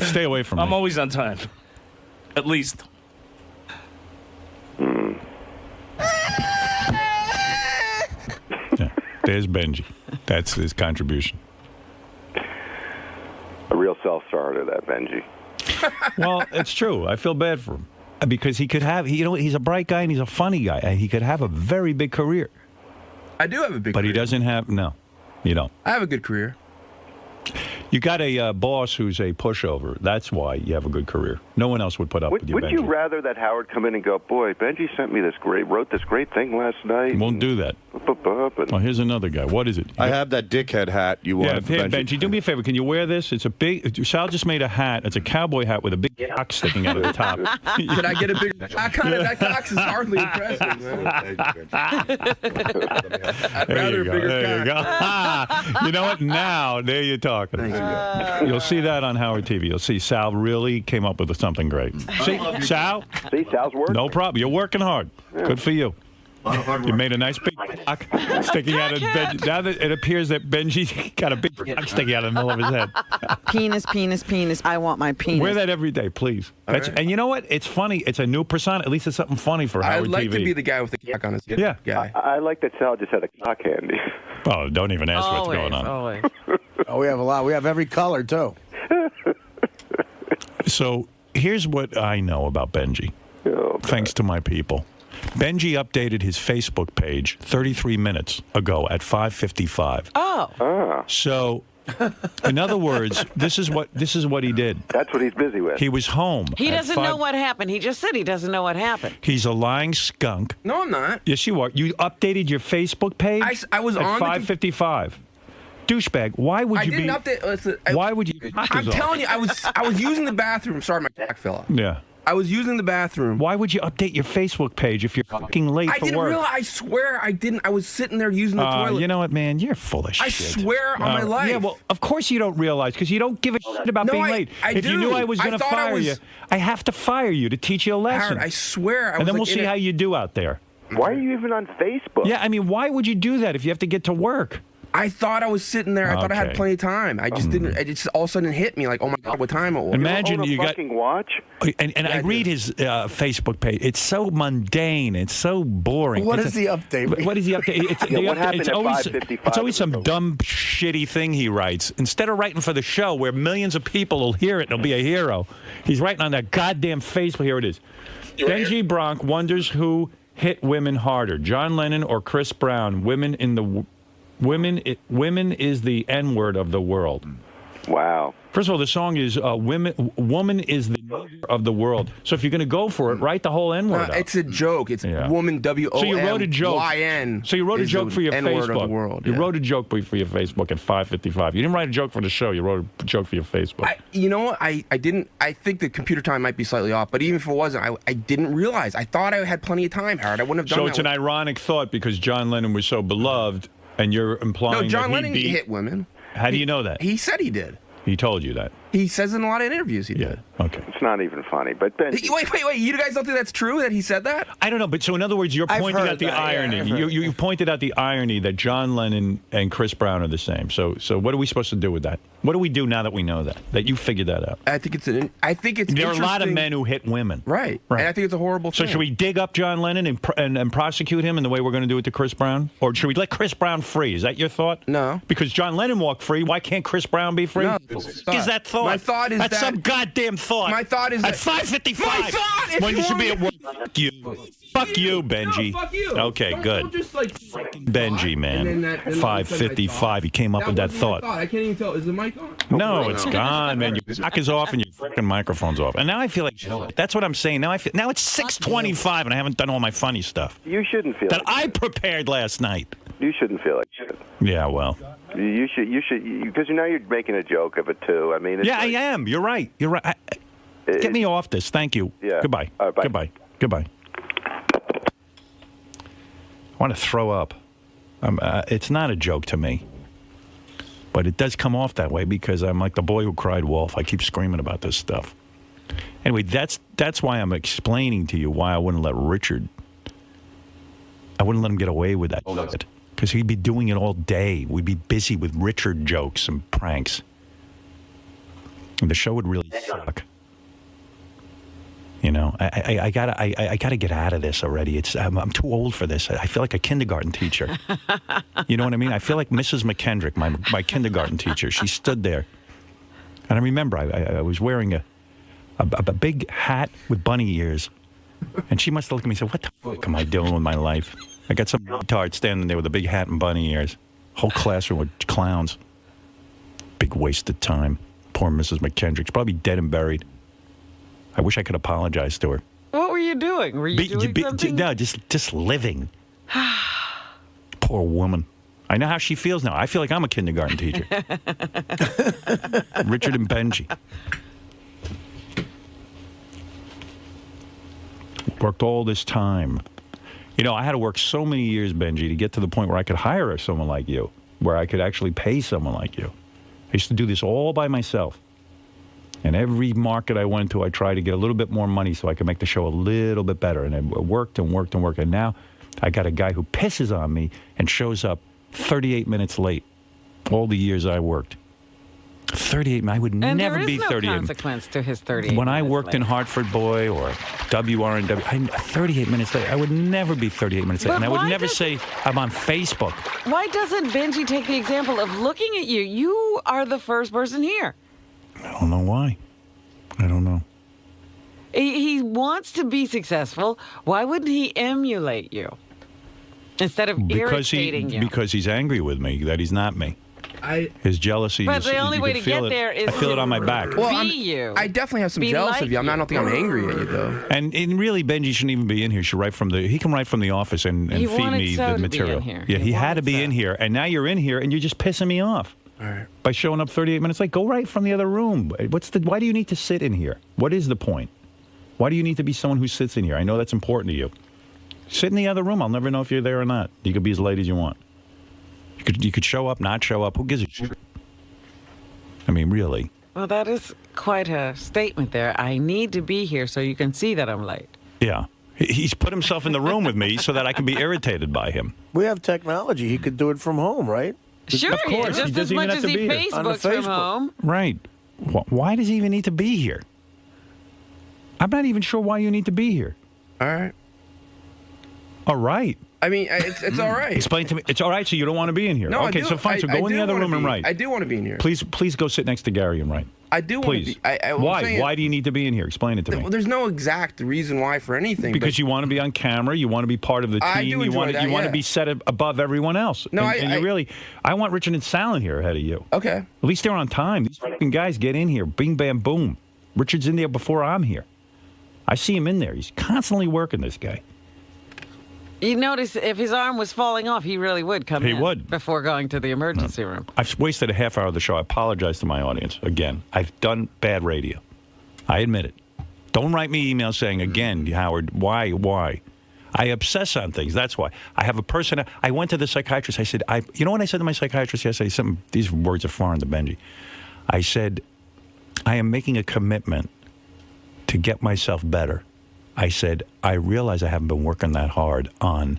Stay away from me. I'm always on time. At least. Yeah. There's Benjy. That's his contribution. A real self-starter, that Benjy. Well, it's true. I feel bad for him because he could have. He's a bright guy and he's a funny guy, and he could have a very big career. I do have a big. But he doesn't have. No, you don't. I have a good career. You got a boss who's a pushover. That's why you have a good career. No one else would put up with you, Would Benjy. you rather that Howard come in and go, boy, Benjy wrote this great thing last night? Won't do that. Well, here's another guy. What is it? I have that dickhead hat you wanted for Benjy. Benjy, do me a favor. Can you wear this? It's a big... Sal just made a hat. It's a cowboy hat with a big cock sticking out of the top. Could I get a big cock on it? That cock's is hardly impressive, man. I'd rather a bigger There you go. You know what? Now, there you're talking. You'll see that on Howard TV. You'll see Sal really came up with something great. See, Sal? See, Sal's working. No problem. You're working hard. Yeah. Good for you. You made a nice big cock sticking out of Benjy. Now that it appears that Benjy got a big cock sticking out of the middle of his head. Penis. I want my penis. Wear that every day, please. Right. And you know what? It's funny. It's a new persona. At least it's something funny for Howard TV. I'd like to be the guy with the cock on his head. Yeah. Guy. I like that Sal just had a cock handy. Oh, don't even ask what's going on. Always. Oh, we have a lot. We have every color, too. So here's what I know about Benjy. Oh, thanks to my people. Benjy updated his Facebook page 33 minutes ago at 5:55. Oh. So, in other words, this is what he did. That's what he's busy with. He was home. He at doesn't know what happened. He just said he doesn't know what happened. He's a lying skunk. No, I'm not. Yes, you are. You updated your Facebook page. I was at on 5:55. Douchebag. Why would you I didn't update. Listen, why would you? I'm telling you, I was using the bathroom. Sorry, my back fell off. Yeah. I was using the bathroom. Why would you update your Facebook page if you're fucking late I for didn't work? realize. I swear I didn't. I was sitting there using the toilet. You know what, man? You're full of shit. I swear on my life. Yeah, well, of course you don't realize because you don't give a shit about being late. If you knew I was going to fire you, I have to fire you to teach you a lesson. Howard, I swear. And then we'll see how you do out there. Why are you even on Facebook? Yeah, I mean, why would you do that if you have to get to work? I thought I was sitting there. I thought I had Okay. plenty of time. I just didn't. It just all of a sudden hit me like, oh my god, what time it was. Imagine you got fucking watch. And I read his Facebook page. It's so mundane. It's so boring. What is the update? What is the update? What happened at 5:55? It's always some dumb, shitty thing he writes. Instead of writing for the show where millions of people will hear it and he'll be a hero, he's writing on that goddamn Facebook. Here it is. Benjy Bronk wonders who hit women harder, John Lennon or Chris Brown. Women is the N-word of the world. Wow. First of all, the song is woman is the leader of the world. So if you're going to go for it, write the whole N-word out. It's a joke. It's woman, W-O-M-Y-N. So you wrote a joke. So you wrote a joke for your N-word Facebook. of the world, You wrote a joke for your Facebook at 5:55. You didn't write a joke for the show. You wrote a joke for your Facebook. You know what? I didn't. I think the computer time might be slightly off. But even if it wasn't, I didn't realize. I thought I had plenty of time, Howard. I wouldn't have done So that. it's an ironic thought because John Lennon was so beloved, and you're implying No, John that Lennon hit women. How do you know that? He said he did. He told you that. He says in a lot of interviews he did. Okay. It's not even funny, but Ben. Wait. You guys don't think that's true that he said that? I don't know, but so in other words, you're I've pointing heard out the that, yeah, irony. I've heard You pointed out the irony that John Lennon and Chris Brown are the same. So what are we supposed to do with that? What do we do now that we know that? That you figured that out? I think it's there are a lot of men who hit women. Right. And I think it's a horrible So thing. should we dig up John Lennon and prosecute him in the way we're going to do it to Chris Brown? Or should we let Chris Brown free? Is that your thought? No. Because John Lennon walked free. Why can't Chris Brown be free? No. Is that thought? My thought is That's that- some goddamn thought. My thought is at that- 5:55. My thought, if when you you should be at want work. Fuck you. Fuck you, Benjy. No, fuck you. Okay, Don't- good. don't just, like, Benjy, man. and then all of a sudden I 5:55. He came up with that thought. I can't even tell. Is the mic on? No, it's gone, man. Your mic is off and your fucking microphone's off. And now I feel like that's what I'm saying. Now it's 6:25 and I haven't done all my funny stuff You shouldn't feel that like I prepared last night. You shouldn't feel like shit. Yeah, well. You should, because now you're making a joke of it too. I mean, it's Yeah, like, I am. You're right. You're right. Get me off this. Thank you. Yeah. Goodbye. All right, bye. Goodbye. Goodbye. I want to throw up. It's not a joke to me. But it does come off that way because I'm like the boy who cried wolf. I keep screaming about this stuff. Anyway, that's why I'm explaining to you why I wouldn't let Richard. I wouldn't let him get away with that shit. Because he'd be doing it all day. We'd be busy with Richard jokes and pranks. And the show would really suck. You know, I gotta get out of this already. I'm too old for this. I feel like a kindergarten teacher. You know what I mean? I feel like Mrs. McKendrick, my kindergarten teacher. She stood there, and I remember I was wearing a big hat with bunny ears, and she must have looked at me and said, "What the fuck am I doing with my life? I got some retard standing there with a big hat and bunny ears. Whole classroom with clowns. Big waste of time. Poor Mrs. McKendrick's probably dead and buried." I wish I could apologize to her. What were you doing? Were you doing something? No, just living. Poor woman. I know how she feels now. I feel like I'm a kindergarten teacher. Richard and Benjy. Worked all this time. You know, I had to work so many years, Benjy, to get to the point where I could hire someone like you, where I could actually pay someone like you. I used to do this all by myself. And every market I went to, I tried to get a little bit more money so I could make the show a little bit better. And it worked and worked and worked. And now I got a guy who pisses on me and shows up 38 minutes late all the years I worked. 38 I would And never there be is no 38. consequence to his 38 When I minutes worked late. in Hartford Boy or WRNW, 38 minutes late, I would never be 38 minutes late. But And I would why never does- say I'm on Facebook. Why doesn't Benjy take the example of looking at you? You are the first person here. I don't know why. I don't know. He wants to be successful. Why wouldn't he emulate you instead of irritating you? Because he's angry with me that he's not me. His jealousy. But the only way to get there is I feel it on my back. Well, you. I definitely have some jealous of you. I don't think I'm angry at you though. And really, Benji shouldn't even be in here. He can write from the office and feed me the material. Yeah, he had to be in here, and now you're in here, and you're just pissing me off. All right. By showing up 38 minutes late. Go right from the other room. Why do you need to sit in here? What is the point? Why do you need to be someone who sits in here? I know that's important to you. Sit in the other room. I'll never know if you're there or not. You could be as late as you want. You could show up, not show up. Who gives a shit? I mean, really. Well, that is quite a statement there. I need to be here so you can see that I'm late. Yeah. He's put himself in the room with me so that I can be irritated by him. We have technology. He could do it from home, right? Sure, of course. just as much as he Facebooks from home. Right. Why does he even need to be here? I'm not even sure why you need to be here. All right. All right. I mean, it's all right. Explain to me. It's all right, so you don't want to be in here. No, okay, so fine. So go in the other room and write. I do want to be in here. Please go sit next to Gary and write. I do want to be. Why? Why do you need to be in here? Explain it to me. Well, there's no exact reason why for anything. Because you want to be on camera. You want to be part of the team. I do enjoy that, you want to be set above everyone else. No, I want Richard and Sal here ahead of you. Okay. At least they're on time. These fucking guys get in here. Bing, bam, boom. Richard's in there before I'm here. I see him in there. He's constantly working, this guy. You notice if his arm was falling off, he really would come in. He would. Before going to the emergency room. I've wasted a half hour of the show. I apologize to my audience. Again, I've done bad radio. I admit it. Don't write me emails saying, again, Howard, why? I obsess on things. That's why. I have a person. I went to the psychiatrist. I said, you know what I said to my psychiatrist yesterday? These words are foreign to Benji. I said, I am making a commitment to get myself better. I said, I realize I haven't been working that hard on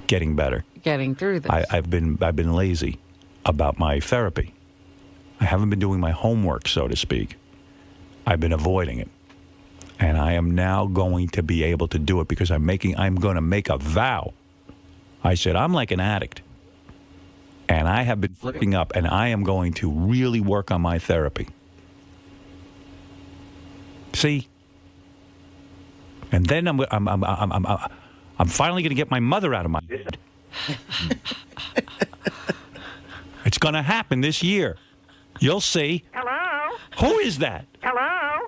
getting better. Getting through this. I've been lazy about my therapy. I haven't been doing my homework, so to speak. I've been avoiding it. And I am now going to be able to do it because I'm going to make a vow. I said, I'm like an addict. And I have been flipping up, and I am going to really work on my therapy. See? And then I'm finally going to get my mother out of my head. It's going to happen this year. You'll see. Hello? Who is that? Hello?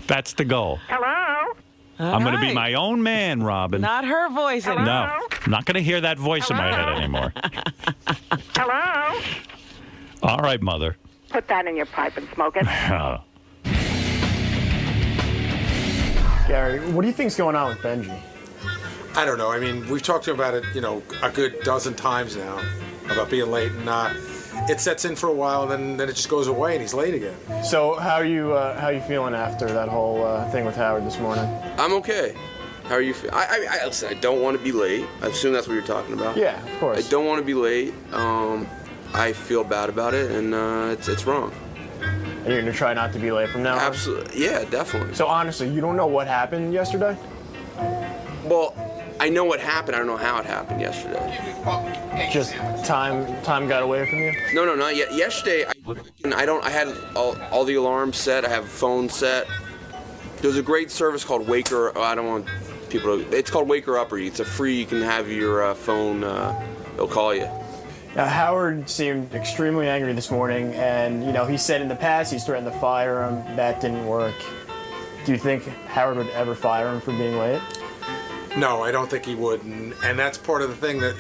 That's the goal. Hello? I'm going to be my own man, Robin. Not her voice anymore. No, I'm not going to hear that voice in my head anymore. Hello? All right, Mother. Put that in your pipe and smoke it. Gary, what do you think's going on with Benji? I don't know. I mean, we've talked about it, a good dozen times now about being late, and it sets in for a while, and then it just goes away, and he's late again. So, how are you feeling after that whole thing with Howard this morning? I'm okay. How are you feeling? Listen, I don't want to be late. I assume that's what you're talking about. Yeah, of course. I don't want to be late. I feel bad about it, and it's wrong. And you're going to try not to be late from now on? Absolutely. Yeah, definitely. So honestly, you don't know what happened yesterday? Well, I know what happened. I don't know how it happened yesterday. Just time got away from you? No, not yet. Yesterday, I had all the alarms set. I have phone set. There's a great service called Waker. I don't want people to. It's called Waker Upper. It's a free. You can have your phone. They'll call you. Now, Howard seemed extremely angry this morning, and he said in the past he's threatened to fire him. That didn't work. Do you think Howard would ever fire him for being late? No, I don't think he would, and that's part of the thing that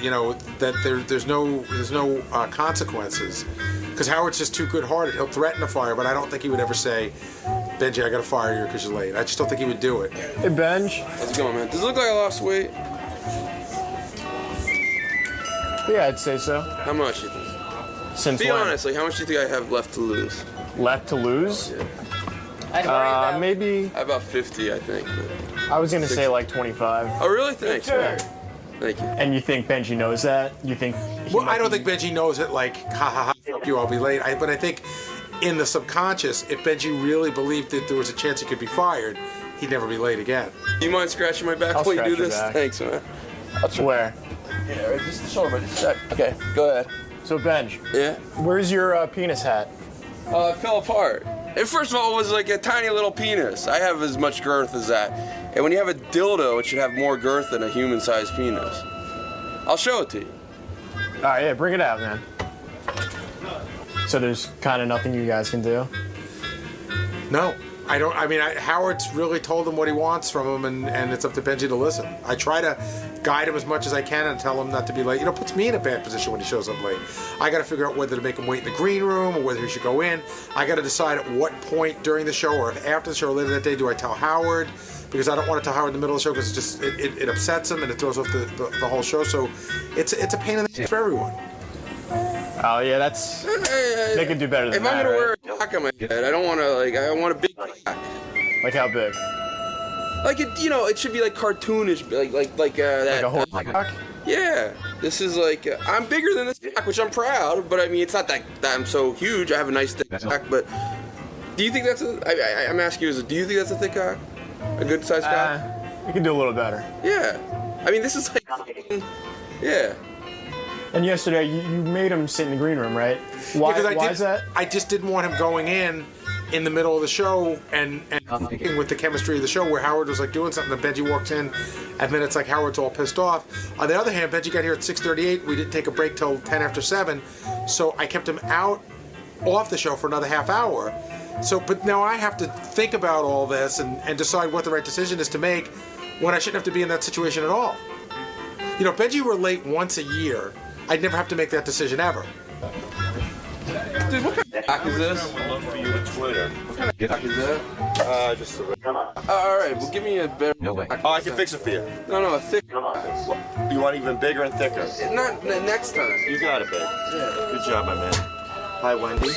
that there's no consequences, because Howard's just too good-hearted. He'll threaten to fire, but I don't think he would ever say, Benji, I got to fire you because you're late. I just don't think he would do it. Hey, Benj. How's it going, man? Does it look like I lost weight? Yeah, I'd say so. How much do you think? Since Be when? honest, how much do you think I have left to lose? Left to lose? Yeah. Maybe about 50, I think. I was gonna say like 25. Oh, really? Thanks, man. Thank you. And you think Benji knows that? You think? Well, I don't think Benji knows it. Like, ha ha ha, fuck you, I'll be late. But I think, in the subconscious, if Benji really believed that there was a chance he could be fired, he'd never be late again. You mind scratching my back I'll while you do scratch your this? back. Thanks, man. Where? Yeah, right, just the shoulder, but just okay, go ahead. So Benj. Yeah. Where's your penis hat? It fell apart. And first of all, it was like a tiny little penis. I have as much girth as that. And when you have a dildo, it should have more girth than a human-sized penis. I'll show it to you. All right, yeah, bring it out, man. So there's kind of nothing you guys can do? No. I don't. I mean, Howard's really told him what he wants from him, and it's up to Benjy to listen. I try to guide him as much as I can and tell him not to be late. You know, it puts me in a bad position when he shows up late. I got to figure out whether to make him wait in the green room or whether he should go in. I got to decide at what point during the show or if after the show or later that day do I tell Howard, because I don't want to tell Howard in the middle of the show because it upsets him and it throws off the whole show. So it's a pain in the ass for everyone. Oh yeah, that's. They can do better than if that. I'm gonna right? wear a cock on my head, I don't want to I want a big cock. Like how big? Like it should be like cartoonish, like that. Like a whole cock? Yeah, this is like I'm bigger than this cock, which I'm proud. But I mean, it's not that I'm so huge. I have a nice thick cock, but do you think that's I'm asking you, do you think that's a thick cock? A good sized cock? You can do a little better. Yeah, I mean, this is like, yeah. And yesterday, you made him sit in the green room, right? Why is that? I just didn't want him going in the middle of the show and with the chemistry of the show where Howard was like doing something and Benjy walks in and then it's like Howard's all pissed off. On the other hand, Benjy got here at 6:38. We didn't take a break till 10 after 7. So I kept him off the show for another half hour. So, but now I have to think about all this and decide what the right decision is to make when I shouldn't have to be in that situation at all. You know, if Benjy were late once a year, I'd never have to make that decision ever. Dude, what kind of cock is this? What kind of cock is that? Just all right, well, give me a better. I can fix it for you. No, a thick. You want even bigger and thicker? Not next time. You got it, babe. Yeah. Good job, my man. Hi, Wendy.